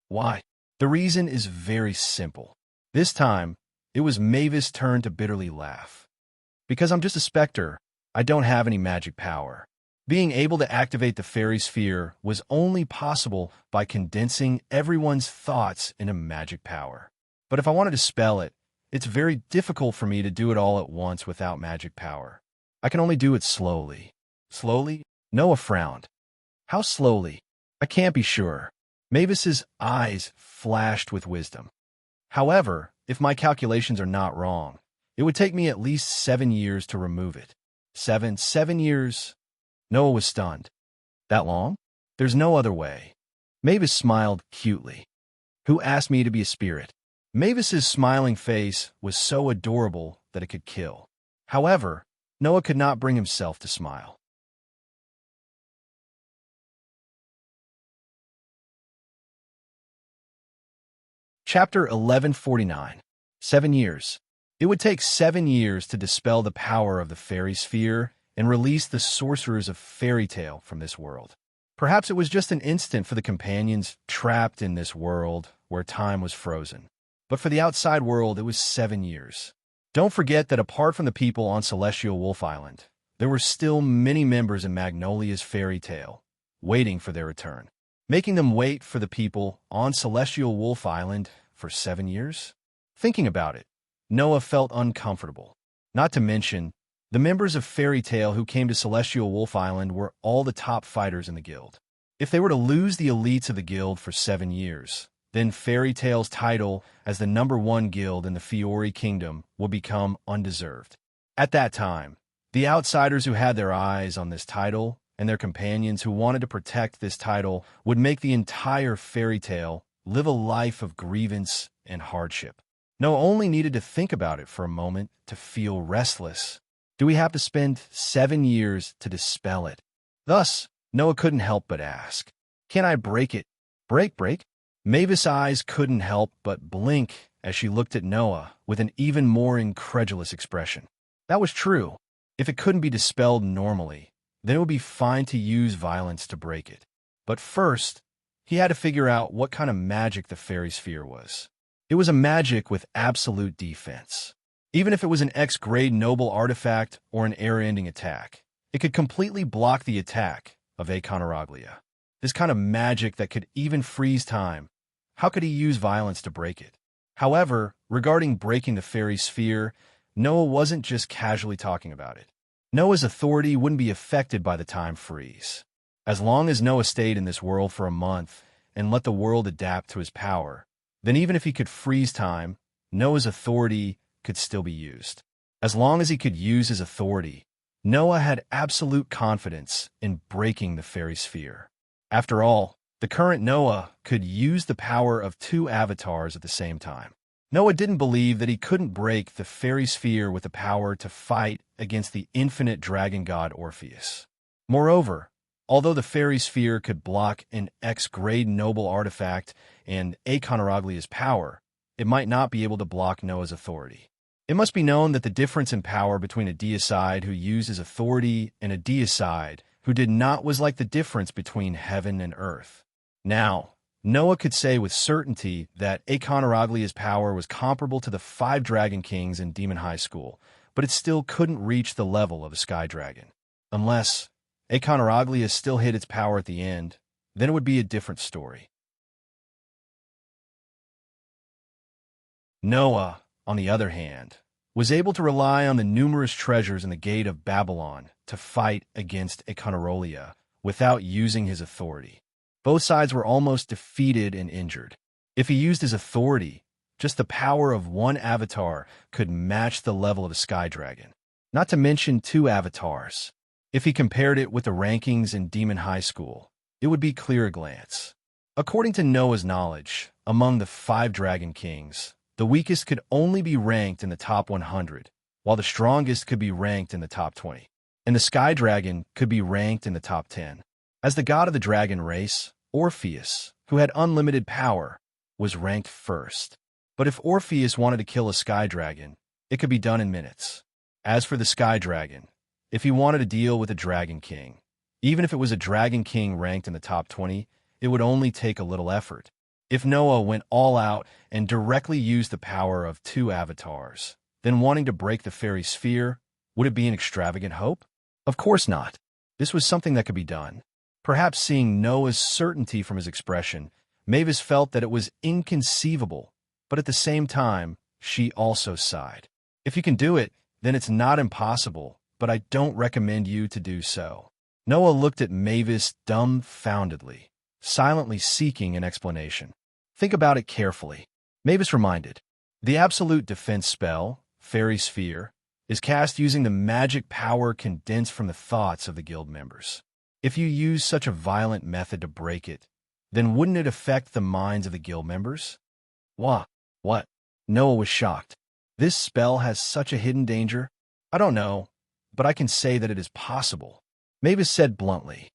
Why? The reason is very simple. This time, it was Mavis' turn to bitterly laugh. Because I'm just a specter, I don't have any magic power. Being able to activate the fairy sphere was only possible by condensing everyone's thoughts into magic power. But if I wanted to spell it, it's very difficult for me to do it all at once without magic power. I can only do it slowly. Slowly? Noah frowned. How slowly? I can't be sure. Mavis's eyes flashed with wisdom. However, if my calculations are not wrong, it would take me at least 7 years to remove it. 7 years? Noah was stunned. That long? There's no other way. Mavis smiled cutely. Who asked me to be a spirit? Mavis's smiling face was so adorable that it could kill. However, Noah could not bring himself to smile. Chapter 1149. 7 years. It would take 7 years to dispel the power of the fairy sphere and release the sorcerers of fairy tale from this world. Perhaps it was just an instant for the companions trapped in this world where time was frozen. But for the outside world, it was 7 years. Don't forget that apart from the people on Celestial Wolf Island, there were still many members in Magnolia's fairy tale, waiting for their return. Making them wait for the people on Celestial Wolf Island for 7 years? Thinking about it, Noah felt uncomfortable. Not to mention, the members of Fairy Tale who came to Celestial Wolf Island were all the top fighters in the guild. If they were to lose the elites of the guild for 7 years, then Fairy Tale's title as the #1 guild in the Fiori Kingdom would become undeserved. At that time, the outsiders who had their eyes on this title and their companions who wanted to protect this title would make the entire fairy tale live a life of grievance and hardship. Noah only needed to think about it for a moment to feel restless. Do we have to spend 7 years to dispel it? Thus, Noah couldn't help but ask, "Can I break it?" Break? Mavis' eyes couldn't help but blink as she looked at Noah with an even more incredulous expression. That was true. If it couldn't be dispelled normally, then it would be fine to use violence to break it. But first, he had to figure out what kind of magic the fairy sphere was. It was a magic with absolute defense. Even if it was an X-grade noble artifact or an era-ending attack, it could completely block the attack of Aconaroglia. This kind of magic that could even freeze time. How could he use violence to break it? However, regarding breaking the fairy sphere, Noah wasn't just casually talking about it. Noah's authority wouldn't be affected by the time freeze. As long as Noah stayed in this world for a month and let the world adapt to his power, then even if he could freeze time, Noah's authority could still be used. As long as he could use his authority, Noah had absolute confidence in breaking the fairy sphere. After all, the current Noah could use the power of 2 avatars at the same time. Noah didn't believe that he couldn't break the fairy sphere with the power to fight against the infinite dragon god Orpheus. Moreover, although the fairy sphere could block an X-grade noble artifact and Aconaraglia's power, it might not be able to block Noah's authority. It must be known that the difference in power between a deicide who used his authority and a deicide who did not was like the difference between heaven and earth. Now, Noah could say with certainty that Aconaraglia's power was comparable to the 5 Dragon Kings in Demon High School, but it still couldn't reach the level of a Sky Dragon. Unless Aconaraglia still hid its power at the end, then it would be a different story. Noah, on the other hand, was able to rely on the numerous treasures in the Gate of Babylon to fight against Aconaroglia without using his authority. Both sides were almost defeated and injured. If he used his authority, just the power of 1 avatar could match the level of a Sky Dragon, not to mention 2 avatars. If he compared it with the rankings in Demon High School, it would be clear a glance. According to Noah's knowledge, among the 5 Dragon Kings, the weakest could only be ranked in the top 100, while the strongest could be ranked in the top 20, and the Sky Dragon could be ranked in the top 10. As the god of the dragon race, Orpheus, who had unlimited power, was ranked first. But if Orpheus wanted to kill a Sky Dragon, it could be done in minutes. As for the Sky Dragon, if he wanted to deal with a Dragon King, even if it was a Dragon King ranked in the top 20, it would only take a little effort. If Noah went all out and directly used the power of 2 avatars, then wanting to break the fairy sphere, would it be an extravagant hope? Of course not. This was something that could be done. Perhaps seeing Noah's certainty from his expression, Mavis felt that it was inconceivable, but at the same time, she also sighed. If you can do it, then it's not impossible, but I don't recommend you to do so. Noah looked at Mavis dumbfoundedly, silently seeking an explanation. Think about it carefully. Mavis reminded. The absolute defense spell, Fairy Sphere, is cast using the magic power condensed from the thoughts of the guild members. If you use such a violent method to break it, then wouldn't it affect the minds of the guild members? What? Noah was shocked. This spell has such a hidden danger? I don't know, but I can say that it is possible. Mavis said bluntly.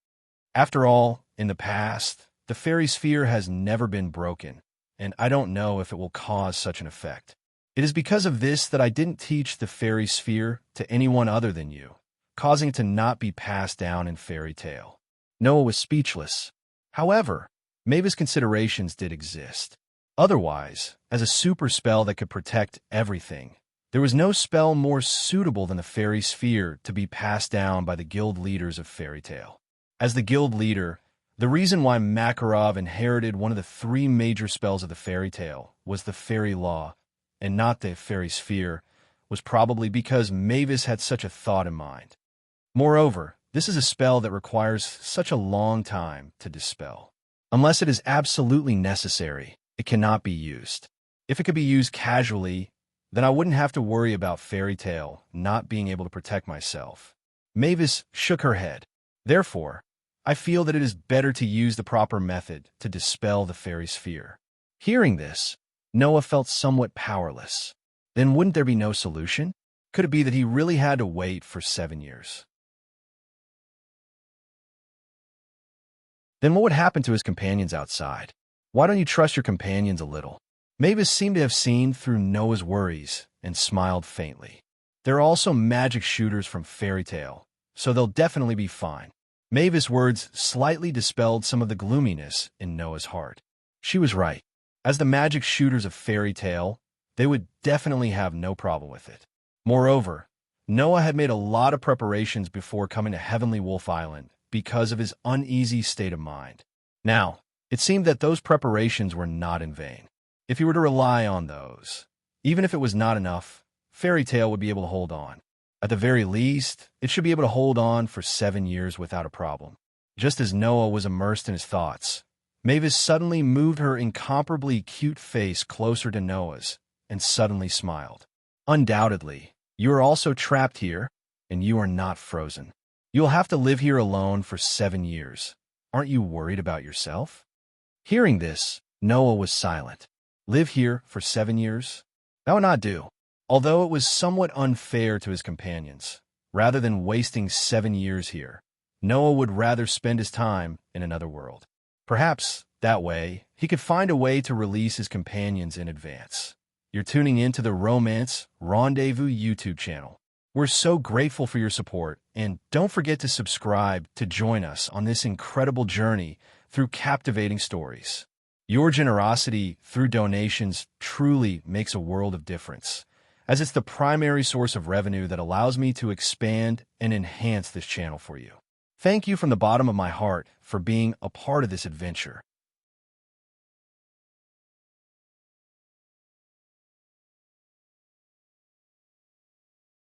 After all, in the past, the fairy sphere has never been broken, and I don't know if it will cause such an effect. It is because of this that I didn't teach the fairy sphere to anyone other than you, causing it to not be passed down in fairy tale. Noah was speechless. However, Mavis' considerations did exist. Otherwise, as a super spell that could protect everything, there was no spell more suitable than the fairy sphere to be passed down by the guild leaders of fairy tale. As the guild leader, the reason why Makarov inherited one of the 3 major spells of the fairy tale was the fairy law, and not the fairy sphere, was probably because Mavis had such a thought in mind. Moreover, this is a spell that requires such a long time to dispel. Unless it is absolutely necessary, it cannot be used. If it could be used casually, then I wouldn't have to worry about fairy tale not being able to protect myself. Mavis shook her head. Therefore, I feel that it is better to use the proper method to dispel the fairy's fear. Hearing this, Noah felt somewhat powerless. Then wouldn't there be no solution? Could it be that he really had to wait for 7 years? Then what would happen to his companions outside? Why don't you trust your companions a little? Mavis seemed to have seen through Noah's worries and smiled faintly. They're also magic shooters from Fairy Tale, so they'll definitely be fine. Mavis' words slightly dispelled some of the gloominess in Noah's heart. She was right. As the magic shooters of Fairy Tale, they would definitely have no problem with it. Moreover, Noah had made a lot of preparations before coming to Heavenly Wolf Island because of his uneasy state of mind. Now, it seemed that those preparations were not in vain. If he were to rely on those, even if it was not enough, Fairy Tale would be able to hold on. At the very least, it should be able to hold on for 7 years without a problem. Just as Noah was immersed in his thoughts, Mavis suddenly moved her incomparably cute face closer to Noah's and suddenly smiled. Undoubtedly, you are also trapped here, and you are not frozen. You'll have to live here alone for 7 years. Aren't you worried about yourself? Hearing this, Noah was silent. Live here for 7 years? That would not do. Although it was somewhat unfair to his companions, rather than wasting 7 years here, Noah would rather spend his time in another world. Perhaps, that way, he could find a way to release his companions in advance. You're tuning in to the Romance Rendezvous YouTube channel. We're so grateful for your support, and don't forget to subscribe to join us on this incredible journey through captivating stories. Your generosity through donations truly makes a world of difference, as it's the primary source of revenue that allows me to expand and enhance this channel for you. Thank you from the bottom of my heart for being a part of this adventure.